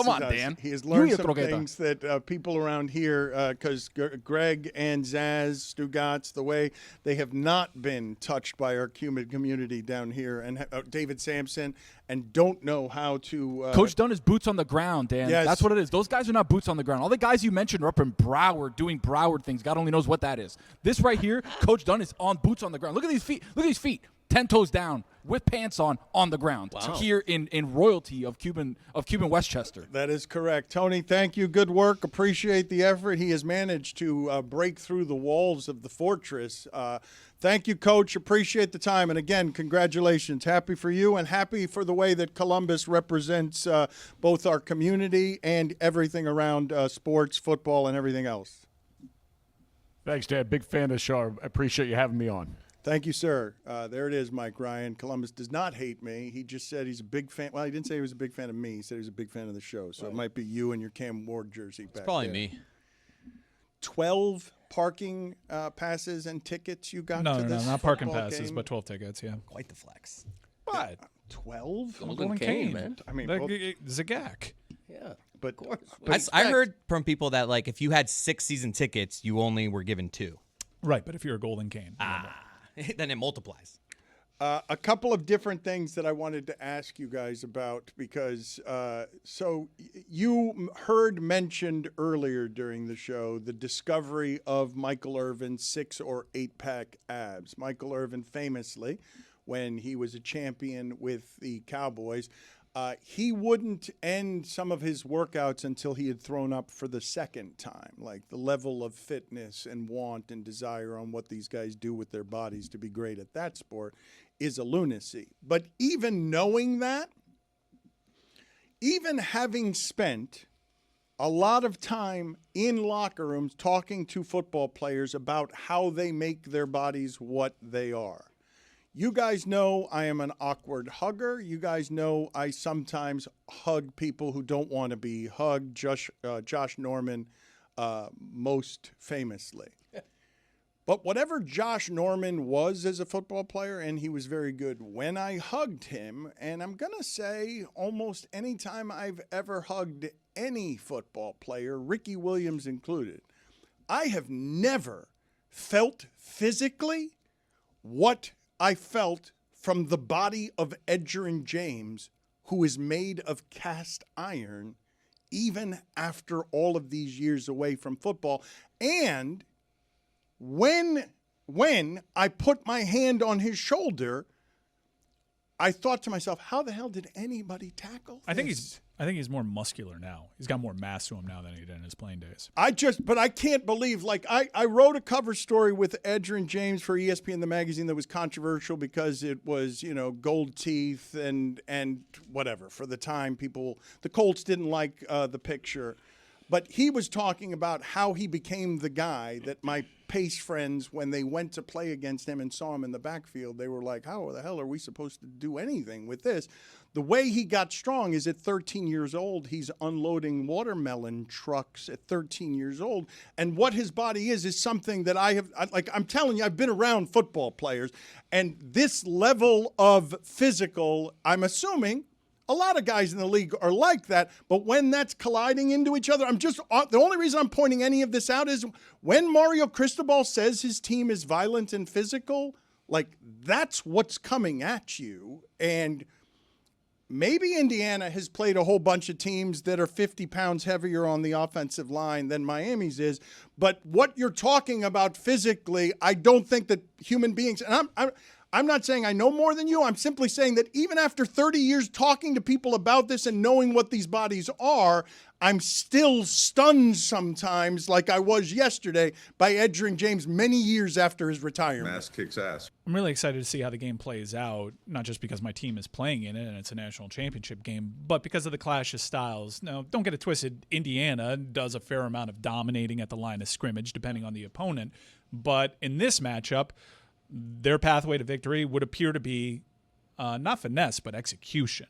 on, Dan. He has learned some things that people around here, because Greg and Zaz, Stugotz, the way they have not been touched by our Cuban community down here, and David Sampson, and don't know how to. Coach Dunn is boots on the ground, Dan. Yes. That's what it is. Those guys are not boots on the ground. All the guys you mentioned are up in Broward doing Broward things. God only knows what that is. This right here, Coach Dunn is on boots on the ground. Look at these feet. Look at these feet. 10 toes down with pants on the ground. Wow. Here in royalty of Cuban Westchester. That is correct. Tony, thank you. Good work. Appreciate the effort. He has managed to break through the walls of the fortress. Thank you, Coach. Appreciate the time. And again, congratulations. Happy for you and happy for the way that Columbus represents both our community and everything around sports, football, and everything else. Thanks, Dad. Big fan of the show. I appreciate you having me on. Thank you, sir. There it is, Mike Ryan. Columbus does not hate me. He just said he's a big fan. Well, he didn't say he was a big fan of me. He said he was a big fan of the show. So it might be you and your Cam Ward jersey back It's probably there. me. 12 parking passes and tickets you got No, to no, this no, not parking football passes, game? but 12 tickets, yeah. Quite the flex. But 12? Golden Cane, man. I mean, Zagak. Yeah, but of course. I heard from people that like if you had 6 season tickets, you only were given 2. Right, but if you're a Golden Cane. Then it multiplies. A couple of different things that I wanted to ask you guys about because so you heard mentioned earlier during the show the discovery of Michael Irvin's 6 or 8 pack abs. Michael Irvin famously, when he was a champion with the Cowboys, he wouldn't end some of his workouts until he had thrown up for the second time. Like the level of fitness and want and desire on what these guys do with their bodies to be great at that sport is a lunacy. But even knowing that, even having spent a lot of time in locker rooms talking to football players about how they make their bodies what they are. You guys know I am an awkward hugger. You guys know I sometimes hug people who don't want to be hugged. Josh Norman, most famously. But whatever Josh Norman was as a football player, and he was very good when I hugged him, and I'm going to say almost any time I've ever hugged any football player, Ricky Williams included, I have never felt physically what I felt from the body of Edgerrin James, who is made of cast iron, even after all of these years away from football. And when I put my hand on his shoulder, I thought to myself, how the hell did anybody tackle this? I think he's more muscular now. He's got more mass to him now than he did in his playing days. But I can't believe, like, I wrote a cover story with Edgerrin James for ESPN, the magazine, that was controversial because it was, gold teeth and whatever. For the time, the Colts didn't like the picture. But he was talking about how he became the guy that my Pace friends, when they went to play against him and saw him in the backfield, they were like, how the hell are we supposed to do anything with this? The way he got strong is at 13 years old, he's unloading watermelon trucks at 13 years old. And what his body is something that I'm telling you, I've been around football players. And this level of physical, I'm assuming, a lot of guys in the league are like that, but when that's colliding into each other, the only reason I'm pointing any of this out is when Mario Cristobal says his team is violent and physical, like that's what's coming at you. And maybe Indiana has played a whole bunch of teams that are 50 pounds heavier on the offensive line than Miami's is, but what you're talking about physically, I don't think that human beings, and I'm not saying I know more than you. I'm simply saying that even after 30 years talking to people about this and knowing what these bodies are, I'm still stunned sometimes, like I was yesterday, by Edgerrin James many years after his retirement. Mass kicks ass. I'm really excited to see how the game plays out, not just because my team is playing in it and it's a national championship game, but because of the clash of styles. Now, don't get it twisted. Indiana does a fair amount of dominating at the line of scrimmage, depending on the opponent. But in this matchup, their pathway to victory would appear to be not finesse, but execution.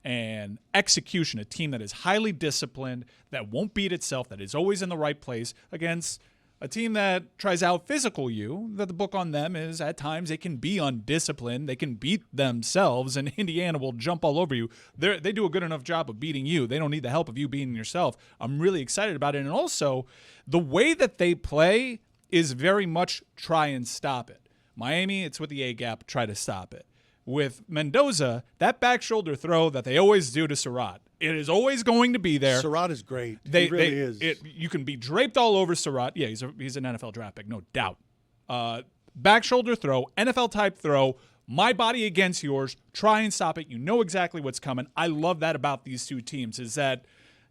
And execution, a team that is highly disciplined, that won't beat itself, that is always in the right place against a team that tries out physical you, that the book on them is at times they can be undisciplined, they can beat themselves, and Indiana will jump all over you. They do a good enough job of beating you. They don't need the help of you beating yourself. I'm really excited about it. And also, the way that they play is very much try and stop it. Miami, it's with the A-gap, try to stop it. With Mendoza, that back shoulder throw that they always do to Surratt, it is always going to be there. Surratt is great. He really is. You can be draped all over Surratt. Yeah, he's an NFL draft pick, no doubt. Back shoulder throw, NFL-type throw, my body against yours, try and stop it. You know exactly what's coming. I love that about these two teams is that,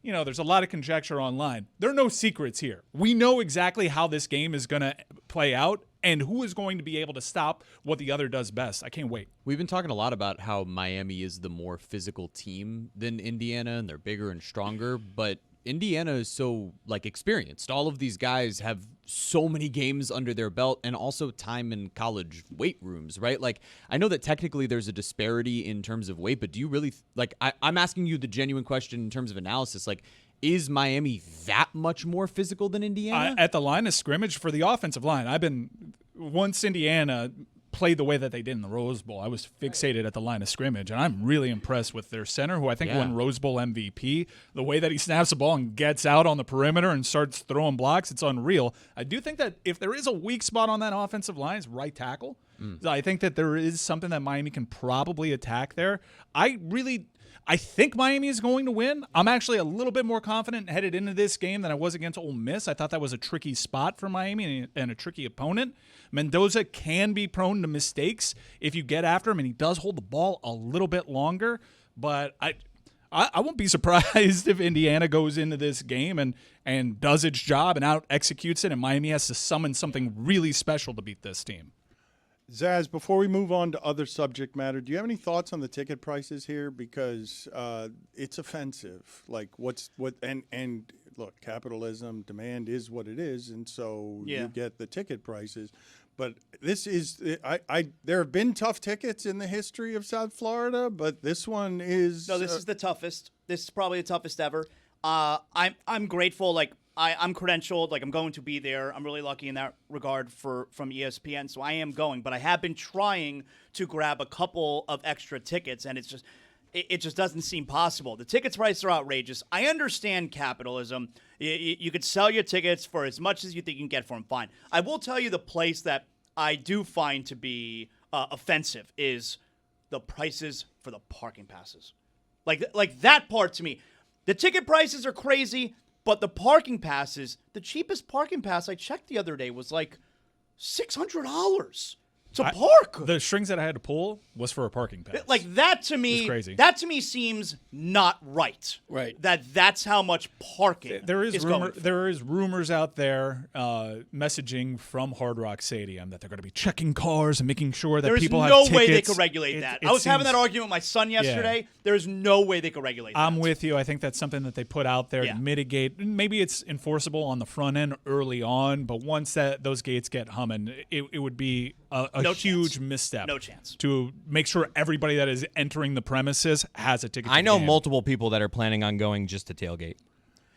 there's a lot of conjecture online. There are no secrets here. We know exactly how this game is going to play out and who is going to be able to stop what the other does best. I can't wait. We've been talking a lot about how Miami is the more physical team than Indiana, and they're bigger and stronger. But Indiana is so experienced. All of these guys have so many games under their belt and also time in college weight rooms, right? I know that technically there's a disparity in terms of weight, but do you really I'm asking you the genuine question in terms of analysis, is Miami that much more physical than Indiana? At the line of scrimmage for the offensive line, once Indiana played the way that they did in the Rose Bowl, I was fixated at the line of scrimmage, and I'm really impressed with their center, who I think won Rose Bowl MVP. The way that he snaps the ball and gets out on the perimeter and starts throwing blocks, it's unreal. I do think that if there is a weak spot on that offensive line, it's right tackle. I think that there is something that Miami can probably attack there. I think Miami is going to win. I'm actually a little bit more confident headed into this game than I was against Ole Miss. I thought that was a tricky spot for Miami and a tricky opponent. Mendoza can be prone to mistakes if you get after him, and he does hold the ball a little bit longer. But I won't be surprised if Indiana goes into this game and does its job and out executes it, and Miami has to summon something really special to beat this team. Zaz, before we move on to other subject matter, do you have any thoughts on the ticket prices here? Because it's offensive. And look, capitalism, demand is what it is, and so you get the ticket prices. But this is there have been tough tickets in the history of South Florida, but this one is this is the toughest. This is probably the toughest ever. I'm grateful. I'm credentialed. I'm going to be there. I'm really lucky in that regard from ESPN, so I am going. But I have been trying to grab a couple of extra tickets, and it just doesn't seem possible. The tickets prices are outrageous. I understand capitalism. You could sell your tickets for as much as you think you can get for them. Fine. I will tell you the place that I do find to be offensive is the prices for the parking passes. Like that part to me. The ticket prices are crazy. But the parking passes, the cheapest parking pass I checked the other day was $600 to park. The strings that I had to pull was for a parking pass. That to me, it's crazy. That to me seems not right. Right. That's how much parking there is going for. There is rumors out there messaging from Hard Rock Stadium that they're going to be checking cars and making sure that people have tickets. There's no way they could regulate that. I was having that argument with my son yesterday. Yeah. There's no way they could regulate that. I'm with you. I think that's something that they put out there to mitigate. Maybe it's enforceable on the front end early on, but once those gates get humming, it would be a huge misstep. No chance. To make sure everybody that is entering the premises has a ticket. I know multiple people that are planning on going just to tailgate.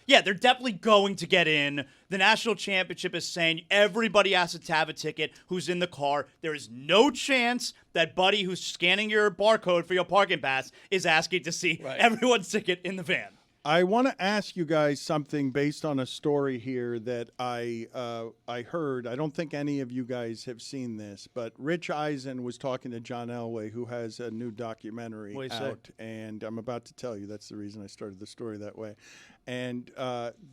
Yeah, they're definitely going to get in. The national championship is saying everybody has to have a ticket who's in the car. There is no chance that buddy who's scanning your barcode for your parking pass is asking to see everyone's ticket in the van. I want to ask you guys something based on a story here that I heard. I don't think any of you guys have seen this, but Rich Eisen was talking to John Elway, who has a new documentary out, and I'm about to tell you. That's the reason I started the story that way. And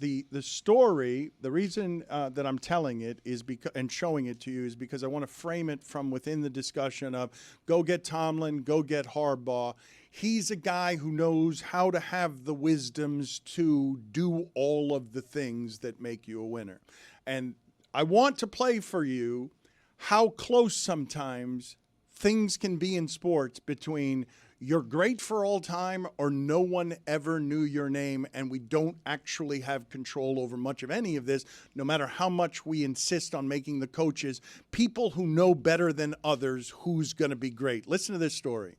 the story, the reason that I'm telling it is and showing it to you is because I want to frame it from within the discussion of go get Tomlin, go get Harbaugh. He's a guy who knows how to have the wisdoms to do all of the things that make you a winner. And I want to play for you how close sometimes things can be in sports between you're great for all time or no one ever knew your name, and we don't actually have control over much of any of this, no matter how much we insist on making the coaches people who know better than others who's going to be great. Listen to this story.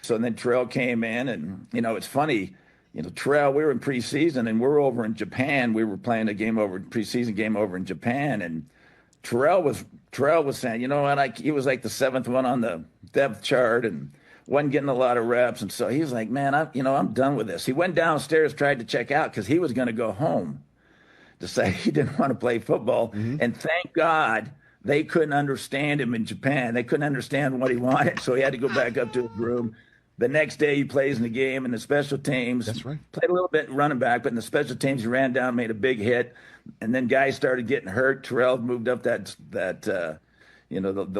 So then Terrell came in, and, it's funny, Terrell, we were in preseason, and we're over in Japan. We were playing preseason game over in Japan, and Terrell was saying, he was like the seventh one on the depth chart and wasn't getting a lot of reps. And so he was like, man, I'm done with this. He went downstairs, tried to check out because he was going to go home to say he didn't want to play football. Mm-hmm. And thank God they couldn't understand him in Japan. They couldn't understand what he wanted, so he had to go back up to his room. The next day he plays in the game in the special teams. That's right. Played a little bit running back, but in the special teams he ran down, made a big hit, and then guys started getting hurt. Terrell moved up the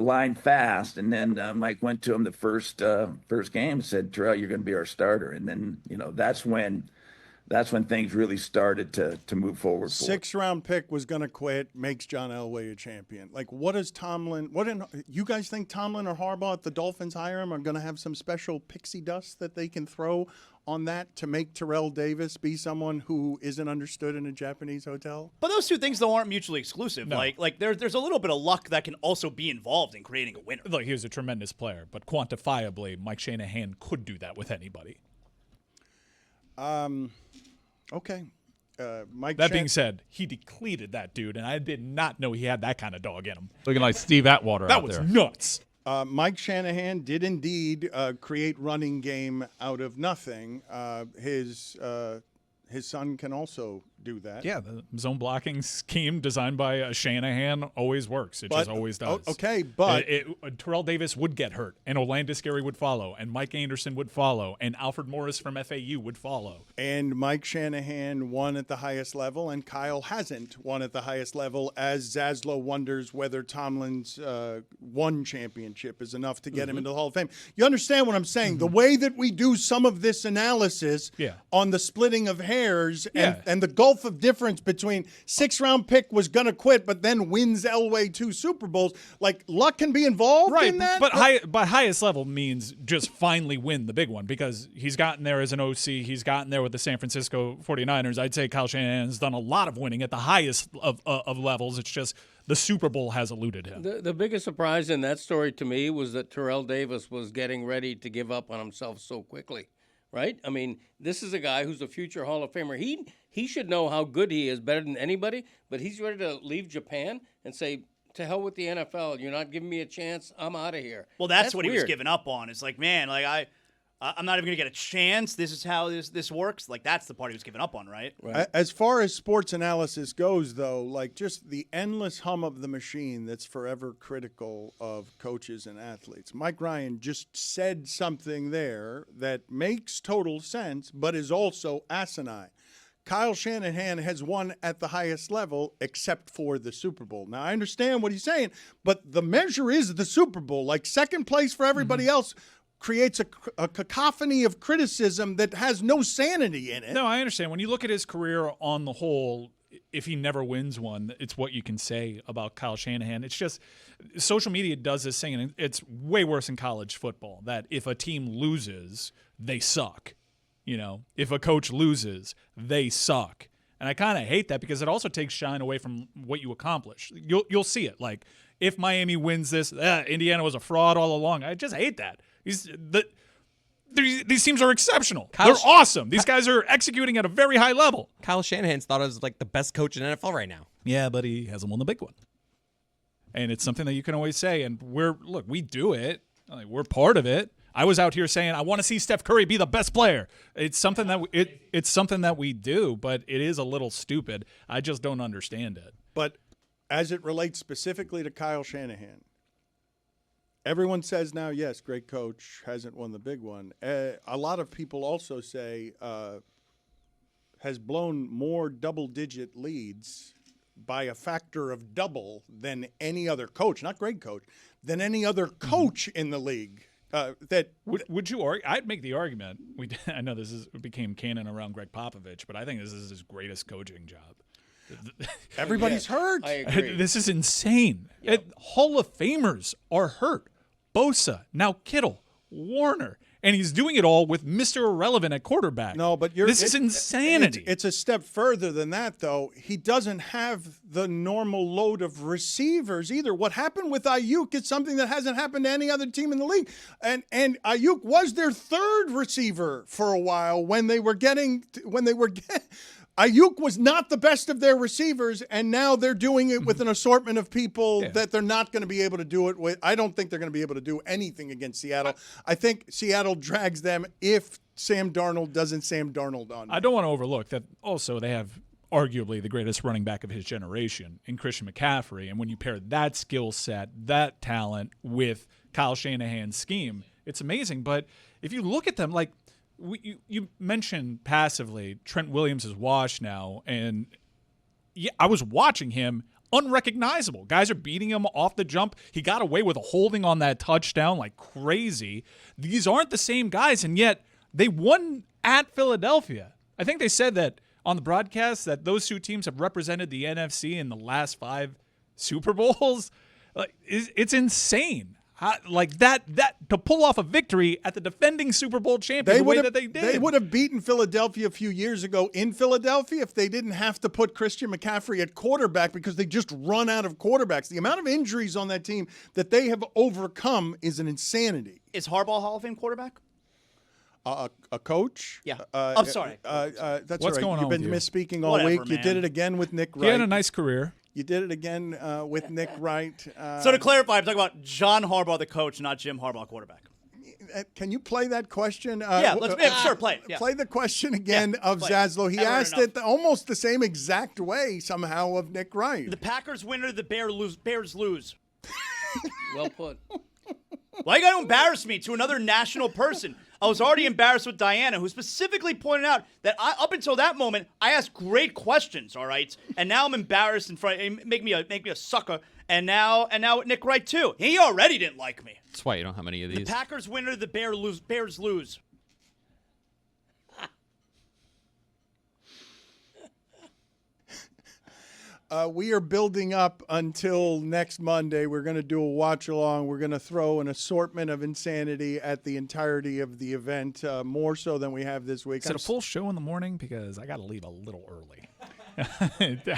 line fast, and then Mike went to him the first game and said, Terrell, you're going to be our starter. And then, that's when that's when things really started to move forward. For us. 6th-round pick was going to quit, makes John Elway a champion. Like, what does Tomlin? You guys think Tomlin or Harbaugh, if the Dolphins hire him, are going to have some special pixie dust that they can throw on that to make Terrell Davis be someone who isn't understood in a Japanese hotel? But those two things, though, aren't mutually exclusive. No. Like there's a little bit of luck that can also be involved in creating a winner. Look, he was a tremendous player, but quantifiably, Mike Shanahan could do that with anybody. Okay. Mike. That being said, he depleted that dude, and I did not know he had that kind of dog in him. Looking like Steve Atwater That out was there. nuts. Mike Shanahan did indeed create running game out of nothing. His son can also do that. Yeah, the zone blocking scheme designed by Shanahan always works. It just always does. Okay, but Terrell Davis would get hurt, and Orlando Scary would follow, and Mike Anderson would follow, and Alfred Morris from FAU would follow. And Mike Shanahan won at the highest level, and Kyle hasn't won at the highest level, as Zaslow wonders whether Tomlin's one championship is enough to get him into the Hall of Fame. You understand what I'm saying? The way that we do some of this analysis on the splitting of hairs and the gulf of difference between 6th-round pick was going to quit but then wins Elway 2 Super Bowls, like luck can be involved in that? But highest level means just finally win the big one, because he's gotten there as an OC. He's gotten there with the San Francisco 49ers. I'd say Kyle Shanahan's done a lot of winning at the highest of levels. It's just the Super Bowl has eluded him. The biggest surprise in that story to me was that Terrell Davis was getting ready to give up on himself so quickly. Right? I mean, this is a guy who's a future Hall of Famer. He should know how good he is, better than anybody, but he's ready to leave Japan and say, to hell with the NFL. You're not giving me a chance. I'm out of here. Well, that's what weird. he was giving up on. It's like, man, like I'm not even going to get a chance. This is how this works. Like, that's the part he was giving up on, right? As far as sports analysis goes, though, like just the endless hum of the machine that's forever critical of coaches and athletes. Mike Ryan just said something there that makes total sense, but is also asinine. Kyle Shanahan has won at the highest level except for the Super Bowl. Now, I understand what he's saying, but the measure is the Super Bowl. Like, second place for everybody else creates a cacophony of criticism that has no sanity in it. No, I understand. When you look at his career on the whole, if he never wins one, it's what you can say about Kyle Shanahan. It's just social media does this thing, and it's way worse in college football, that if a team loses, they suck. You know, if a coach loses, they suck. And I kind of hate that, because it also takes shine away from what you accomplish. You'll see it. Like, if Miami wins this, Indiana was a fraud all along. I just hate that. These teams are exceptional. They're awesome. These guys are executing at a very high level. Kyle Shanahan's thought of as like the best coach in NFL right now. Yeah, but he hasn't won the big one. And it's something that you can always say. And we do it. Like, we're part of it. I was out here saying I want to see Steph Curry be the best player. It's something that it's something that we do, but it is a little stupid. I just don't understand it. But as it relates specifically to Kyle Shanahan, everyone says now, yes, great coach, hasn't won the big one. A lot of people also say has blown more double-digit leads by a factor of double than any other coach, not great coach, than any other coach in the league. Would you argue? I'd make the argument. I know became canon around Greg Popovich, but I think this is his greatest coaching job. Everybody's hurt. I agree. This is insane. Hall of Famers are hurt. Bosa, now Kittle, Warner, and he's doing it all with Mr. Irrelevant at quarterback. No, but this is insanity. It's a step further than that, though. He doesn't have the normal load of receivers either. What happened with Ayuk is something that hasn't happened to any other team in the league. And Ayuk was their third receiver for a while when they were Ayuk was not the best of their receivers, and now they're doing it with an assortment of people that they're not going to be able to do it with. I don't think they're going to be able to do anything against Seattle. I think Seattle drags them if Sam Darnold doesn't Sam Darnold on them. I don't want to overlook that also they have arguably the greatest running back of his generation in Christian McCaffrey, and when you pair that skill set, that talent with Kyle Shanahan's scheme, it's amazing. But if you look at them, like, you mentioned passively, Trent Williams is washed now, and I was watching him, unrecognizable. Guys are beating him off the jump. He got away with a holding on that touchdown like crazy. These aren't the same guys, and yet they won at Philadelphia. I think they said that on the broadcast that those two teams have represented the NFC in the last 5 Super Bowls. Like, it's insane. That to pull off a victory at the defending Super Bowl champion the way that they did. They would have beaten Philadelphia a few years ago in Philadelphia if they didn't have to put Christian McCaffrey at quarterback because they just run out of quarterbacks. The amount of injuries on that team that they have overcome is an insanity. Is Harbaugh Hall of Fame quarterback? A coach? Yeah. I'm sorry. That's What's all right. going You've on been with you? misspeaking all Whatever, week. You man. did it again with Nick Wright. He had a nice career. You did it again with Nick Wright. So to clarify, I'm talking about John Harbaugh, the coach, not Jim Harbaugh, quarterback. Can you play that question? Sure, play it. Yeah. Play the question again of play it. Zaslow. He Never asked enough. it almost the same exact way somehow of Nick Wright. The Packers win or the Bears lose? Well put. Why you got to embarrass me to another national person? I was already embarrassed with Diana, who specifically pointed out that up until that moment, I asked great questions, all right? And now I'm embarrassed in front. Make me a sucker. And now with Nick Wright, too. He already didn't like me. That's why you don't have many of The these. Packers win or the Bears lose? We are building up until next Monday. We're going to do a watch along. We're going to throw an assortment of insanity at the entirety of the event, more so than we have this week. Is it a full show in the morning? Because I got to leave a little early.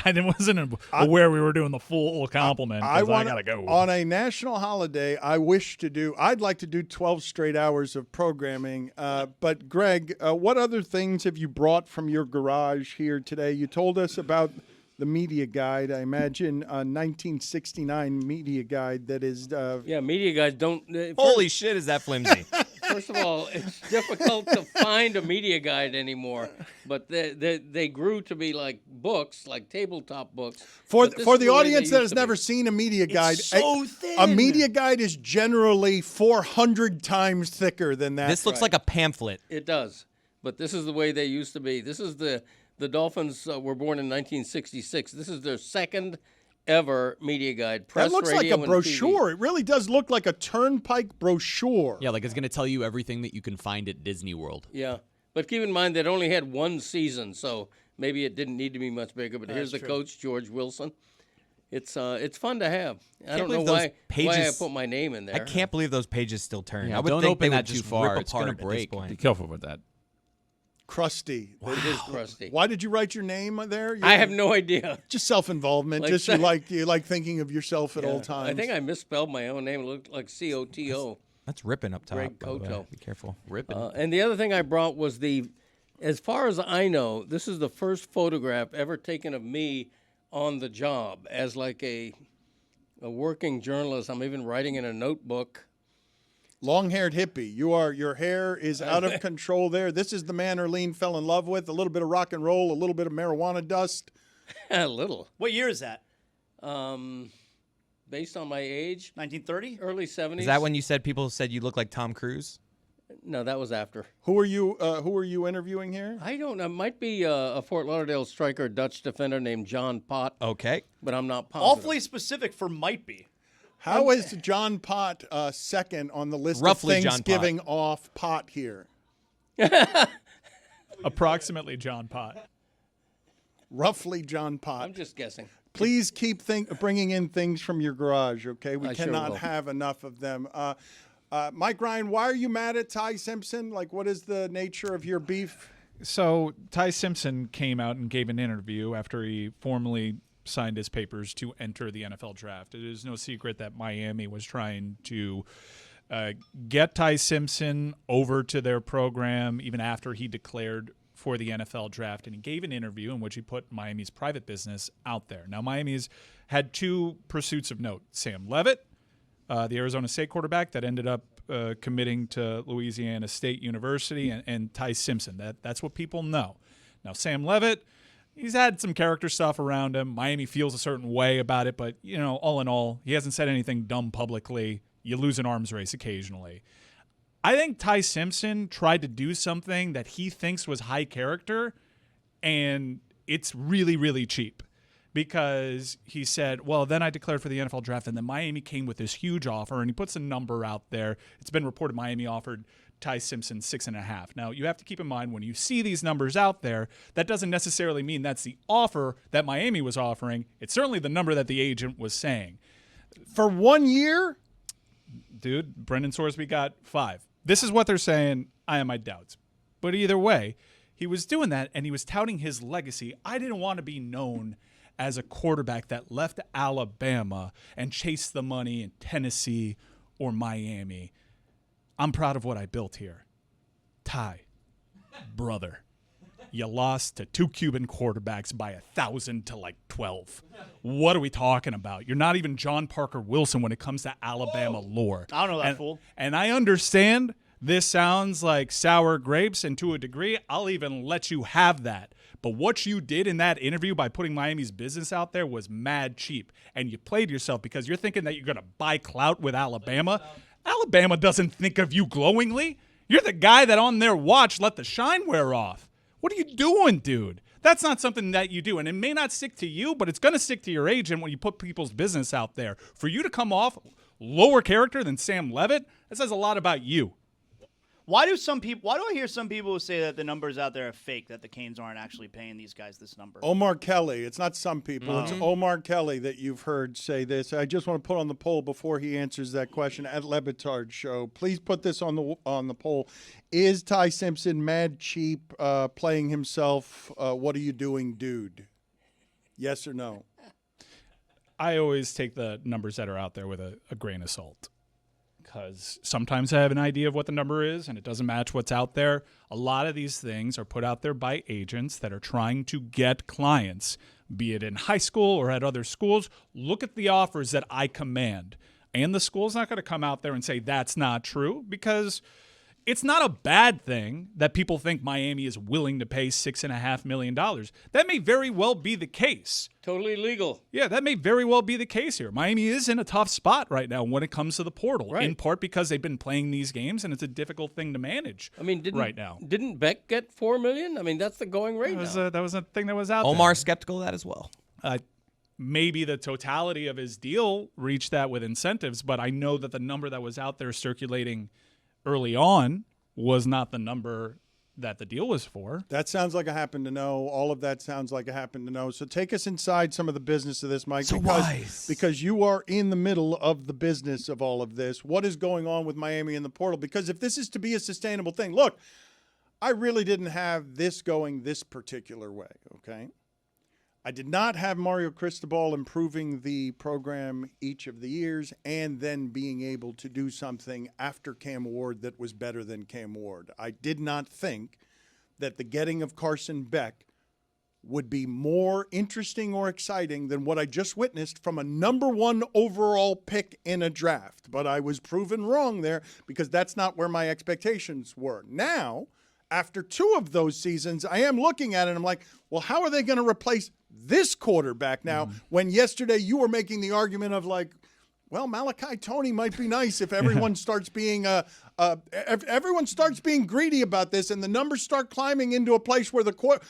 I wasn't aware we were doing the full complement because I got to go. On a national holiday, I'd like to do 12 straight hours of programming. But, Greg, what other things have you brought from your garage here today? You told us about the media guide, I imagine, a 1969 media guide that is... media guides don't... Holy shit, is that flimsy? First of all, it's difficult to find a media guide anymore, but they grew to be like books, like tabletop books. For the audience that has never seen a media guide, so thin. A media guide is generally 400 times thicker than that. This looks like a pamphlet. It does, but this is the way they used to be. This is the Dolphins were born in 1966. This is their second ever media guide. Press, that looks like radio, a brochure. It really does look like a turnpike brochure. Yeah, like it's going to tell you everything that you can find at Disney World. Yeah, but keep in mind that only had one season, so maybe it didn't need to be much bigger. But here's the coach, George Wilson. It's fun to have. I don't know why I put my name in there. I can't believe those pages still turn. Yeah, I would don't think open they that would too just far. rip It's going apart to at this break. point. Be careful with that. Crusty. Wow. It is crusty. Why did you write your name there? I have no idea. Just self-involvement. You like thinking of yourself at all times. I think I misspelled my own name. It looked like Coto. That's ripping up top. Greg by the way. Koto. Be careful. Ripping. And the other thing I brought was as far as I know, this is the first photograph ever taken of me on the job as like a working journalist. I'm even writing in a notebook. Long-haired hippie. Your hair is out of control there. This is the man Erlene fell in love with. A little bit of rock and roll, a little bit of marijuana dust. A little. What year is that? Based on my age. 1930? Early 70s. Is that when you said people said you look like Tom Cruise? No, that was after. Who are you interviewing here? I don't know. It might be a Fort Lauderdale striker, Dutch defender named John Pott. Okay. But I'm not positive. Awfully specific for might be. How is John Pott second on the list Roughly of things John giving off pot here? Approximately John Pott. Roughly John Pott. I'm just guessing. Please keep bringing in things from your garage, okay? We I sure cannot will. have enough of them. Mike Ryan, why are you mad at Ty Simpson? Like, what is the nature of your beef? So Ty Simpson came out and gave an interview after he formally signed his papers to enter the NFL draft. It is no secret that Miami was trying to get Ty Simpson over to their program even after he declared for the NFL draft, and he gave an interview in which he put Miami's private business out there. Now, Miami's had two pursuits of note. Sam Leavitt, the Arizona State quarterback that ended up committing to Louisiana State University, and Ty Simpson. That's what people know. Now, Sam Leavitt, he's had some character stuff around him. Miami feels a certain way about it, but, all in all, he hasn't said anything dumb publicly. You lose an arms race occasionally. I think Ty Simpson tried to do something that he thinks was high character, and it's really, really cheap. Because he said, well, then I declared for the NFL draft, and then Miami came with this huge offer, and he puts a number out there. It's been reported Miami offered Ty Simpson 6.5. Now, you have to keep in mind when you see these numbers out there, that doesn't necessarily mean that's the offer that Miami was offering. It's certainly the number that the agent was saying. For 1 year? Dude, Brendan Sorsby got 5. This is what they're saying. I have my doubts. But either way, he was doing that, and he was touting his legacy. I didn't want to be known as a quarterback that left Alabama and chased the money in Tennessee or Miami. I'm proud of what I built here. Ty, brother, you lost to 2 Cuban quarterbacks by 1,000 to like 12. What are we talking about? You're not even John Parker Wilson when it comes to Alabama lore. I don't know that fool. And I understand this sounds like sour grapes, and to a degree, I'll even let you have that. But what you did in that interview by putting Miami's business out there was mad cheap. And you played yourself because you're thinking that you're going to buy clout with Alabama. Alabama doesn't think of you glowingly. You're the guy that on their watch let the shine wear off. What are you doing, dude? That's not something that you do. And it may not stick to you, but it's going to stick to your agent when you put people's business out there. For you to come off lower character than Sam Levitt, that says a lot about you. Why do I hear some people who say that the numbers out there are fake, that the Canes aren't actually paying these guys this number? Omar Kelly. It's not some people. It's Omar Kelly that you've heard say this. I just want to put on the poll before he answers that question at Le Batard Show. Please put this on the poll. Is Ty Simpson mad cheap playing himself? What are you doing, dude? Yes or no? I always take the numbers that are out there with a grain of salt. Because sometimes I have an idea of what the number is, and it doesn't match what's out there. A lot of these things are put out there by agents that are trying to get clients, be it in high school or at other schools. Look at the offers that I command. And the school's not going to come out there and say that's not true, because it's not a bad thing that people think Miami is willing to pay $6.5 million. That may very well be the case. Totally legal. Yeah, that may very well be the case here. Miami is in a tough spot right now when it comes to the portal, in part because they've been playing these games, and it's a difficult thing to manage right now. Didn't Beck get $4 million? I mean, that's the going rate now. That was a thing that was out there. Omar's skeptical of that as well. Maybe the totality of his deal reached that with incentives, but I know that the number that was out there circulating early on was not the number that the deal was for. That sounds like a happen to know. All of that sounds like a happen to know. So take us inside some of the business of this, Mike. Because you are in the middle of the business of all of this. What is going on with Miami in the portal? Because if this is to be a sustainable thing, look, I really didn't have this going this particular way, okay? I did not have Mario Cristobal improving the program each of the years and then being able to do something after Cam Ward that was better than Cam Ward. I did not think that the getting of Carson Beck would be more interesting or exciting than what I just witnessed from a number 1 overall pick in a draft. But I was proven wrong there because that's not where my expectations were. Now, after 2 of those seasons, I am looking at it and I'm like, well, how are they going to replace this quarterback now when yesterday you were making the argument of like, well, Malachi Toney might be nice if everyone starts being everyone starts being greedy about this and the numbers start climbing into a place where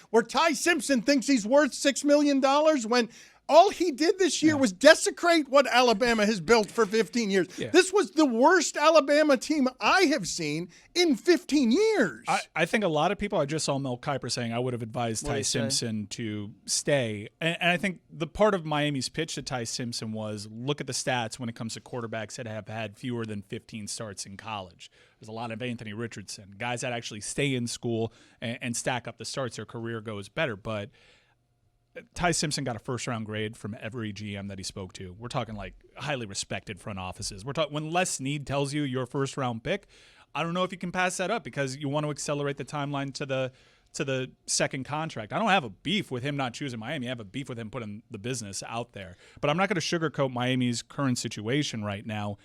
where Ty Simpson thinks he's worth $6 million when all he did this year was desecrate what Alabama has built for 15 years. Yeah. This was the worst Alabama team I have seen in 15 years. I think a lot of people, I just saw Mel Kiper saying I would have advised Ty Simpson to stay. And I think the part of Miami's pitch to Ty Simpson was look at the stats when it comes to quarterbacks that have had fewer than 15 starts in college. There's a lot of Anthony Richardson, guys that actually stay in school and stack up the starts. Their career goes better. But Ty Simpson got a first-round grade from every GM that he spoke to. We're talking like highly respected front offices. We're talking when Les Snead tells you you're a first-round pick, I don't know if you can pass that up because you want to accelerate the timeline to the second contract. I don't have a beef with him not choosing Miami. I have a beef with him putting the business out there. But I'm not going to sugarcoat Miami's current situation right now.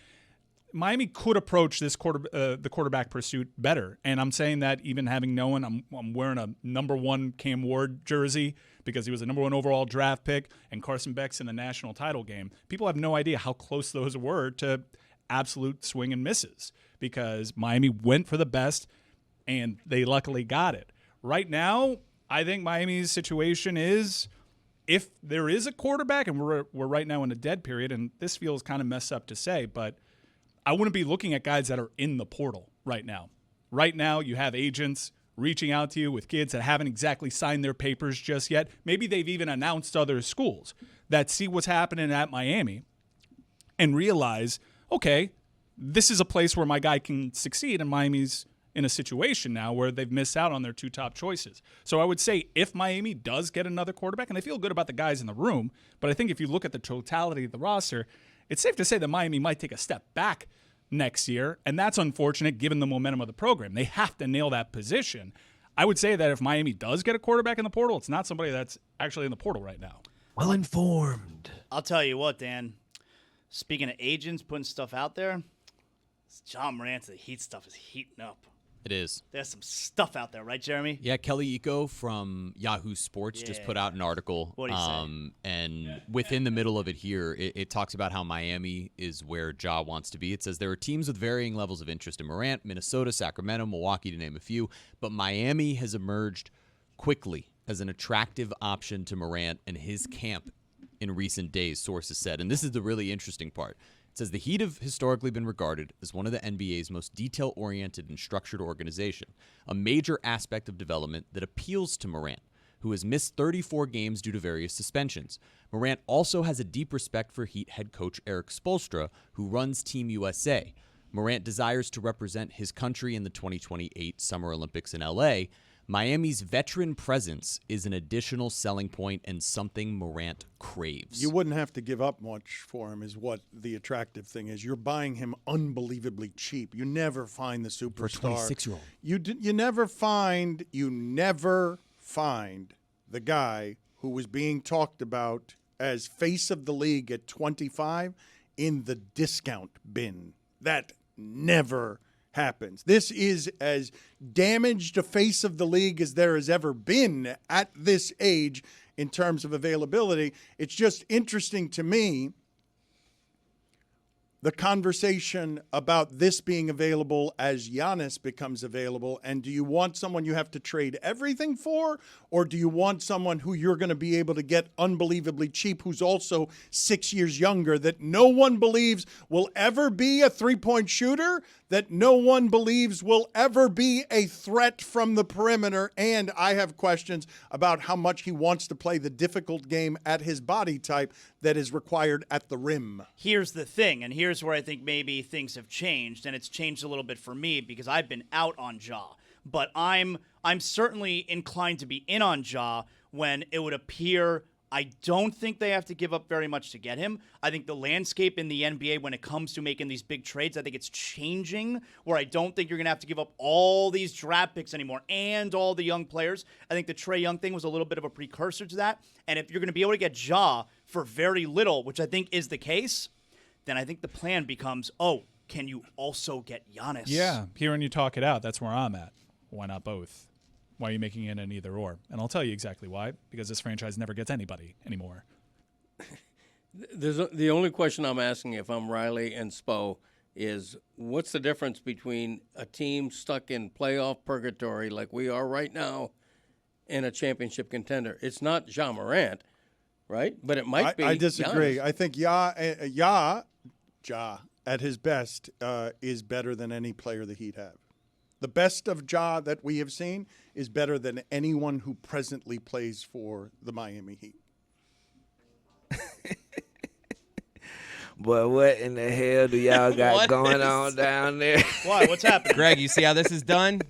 Miami could approach this the quarterback pursuit better, and I'm saying that even having known I'm wearing a number 1 Cam Ward jersey because he was a number 1 overall draft pick, and Carson Beck's in the national title game. People have no idea how close those were to absolute swing and misses because Miami went for the best, and they luckily got it. Right now, I think Miami's situation is if there is a quarterback, and we're right now in a dead period, and this feels kind of messed up to say, but I wouldn't be looking at guys that are in the portal right now. right now you have agents reaching out to you with kids that haven't exactly signed their papers just yet. Maybe they've even announced other schools that see what's happening at Miami and realize, okay, this is a place where my guy can succeed, and Miami's in a situation now where they've missed out on their 2 top choices. So I would say if Miami does get another quarterback, and I feel good about the guys in the room, but I think if you look at the totality of the roster, it's safe to say that Miami might take a step back next year, and that's unfortunate given the momentum of the program. They have to nail that position. I would say that if Miami does get a quarterback in the portal, it's not somebody that's actually in the portal right now. Well informed. I'll tell you what, Dan. Speaking of agents putting stuff out there, John Morant, the Heat stuff is heating up. It is. There's some stuff out there, right, Jeremy? Yeah, Kelly Iko from Yahoo Sports just put out an article. What do you say? And within the middle of it here, it talks about how Miami is where Ja wants to be. It says there are teams with varying levels of interest in Morant, Minnesota, Sacramento, Milwaukee, to name a few. But Miami has emerged quickly as an attractive option to Morant and his camp in recent days, sources said. And this is the really interesting part. It says the Heat have historically been regarded as one of the NBA's most detail-oriented and structured organization, a major aspect of development that appeals to Morant, who has missed 34 games due to various suspensions. Morant also has a deep respect for Heat head coach Eric Spoelstra, who runs Team USA. Morant desires to represent his country in the 2028 Summer Olympics in LA. Miami's veteran presence is an additional selling point and something Morant craves. You wouldn't have to give up much for him is what the attractive thing is. You're buying him unbelievably cheap. You never find the superstar. For a 26-year-old. You never find the guy who was being talked about as face of the league at 25 in the discount bin. That never happens. This is as damaged a face of the league as there has ever been at this age in terms of availability. It's just interesting to me, the conversation about this being available as Giannis becomes available. And do you want someone you have to trade everything for, or do you want someone who you're going to be able to get unbelievably cheap, who's also 6 years younger, that no one believes will ever be a three-point shooter, that no one believes will ever be a threat from the perimeter? And I have questions about how much he wants to play the difficult game at his body type that is required at the rim. Here's the thing, and here's where I think maybe things have changed, and it's changed a little bit for me because I've been out on Ja. But I'm certainly inclined to be in on Ja when it would appear I don't think they have to give up very much to get him. I think the landscape in the NBA when it comes to making these big trades, I think it's changing, where I don't think you're going to have to give up all these draft picks anymore and all the young players. I think the Trae Young thing was a little bit of a precursor to that. And if you're going to be able to get Ja for very little, which I think is the case, then I think the plan becomes, can you also get Giannis? Yeah, hearing you talk it out, that's where I'm at. Why not both? Why are you making it an either or? And I'll tell you exactly why. Because this franchise never gets anybody anymore. The only question I'm asking, if I'm Riley and Spo, is what's the difference between a team stuck in playoff purgatory like we are right now and a championship contender? It's not Ja Morant, right? But it might be. I disagree. Giannis. I think Ja at his best is better than any player the Heat have. The best of Ja that we have seen is better than anyone who presently plays for the Miami Heat. Boy, what in the hell do y'all got going on down there? Why? What's happening? Greg, you see how this is done?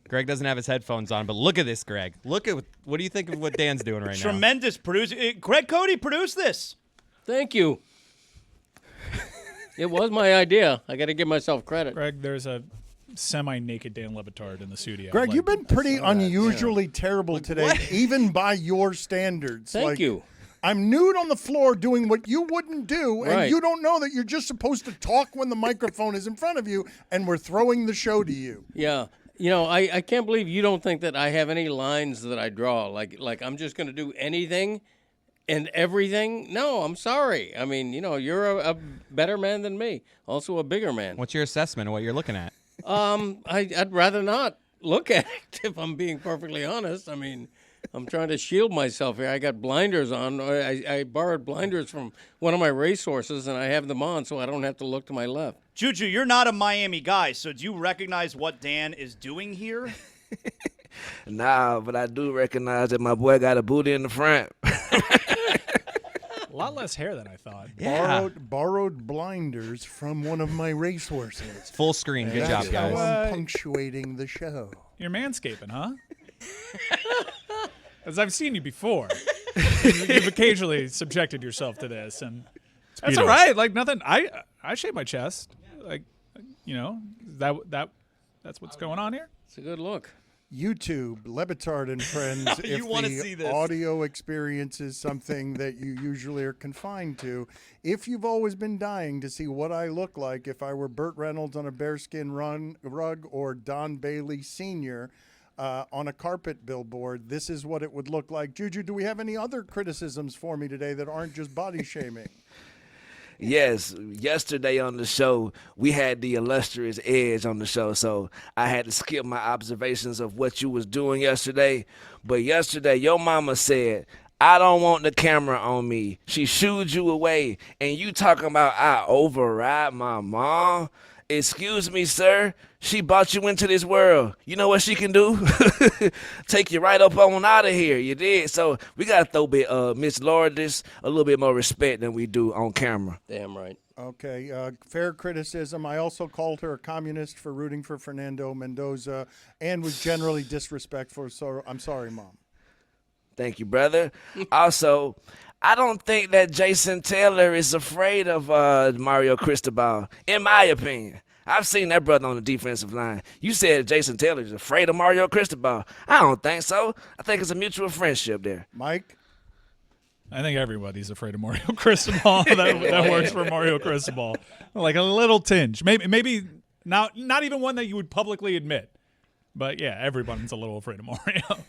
Greg doesn't have his headphones on, but look at this, Greg. What do you think of what Dan's doing right now? Tremendous producer. Greg Cody produced this. Thank you. It was my idea. I got to give myself credit. Greg, there's a semi-naked Dan Le Batard in the studio. Greg, you've been pretty unusually terrible today, even by your standards. Thank you. I'm nude on the floor doing what you wouldn't do, and you don't know that you're just supposed to talk when the microphone is in front of you, and we're throwing the show to you. Yeah. You know, I can't believe you don't think that I have any lines that I draw. Like I'm just going to do anything and everything. No, I'm sorry. I mean, you're a better man than me, also a bigger man. What's your assessment of what you're looking at? I'd rather not look at it, if I'm being perfectly honest. I mean, I'm trying to shield myself here. I got blinders on. I borrowed blinders from one of my racehorses, and I have them on so I don't have to look to my left. Juju, you're not a Miami guy, so do you recognize what Dan is doing here? Nah, but I do recognize that my boy got a booty in the front. A lot less hair than I thought. Borrowed blinders from one of my racehorses. Full screen. Good job, That's guys. how I'm punctuating the show. You're manscaping, huh? As I've seen you before. You've occasionally subjected yourself to this, and that's all right. Like nothing. I shave my chest. Like, you know, that's what's going on here. It's a good look. YouTube, Le Batard and Friends. You if wanna the see this. audio experience is something that you usually are confined to, if you've always been dying to see what I look like if I were Burt Reynolds on a bearskin rug or Don Bailey Sr. On a carpet billboard, this is what it would look like. Juju, do we have any other criticisms for me today that aren't just body shaming? Yes, yesterday on the show, we had the illustrious Edge on the show, so I had to skip my observations of what you was doing yesterday. But yesterday, your mama said, I don't want the camera on me. She shooed you away, and you talking about I override my mom? Excuse me, sir. She brought you into this world. You know what she can do? Take you right up on out of here. You did. So we got to throw Miss Lourdes a little bit more respect than we do on camera. Damn right. Okay, fair criticism. I also called her a communist for rooting for Fernando Mendoza and was generally disrespectful. So I'm sorry, Mom. Thank you, brother. Also, I don't think that Jason Taylor is afraid of Mario Cristobal, in my opinion. I've seen that brother on the defensive line. You said Jason Taylor is afraid of Mario Cristobal. I don't think so. I think it's a mutual friendship there. Mike? I think everybody's afraid of Mario Cristobal. that works for Mario Cristobal. Like a little tinge. Maybe not even one that you would publicly admit. But yeah, everyone's a little afraid of Mario.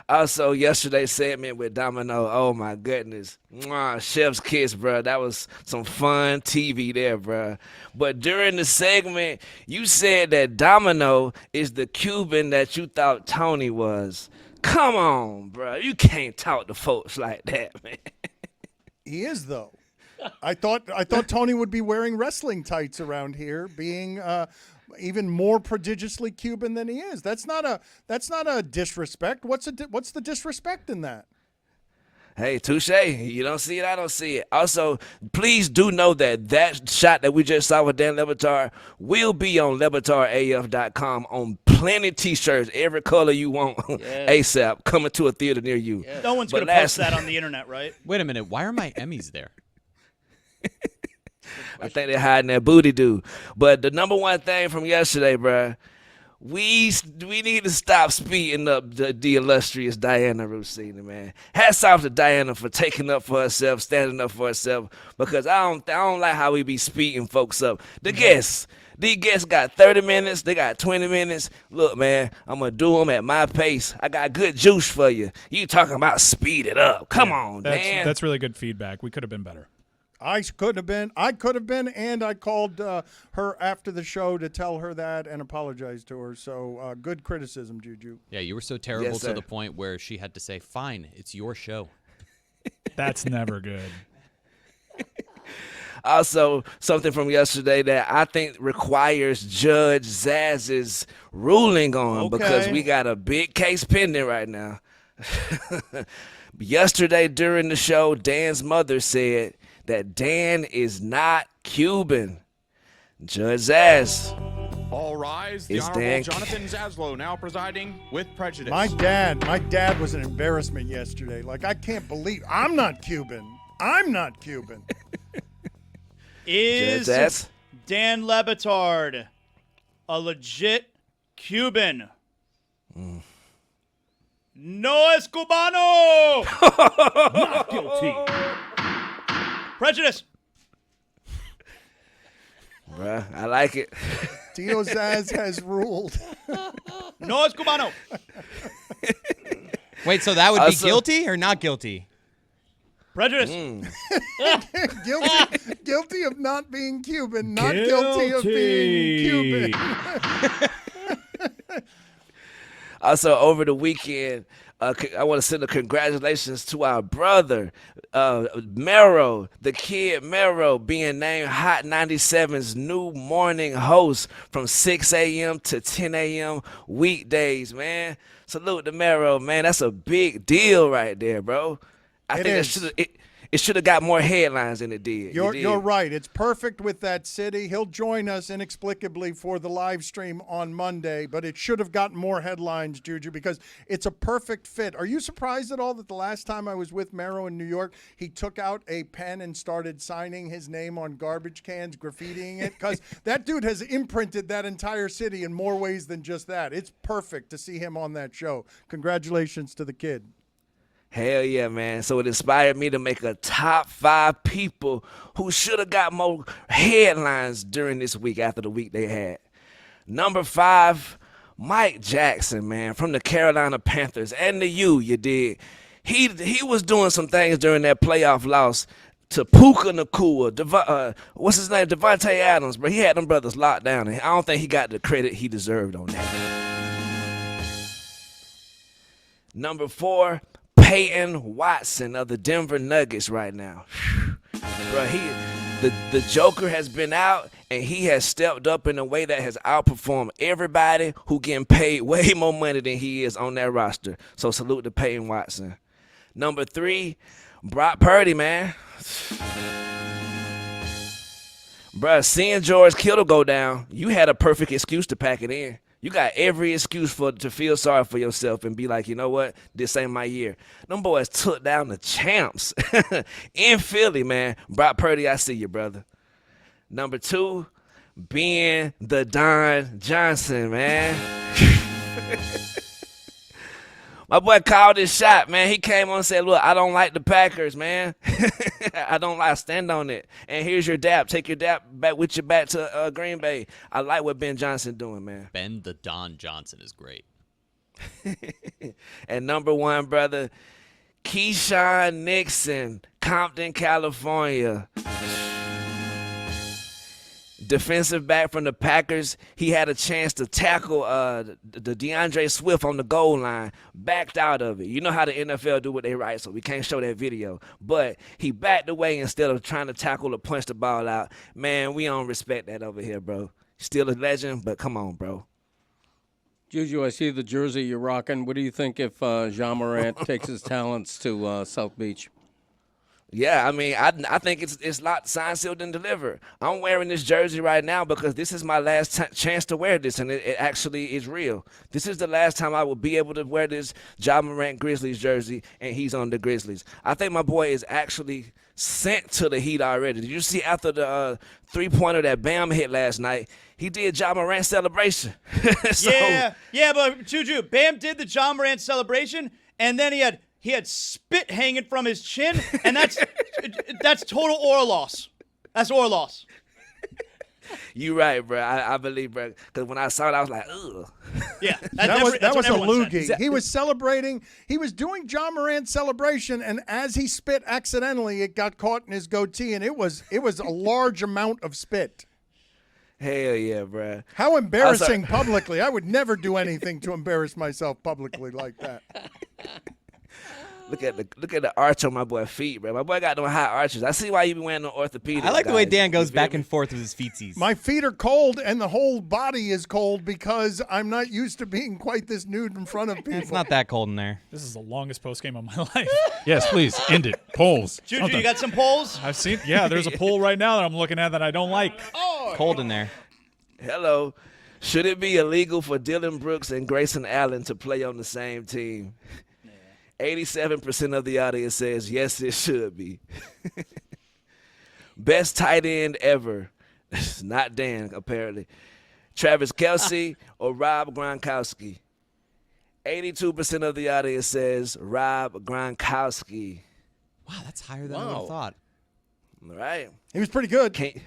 Also, yesterday's segment with Domino, oh my goodness. Mwah, chef's kiss, bro. That was some fun TV there, bro. But during the segment, you said that Domino is the Cuban that you thought Tony was. Come on, bro. You can't talk to folks like that, man. He is, though. I thought Tony would be wearing wrestling tights around here, being even more prodigiously Cuban than he is. That's not a disrespect. What's the disrespect in that? Hey, touche. You don't see it, I don't see it. Also, please do know that shot that we just saw with Dan Le Batard will be on LeBatardAF.com on plenty of T-shirts, every color you want, ASAP, coming to a theater near you. Yeah. No one's going to post that on the internet, right? Wait a minute. Why are my Emmys there? I think they're hiding that booty do. But the number one thing from yesterday, bruh, we need to stop speeding up the illustrious Diana Rossini, man. Hats off to Diana for taking up for herself, standing up for herself, because I don't like how we be speeding folks up. These guests got 30 minutes. They got 20 minutes. Look, man, I'm going to do them at my pace. I got good juice for you. You talking about speed it up. Come on, man. That's really good feedback. We could have been better. I could have been, and I called her after the show to tell her that and apologize to her. So good criticism, Juju. Yeah, you were so terrible to the point where she had to say, fine, it's your show. That's never good. Also, something from yesterday that I think requires Judge Zaz's ruling on because we got a big case pending right now. Yesterday during the show, Dan's mother said that Dan is not Cuban. Judge Zaz. All rise. The Is Honorable Dan Jonathan Zaslow now presiding with prejudice. My dad was an embarrassment yesterday. Like, I can't believe I'm not Cuban. Is Dan Le Batard a legit Cuban? No es cubano. Not guilty. Prejudice. Bruh, I like it. Tio Zaz has ruled. No es cubano. Wait, so that would be guilty or not guilty? Prejudice. Guilty of not being Cuban, not guilty of being Cuban. Also, over the weekend, I want to send a congratulations to our brother, Mero, the kid Mero, being named Hot 97's new morning host from 6 a.m. to 10 a.m. weekdays, man. Salute to Mero, man. That's a big deal right there, bro. I think it should have got more headlines than it did. You're right. It's perfect with that city. He'll join us inexplicably for the live stream on Monday, but it should have gotten more headlines, Juju, because it's a perfect fit. Are you surprised at all that the last time I was with Mero in New York, he took out a pen and started signing his name on garbage cans, graffitiing it? Because that dude has imprinted that entire city in more ways than just that. It's perfect to see him on that show. Congratulations to the kid. Hell yeah, man. So it inspired me to make a top 5 people who should have got more headlines during this week after the week they had. Number 5, Mike Jackson, man, from the Carolina Panthers and the you did. He was doing some things during that playoff loss to Puka Nacua, what's his name, Devontae Adams, but he had them brothers locked down, and I don't think he got the credit he deserved on that. Number 4, Peyton Watson of the Denver Nuggets right now. Bro, the Joker has been out, and he has stepped up in a way that has outperformed everybody who getting paid way more money than he is on that roster. So salute to Peyton Watson. Number 3, Brock Purdy, man. Bro, seeing George Kittle go down, you had a perfect excuse to pack it in. You got every excuse to feel sorry for yourself and be like, you know what? This ain't my year. Them boys took down the champs in Philly, man. Brock Purdy, I see you, brother. Number 2, being the Don Johnson, man. My boy called his shot, man. He came on and said, look, I don't like the Packers, man. I stand on it. And here's your dap. Take your dap back with you back to Green Bay. I like what Ben Johnson doing, man. Ben the Don Johnson is great. And number 1, brother, Keyshawn Nixon, Compton, California. Defensive back from the Packers. He had a chance to tackle the DeAndre Swift on the goal line, backed out of it. You know how the NFL do what they write, so we can't show that video. But he backed away instead of trying to tackle or punch the ball out. Man, we don't respect that over here, bro. Still a legend, but come on, bro. Juju, I see the jersey you're rocking. What do you think if Jean Morant takes his talents to South Beach? Yeah, I mean, I think it's locked, signed, sealed, and delivered. I'm wearing this jersey right now because this is my last chance to wear this, and it actually is real. This is the last time I will be able to wear this Ja Morant Grizzlies jersey, and he's on the Grizzlies. I think my boy is actually sent to the Heat already. Did you see after the three-pointer that Bam hit last night, he did Ja Morant celebration. Yeah, but Juju, Bam did the Ja Morant celebration, and then he had spit hanging from his chin, and that's total oral loss. That's oral loss. You right, bro. I believe, bro. Because when I saw it, I was like, ugh. Yeah, that was a loogie. He was celebrating. He was doing Ja Morant celebration, and as he spit accidentally, it got caught in his goatee, and it was a large amount of spit. Hell yeah, bro. How embarrassing publicly. I would never do anything to embarrass myself publicly like that. Look at the arch on my boy's feet, bro. My boy got them high arches. I see why you be wearing the orthopedic. I like the way Dan goes back and forth with his feetsies. My feet are cold, and the whole body is cold because I'm not used to being quite this nude in front of people. It's not that cold in there. This is the longest post game of my life. Yes, please end it. Polls. Juju, you got some polls? I've seen. Yeah, there's a poll right now that I'm looking at that I don't like. Oh, cold in there. Hello. Should it be illegal for Dylan Brooks and Grayson Allen to play on the same team? 87% of the audience says yes, it should be. Best tight end ever. Not Dan, apparently. Travis Kelce or Rob Gronkowski. 82% of the audience says Rob Gronkowski. Wow, that's higher than I would have thought. All right. He was pretty good. He's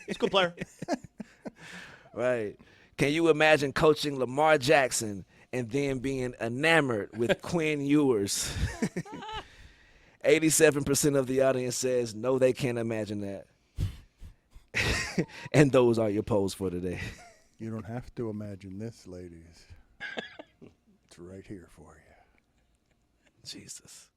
a good player. Right. Can you imagine coaching Lamar Jackson and then being enamored with Quinn Ewers? 87% of the audience says no, they can't imagine that. And those are your polls for today. You don't have to imagine this, ladies. right here for you. Jesus.